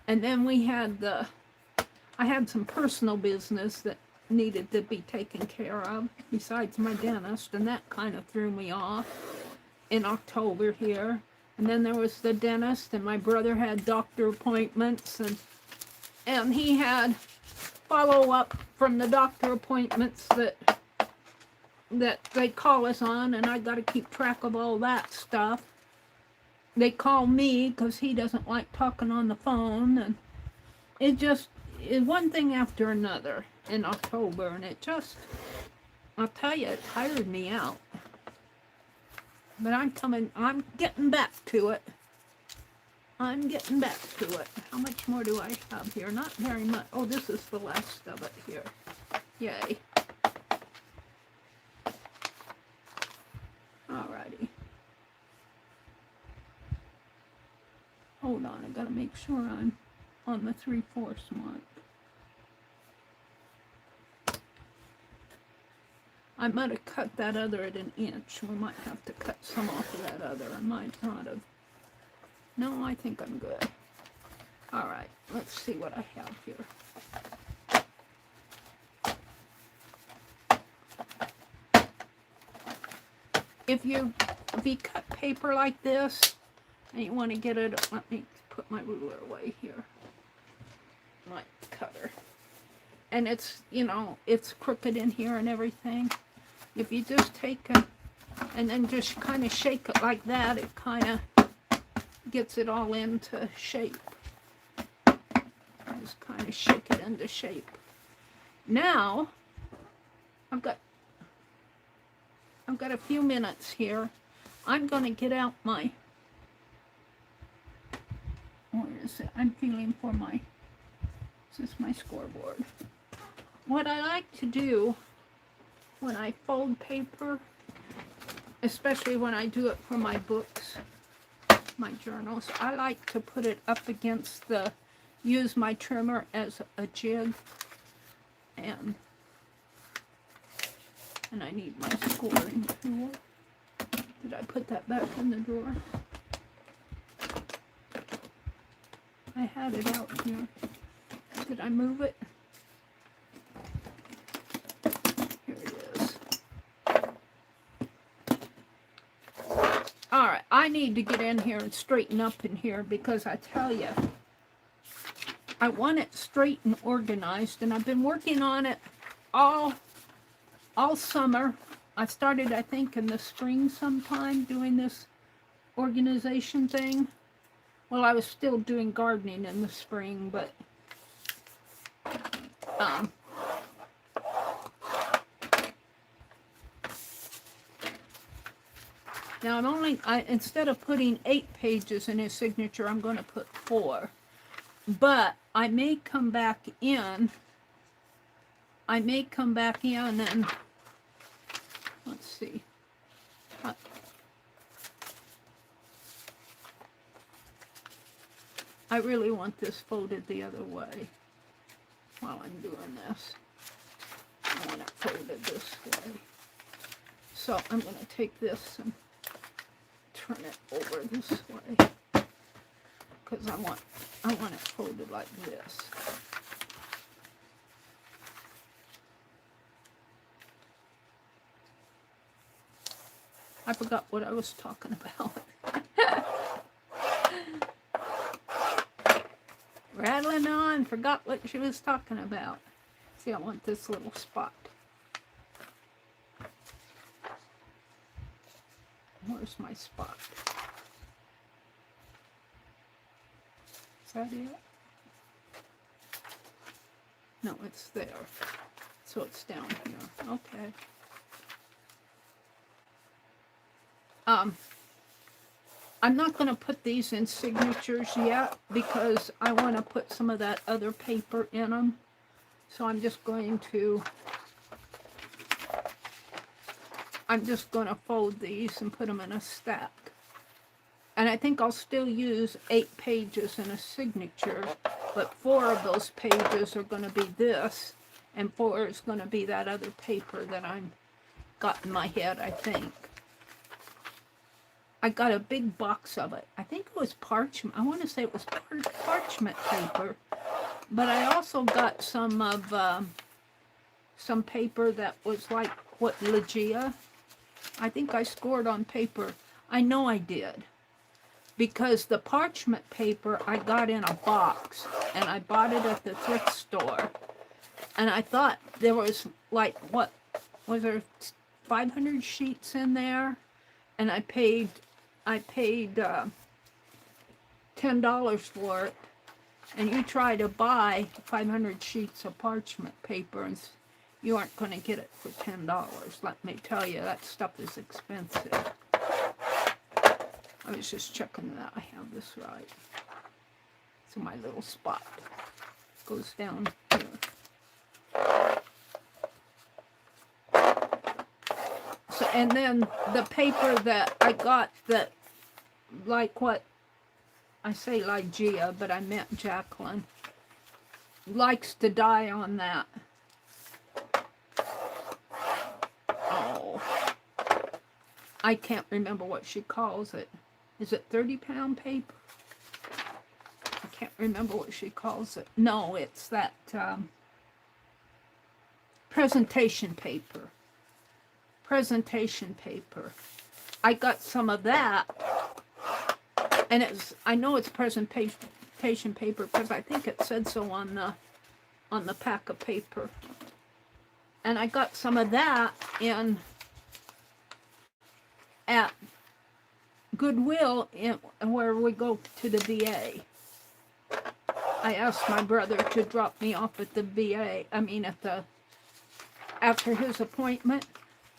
And then we had I had some personal business that needed to be taken care of besides my dentist, and that kind of threw me off in October here. And then there was the dentist, and my brother had doctor appointments, and he had follow-up from the doctor appointments that they call us on, and I got to keep track of all that stuff. They call me because he doesn't like talking on the phone, and it just is one thing after another in October, and it just, I'll tell you, it tired me out. But I'm getting back to it. I'm getting back to it. How much more do I have here? Not very much. Oh, this is the last of it here. Yay. Alrighty. Hold on, I gotta make sure I'm on the 3/4 mark. I might have cut that other at 1 inch. We might have to cut some off of that other. I might not have. No, I think I'm good. Alright, let's see what I have here. If you cut paper like this, and you want to get it, let me put my ruler away here. My cutter. And it's, you know, it's crooked in here and everything. If you just take it and then just kind of shake it like that, it kind of gets it all into shape. Just kind of shake it into shape. Now, I've got a few minutes here. I'm going to get out my, where is it? I'm feeling for my, this is my scoreboard. What I like to do when I fold paper, especially when I do it for my books, my journals, I like to put it up against use my trimmer as a jig, and I need my scoring tool. Did I put that back in the drawer? I had it out here. Did I move it? Here it is. All right, I need to get in here and straighten up in here because I tell you, I want it straight and organized, and I've been working on it all summer. I started, I think, in the spring sometime doing this organization thing. Well, I was still doing gardening in the spring, but now instead of putting 8 pages in his signature, I'm going to put 4. But I may come back in. And let's see. I really want this folded the other way while I'm doing this. I want it folded this way. So I'm going to take this and turn it over this way because I want it folded like this. I forgot what I was talking about. Rattling on, forgot what she was talking about. See, I want this little spot. Where's my spot? Is that it? No, it's there. So it's down here. Okay. I'm not going to put these in signatures yet because I want to put some of that other paper in them. So I'm just going to fold these and put them in a stack. And I think I'll still use 8 pages in a signature, but 4 of those pages are going to be this, and 4 is going to be that other paper that I'm got in my head, I think. I got a big box of it. I think it was parchment. I want to say it was parchment paper. But I also got some of some paper that was like what Legia. I think I scored on paper. I know I did. Because the parchment paper I got in a box. And I bought it at the thrift store. And I thought there was like, what? Was there 500 sheets in there? And I paid $10 for it, and you try to buy 500 sheets of parchment paper, and you aren't going to get it for $10. Let me tell you, that stuff is expensive. I was just checking that I have this right. So my little spot goes down here. So, and then the paper that I got that, like what, I say Ligeia, but I meant Jacqueline, likes to die on that. Oh, I can't remember what she calls it. Is it 30-pound paper? I can't remember what she calls it. No, it's that presentation paper. Presentation paper. I got some of that, and I know it's presentation paper because I think it said so on the pack of paper. And I got some of that at Goodwill where we go to the VA. I asked my brother to drop me off at the VA. I mean, after his appointment.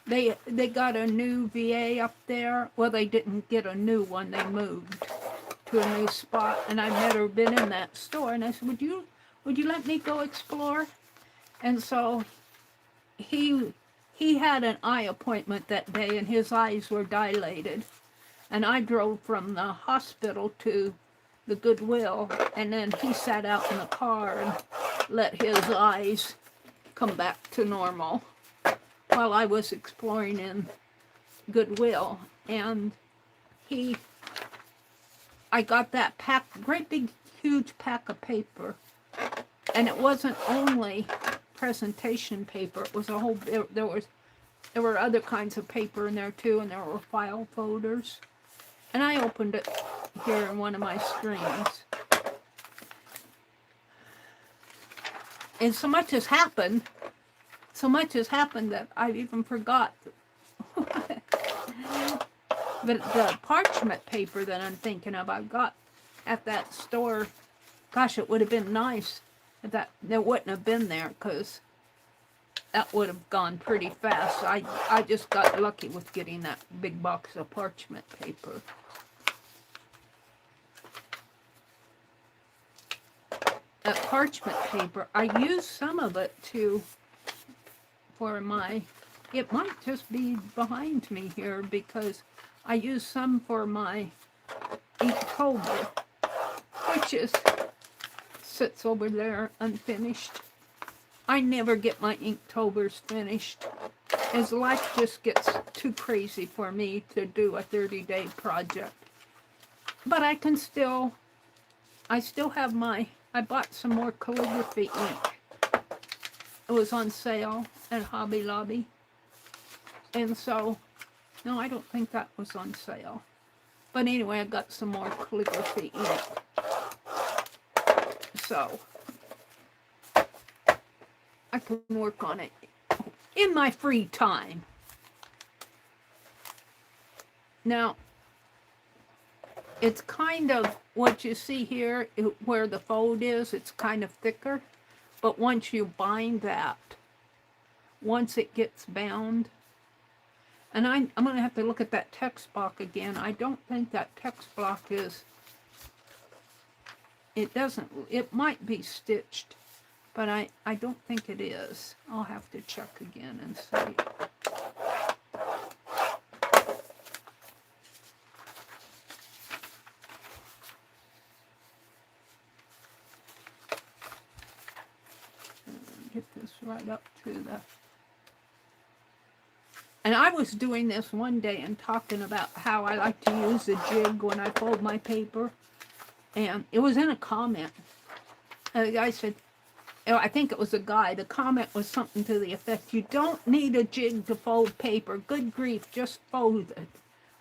They got a new VA up there. Well, they didn't get a new one. They moved to a new spot, and I've never been in that store. And I said, "Would you let me go explore?" And so he had an eye appointment that day, and his eyes were dilated. And I drove from the hospital to the Goodwill, and then he sat out in the car and let his eyes come back to normal while I was exploring in Goodwill. And I got that great big huge pack of paper And it wasn't only presentation paper. It was a whole, there were other kinds of paper in there too, and there were file folders. And I opened it here in one of my streams. And so much has happened that I even forgot. But the parchment paper that I'm thinking of, I got at that store. Gosh, it would have been nice if that wouldn't have been there, because that would have gone pretty fast. I just got lucky with getting that big box of parchment paper. That parchment paper, I used some of it for my, it might just be behind me here, because I used some for my Inktober, which sits over there unfinished. I never get my Inktobers finished, as life just gets too crazy for me to do a 30-day project. But I still have I bought some more calligraphy ink. It was on sale at Hobby Lobby. And so, no, I don't think that was on sale. But anyway, I got some more calligraphy ink. So, I can work on it in my free time. Now, it's kind of what you see here, where the fold is, it's kind of thicker. But once you bind that, once it gets bound, and I'm going to have to look at that text block again. I don't think that text block is, it might be stitched, but I don't think it is. I'll have to check again and see. Get this right up to the... And I was doing this one day and talking about how I like to use a jig when I fold my paper. And it was in a comment. And the guy said, I think it was a guy, the comment was something to the effect, you don't need a jig to fold paper. Good grief, just fold it.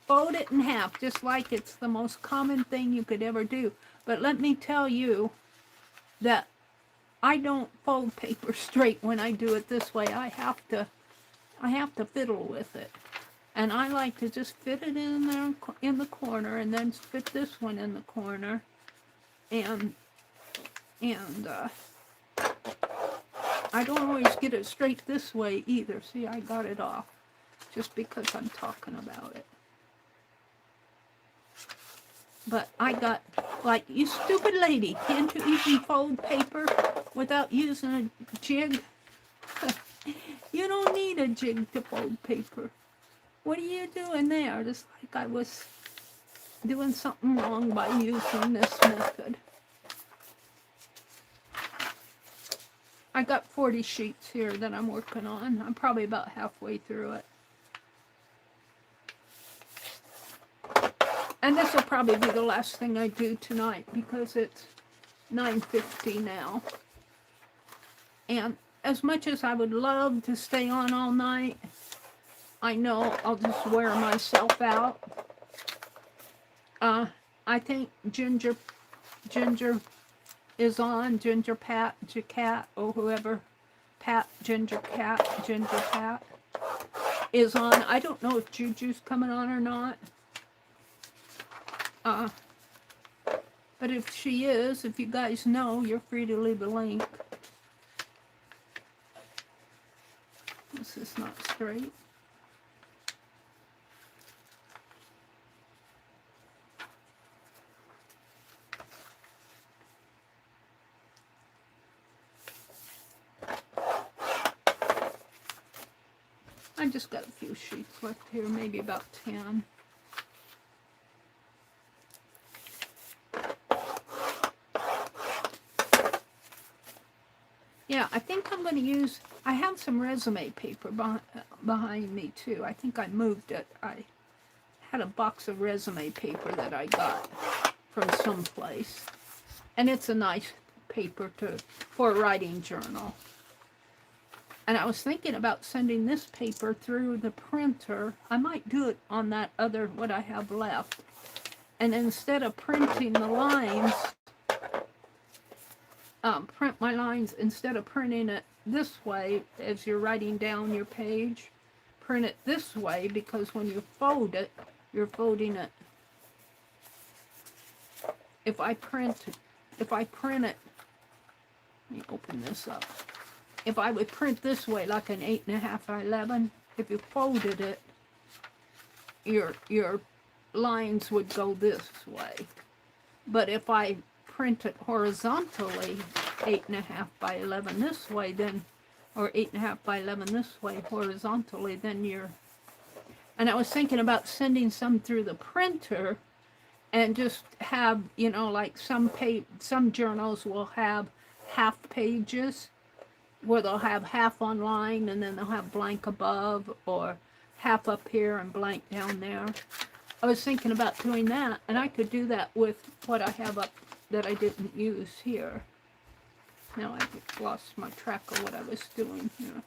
Fold it in half, just like it's the most common thing you could ever do. But let me tell you that I don't fold paper straight when I do it this way. I have to fiddle with it. And I like to just fit it in there in the corner, and then fit this one in the corner. And I don't always get it straight this way either. See, I got it off just because I'm talking about it. But I got, like, you stupid lady, can't you even fold paper without using a jig? You don't need a jig to fold paper. What are you doing there? Just like I was doing something wrong by using this method. I got 40 sheets here that I'm working on. I'm probably about halfway through it. And this will probably be the last thing I do tonight, because it's 9:50 now. And as much as I would love to stay on all night, I know I'll just wear myself out. I think Ginger is on, Ginger Cat, or whoever, Ginger Pat is on. I don't know if Juju's coming on or not. But if she is, if you guys know, you're free to leave a link. This is not straight. I just got a few sheets left here, maybe about 10. Yeah, I think I'm going to use, I have some resume paper behind me too. I think I moved it. I had a box of resume paper that I got from someplace. And it's a nice paper for a writing journal. And I was thinking about sending this paper through the printer. I might do it on that other, what I have left. And instead of printing the lines, print my lines, instead of printing it this way as you're writing down your page, print it this way, because when you fold it, you're folding it. If I print it, let me open this up. If I would print this way, like an 8.5 by 11, if you folded it, your lines would go this way. But if I print it horizontally, 8.5 by 11 this way, then, or 8.5 by 11 this way horizontally, then you're. And I was thinking about sending some through the printer, and just have, you know, like some journals will have half pages, where they'll have half online and then they'll have blank above, or half up here and blank down there. I was thinking about doing that, and I could do that with what I have up that I didn't use here. Now I lost my track of what I was doing here.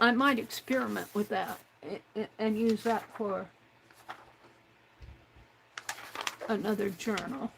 I might experiment with that and use that for another journal.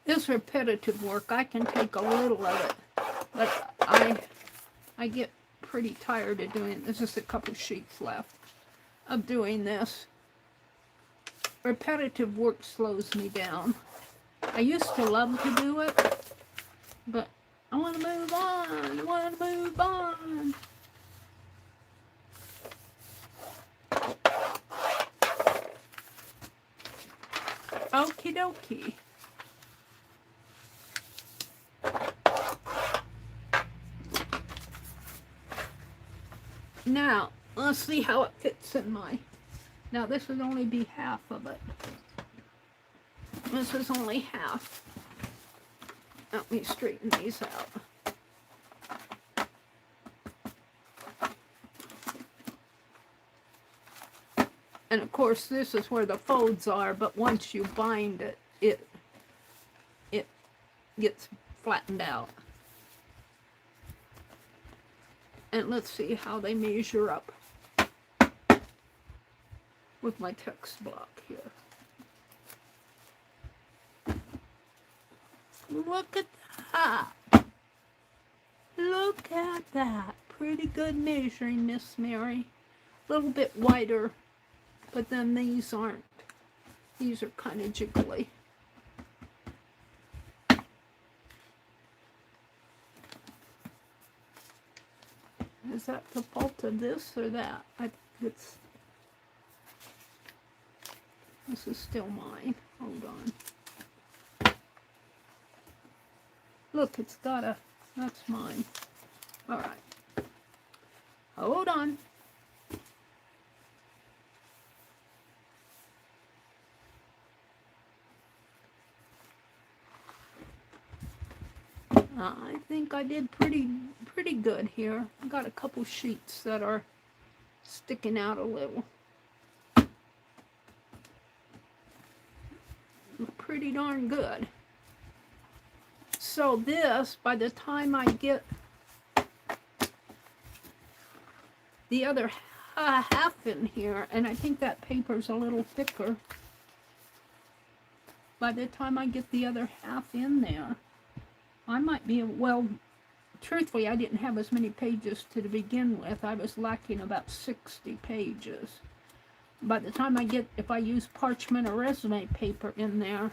This repetitive work, I can take a little of it, but I get pretty tired of doing it. There's just a couple sheets left of doing this. Repetitive work slows me down. I used to love to do it, but I want to move on. I want to move on. Okie dokie. Now, let's see how it fits in my... Now, this would only be half of it. This is only half. Let me straighten these out. And of course, this is where the folds are, but once you bind it, it gets flattened out. And let's see how they measure up with my text block here. Look at that. Look at that. Pretty good measuring, Miss Meri. A little bit wider, but then these aren't. These are kind of jiggly. Is that the fault of this or that? I think it's... This is still mine. Hold on. Look, it's got a... That's mine. All right. Hold on. I think I did pretty good here. I got a couple sheets that are sticking out a little. Pretty darn good. So this, by the time I get the other half in here, and I think that paper's a little thicker, by the time I get the other half in there, I might be, well, truthfully, I didn't have as many pages to begin with. I was lacking about 60 pages. By the time I get, if I use parchment or resume paper in there,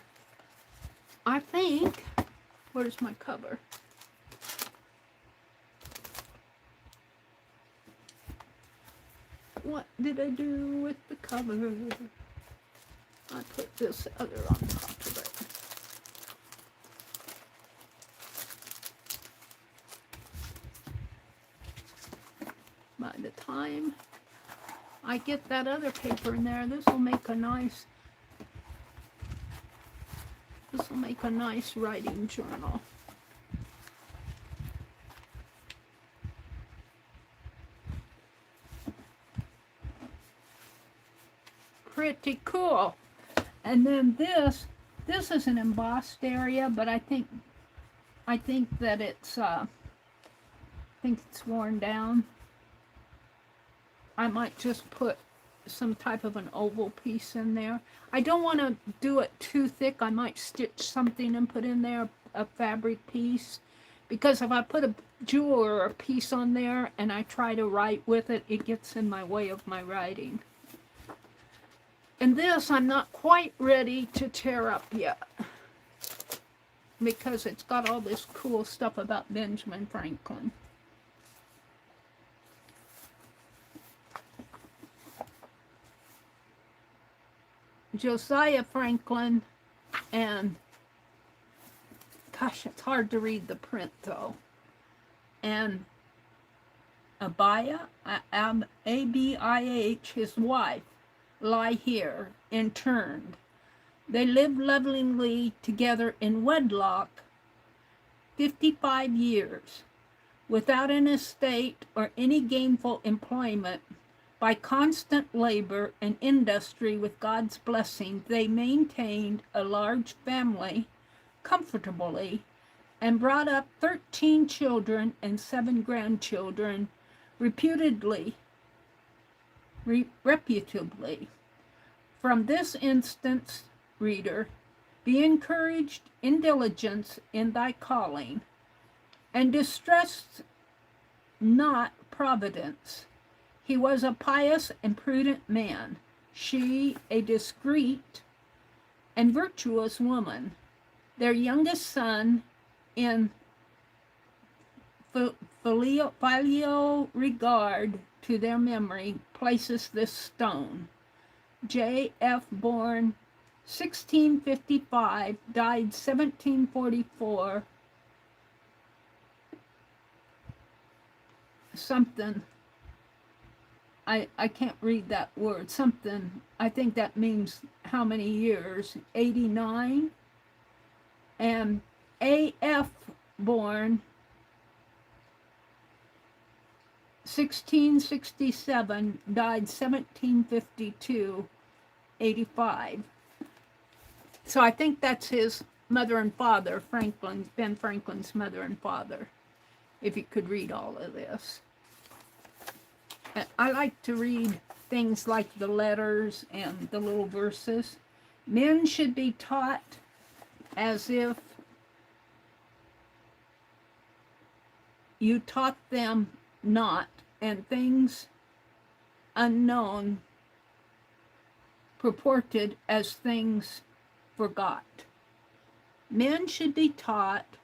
I think, where's my cover? What did I do with the cover? I put this other on top of it. time I get that other paper in there, this will make a nice writing journal. Pretty cool. And then this is an embossed area, but I think that it's worn down. I might just put some type of an oval piece in there. I don't want to do it too thick. I might stitch something and put in there a fabric piece, because if I put a jewel or a piece on there and I try to write with it, it gets in my way of my writing. And this I'm not quite ready to tear up yet, because it's got all this cool stuff about Benjamin Franklin. Josiah Franklin, and gosh, it's hard to read the print though, and Abiyah, A-B-I-H, his wife, lie here, interned. They lived lovingly together in wedlock 55 years, without an estate or any gainful employment. By constant labor and industry, with God's blessing, they maintained a large family comfortably and brought up 13 children and 7 grandchildren reputably. From this instance, reader, be encouraged in diligence in thy calling, and distrust not providence. He was a pious and prudent man, she a discreet and virtuous woman. Their youngest son, in filial regard to their memory, places this stone. J.F. born 1655, died 1744, something. I can't read that word. Something, I think that means how many years? 89. And A.F. born 1667, died 1752, 85. So I think that's his mother and father, Ben Franklin's mother and father, if you could read all of this. I like to read things like the letters and the little verses. Men should be taught as if you taught them not, and things unknown purported as things forgot. Men should be taught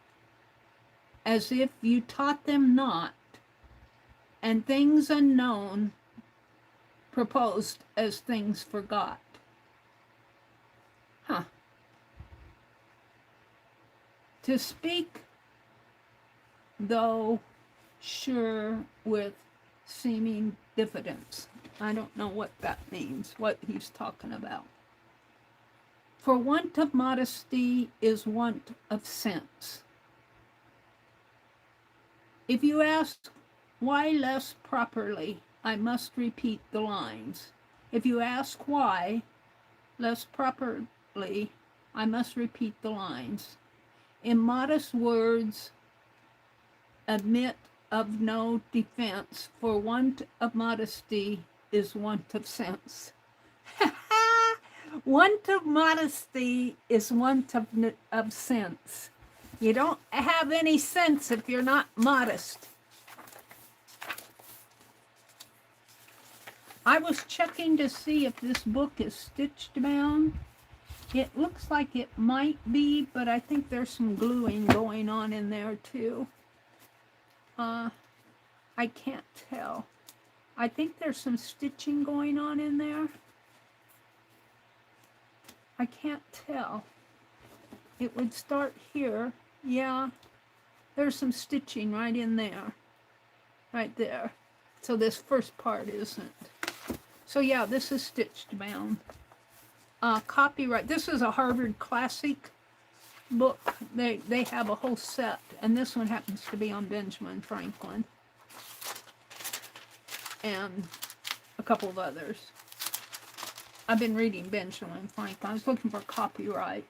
as if you taught them not, and things unknown proposed as things forgot. To speak, though sure, with seeming diffidence. I don't know what that means, what he's talking about. For want of modesty is want of sense. If you ask why less properly, I must repeat the lines. If you ask why less properly, I must repeat the lines. Immodest words admit of no defense, for want of modesty is want of sense. Want of modesty is want of sense. You don't have any sense if you're not modest. I was checking to see if this book is stitched bound. It looks like it might be, but I think there's some gluing going on in there too. I can't tell. I think there's some stitching going on in there. I can't tell. It would start here. Yeah, there's some stitching right in there. Right there. So this first part isn't. So yeah, this is stitched bound. Copyright. This is a Harvard Classic book. They have a whole set, and this one happens to be on Benjamin Franklin and a couple of others. I've been reading Benjamin Franklin. I was looking for copyright.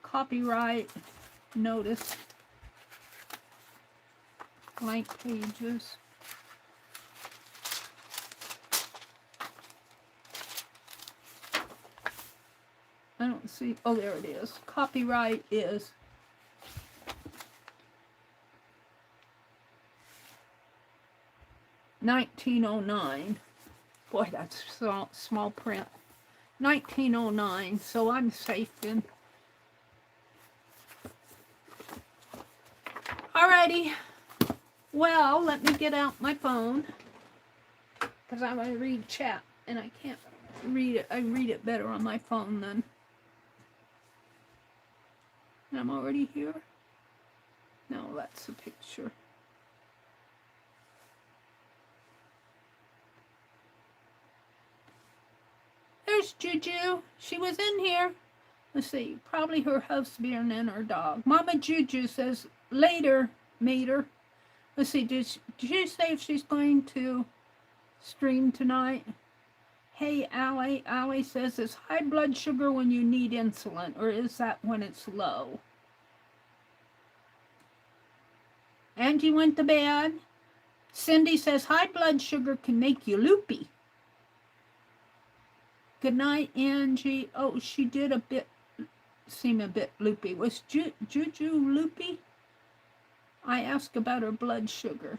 Copyright notice. Blank pages. I don't see. Oh, there it is. Copyright is $1909. Boy, that's small print. 1909. So I'm safe then. Alrighty. Well, let me get out my phone because I'm going to read chat and I can't read it. I read it better on my phone than. I'm already here? No, that's a picture. There's Juju. She was in here. Let's see. Probably her husband and her dog. Mama Juju says, later, Mater. Let's see. Did you say if she's going to stream tonight? Hey, Allie. Allie says, is high blood sugar when you need insulin, or is that when it's low? Angie went to bed. Cindy says, high blood sugar can make you loopy. Good night, Angie. Oh, she did seem a bit loopy. Was Juju loopy? I asked about her blood sugar.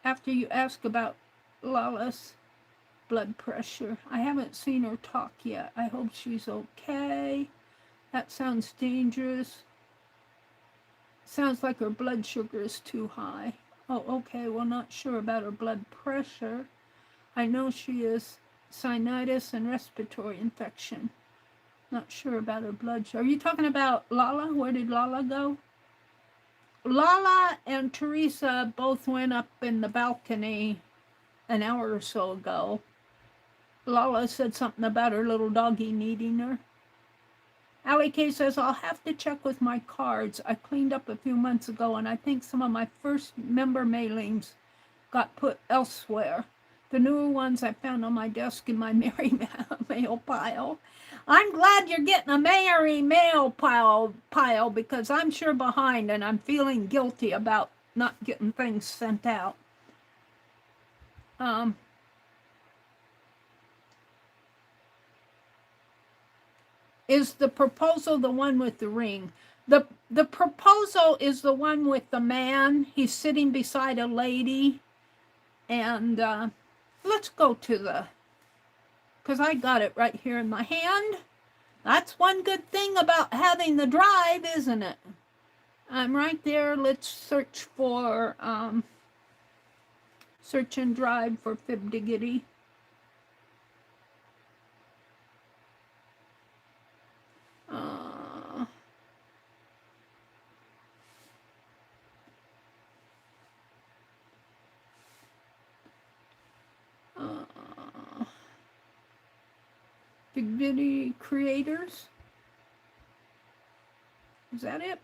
After you ask about Lala's blood pressure. I haven't seen her talk yet. I hope she's okay. That sounds dangerous. Sounds like her blood sugar is too high. Oh, okay. Well, not sure about her blood pressure. I know she is sinusitis and respiratory infection. Not sure about her blood sugar. Are you talking about Lala? Where did Lala go? Lala and Teresa both went up in the balcony an hour or so ago. Lala said something about her little doggy needing her. Allie K says, I'll have to check with my cards. I cleaned up a few months ago, and I think some of my first member mailings got put elsewhere. The newer ones I found on my desk in my Meri mail pile. I'm glad you're getting a Meri mail pile because I'm sure behind, and I'm feeling guilty about not getting things sent out. Is the proposal the one with the ring? The proposal is the one with the man. He's sitting beside a lady. And let's go to because I got it right here in my hand. That's one good thing about having the drive, isn't it? I'm right there. Let's search for, search and drive for Fib Diggity. Diggity creators. Is that it?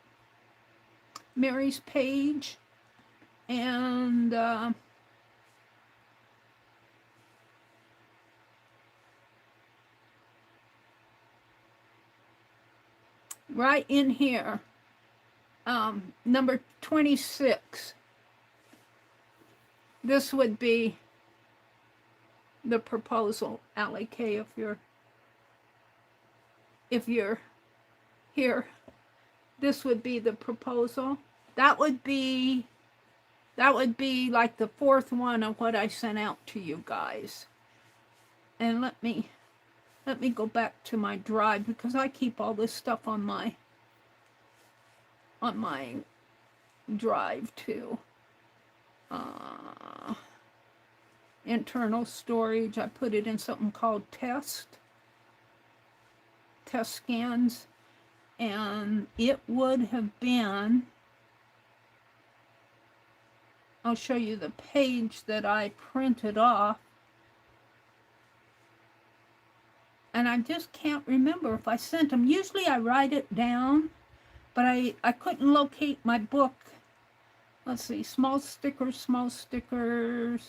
Meri's page. And right in here, number 26. This would be the proposal, Allie K, if you're here. This would be the proposal. That would be like the fourth one of what I sent out to you guys. And let me go back to my drive because I keep all this stuff on my drive too. Internal storage. I put it in something called test scans, and it would have been I'll show you the page that I printed off. And I just can't remember if I sent them. Usually I write it down, but I couldn't locate my book. Let's see, small stickers, 1,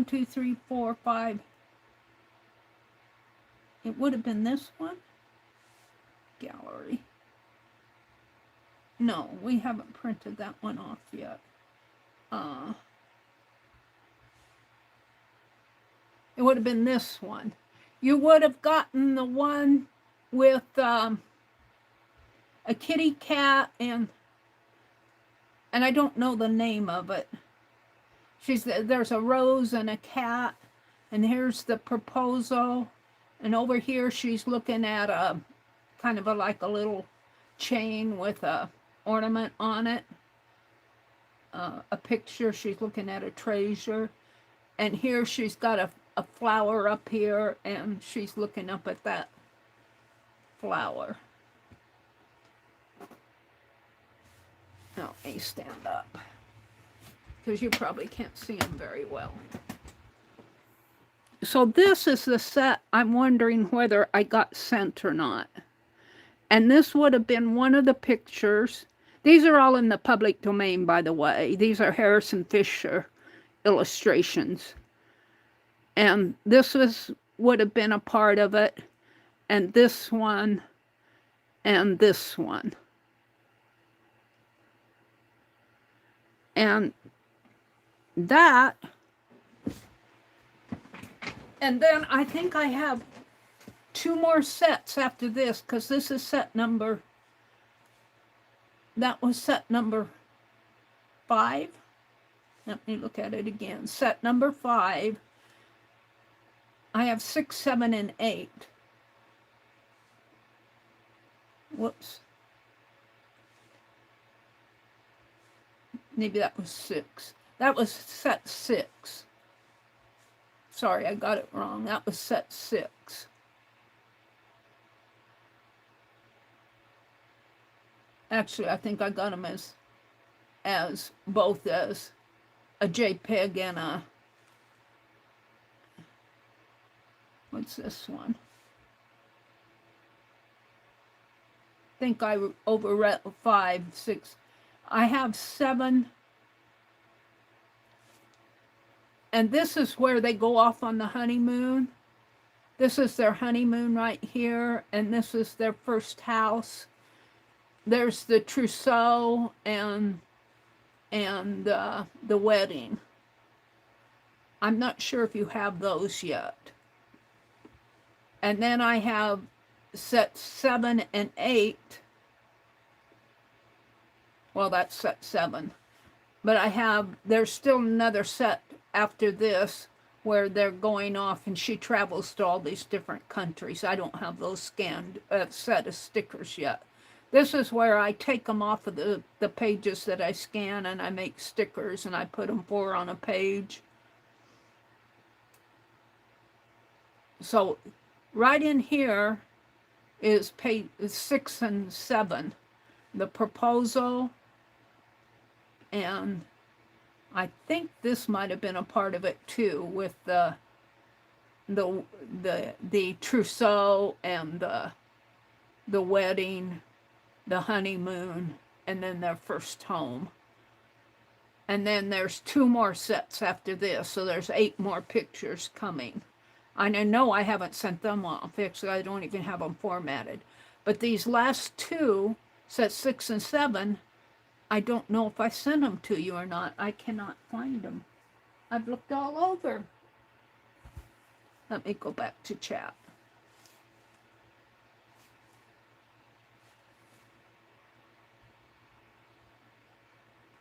2, 3, 4, 5. It would have been this one. Gallery. No, we haven't printed that one off yet. It would have been this one. You would have gotten the one with a kitty cat and I don't know the name of it. There's a rose and a cat, and here's the proposal, and over here she's looking at a kind of like a little chain with a ornament on it. A picture, she's looking at a treasure, and here she's got a flower up here, and she's looking up at that flower. Now, let me stand up, because you probably can't see them very well. So this is the set I'm wondering whether I got sent or not. And this would have been one of the pictures. These are all in the public domain, by the way. These are Harrison Fisher illustrations. And this would have been a part of it. And this one. And this one. And that. And then I think I have 2 more sets after this, because this is set number. That was set number 5. Let me look at it again. Set number 5. I have 6, 7, and 8. Whoops. Maybe that was 6. That was set 6. Sorry, I got it wrong. That was set 6. Actually, I think I got them as both as a JPEG and a, what's this one? I think I overread 5, 6. I have 7. And this is where they go off on the honeymoon. This is their honeymoon right here, and this is their first house. There's the trousseau and the wedding. I'm not sure if you have those yet. And then I have set 7 and 8. Well, that's set 7. But there's still another set after this where they're going off and she travels to all these different countries. I don't have those scanned, set of stickers yet. This is where I take them off of the pages that I scan, and I make stickers, and I put them 4 on a page. So right in here is page 6 and 7. The proposal, and I think this might have been a part of it too, with the trousseau and the wedding, the honeymoon, and then their first home. And then there's 2 more sets after this, so there's 8 more pictures coming. I know I haven't sent them off. Actually, I don't even have them formatted. But these last 2, set 6 and 7, I don't know if I sent them to you or not. I cannot find them. I've looked all over. Let me go back to chat.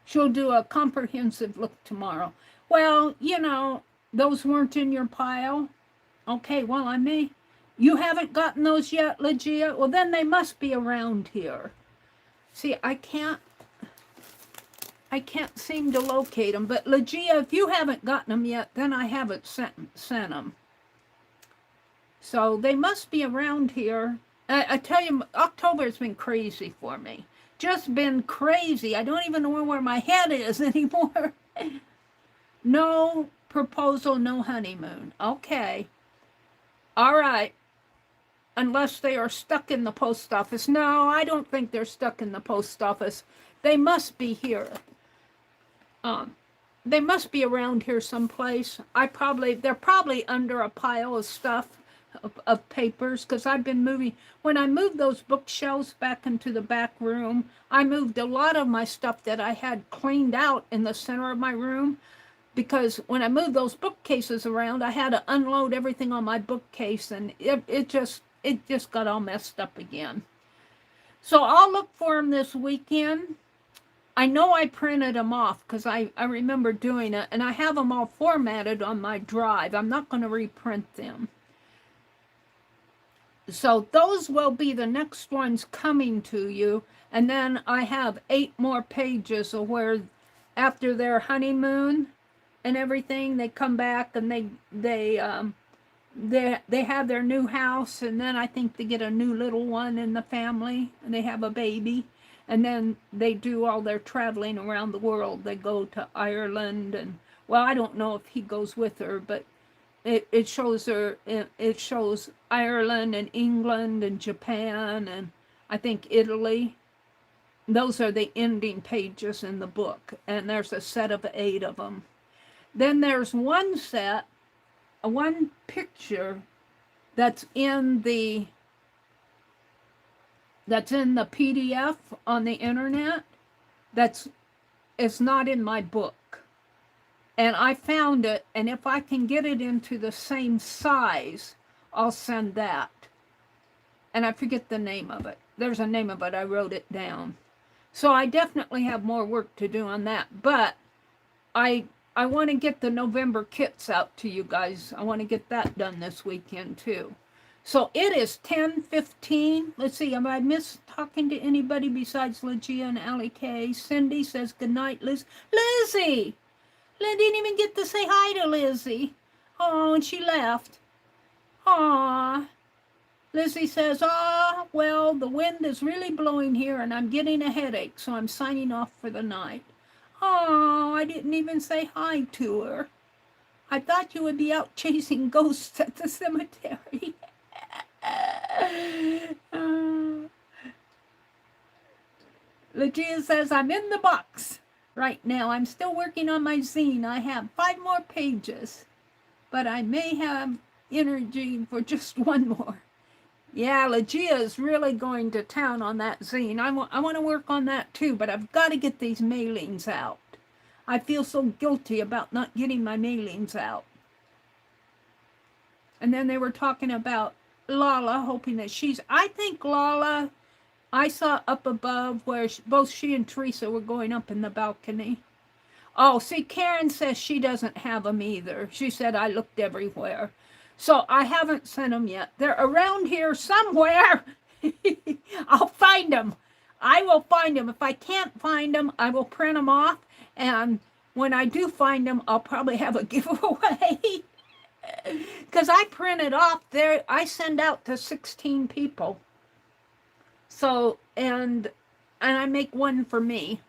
She'll do a comprehensive look tomorrow. Well, those weren't in your pile. Okay, well, you haven't gotten those yet, Legia? Well, then they must be around here. See, I can't seem to locate them. But Legia, if you haven't gotten them yet, then I haven't sent them. So they must be around here. I tell you, October's been crazy for me. just been crazy. I don't even know where my head is anymore. No proposal, no honeymoon. Okay. All right. Unless they are stuck in the post office. No, I don't think they're stuck in the post office. They must be here. They must be around here someplace. They're probably under a pile of stuff, of papers, because I've been moving. When I moved those bookshelves back into the back room, I moved a lot of my stuff that I had cleaned out in the center of my room, because when I moved those bookcases around, I had to unload everything on my bookcase, and it just got all messed up again. So I'll look for them this weekend. I know I printed them off because I remember doing it, and I have them all formatted on my drive. I'm not going to reprint them. So those will be the next ones coming to you. And then I have 8 more pages of where after their honeymoon and everything, they come back and they have their new house, and then I think they get a new little one in the family, and they have a baby. And then they do all their traveling around the world. They go to Ireland, and, well, I don't know if he goes with her, but it shows Ireland and England and Japan and I think Italy. Those are the ending pages in the book, and there's a set of 8 of them. Then there's one picture that's in the PDF on the internet. It's not in my book. And I found it, and if I can get it into the same size, I'll send that. And I forget the name of it. There's a name of it. I wrote it down. So I definitely have more work to do on that. But I want to get the November kits out to you guys. I want to get that done this weekend too. So it is 10:15. Let's see, have I missed talking to anybody besides Legia and Allie K? Cindy says goodnight, Liz. Lizzie! I didn't even get to say hi to Lizzie. Oh, and she left. Aw. Lizzie says, well, the wind is really blowing here and I'm getting a headache, so I'm signing off for the night. Oh, I didn't even say hi to her. I thought you would be out chasing ghosts at the cemetery. Legia says, I'm in the box right now. I'm still working on my zine. I have 5 more pages, but I may have energy for just 1 more. Yeah, Legia is really going to town on that zine. I want to work on that too, but I've got to get these mailings out. I feel so guilty about not getting my mailings out. And then they were talking about Lala, hoping that I think Lala, I saw up above where both she and Teresa were going up in the balcony. Oh, see, Karen says she doesn't have them either. She said, I looked everywhere. So I haven't sent them yet. They're around here somewhere. I'll find them. I will find them. If I can't find them, I will print them off. And when I do find them, I'll probably have a giveaway. Because I print it off there. I send out to 16 people. So, and I make one for me.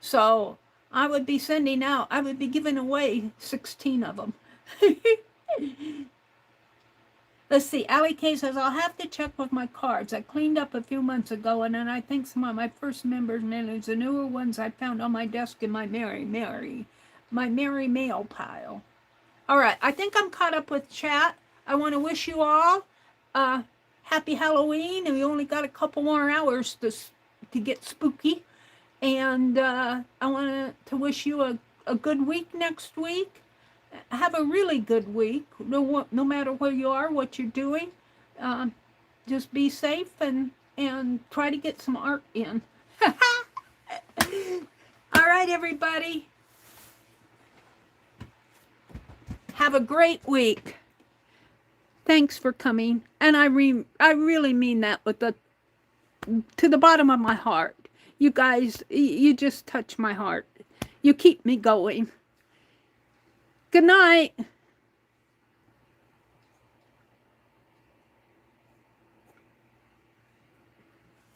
So I would be giving away 16 of them. Let's see, Allie K says, I'll have to check with my cards. I cleaned up a few months ago, and then I think some of my first members' mailings, the newer ones I found on my desk in my Meri mail pile. All right, I think I'm caught up with chat. I want to wish you all happy Halloween, and we only got a couple more hours to get spooky. And I want to wish you a good week next week. Have a really good week, no matter where you are, what you're doing. Just be safe and try to get some art in. All right, everybody. Have a great week. Thanks for coming. And I really mean that to the bottom of my heart. You guys, you just touch my heart. You keep me going. Good night.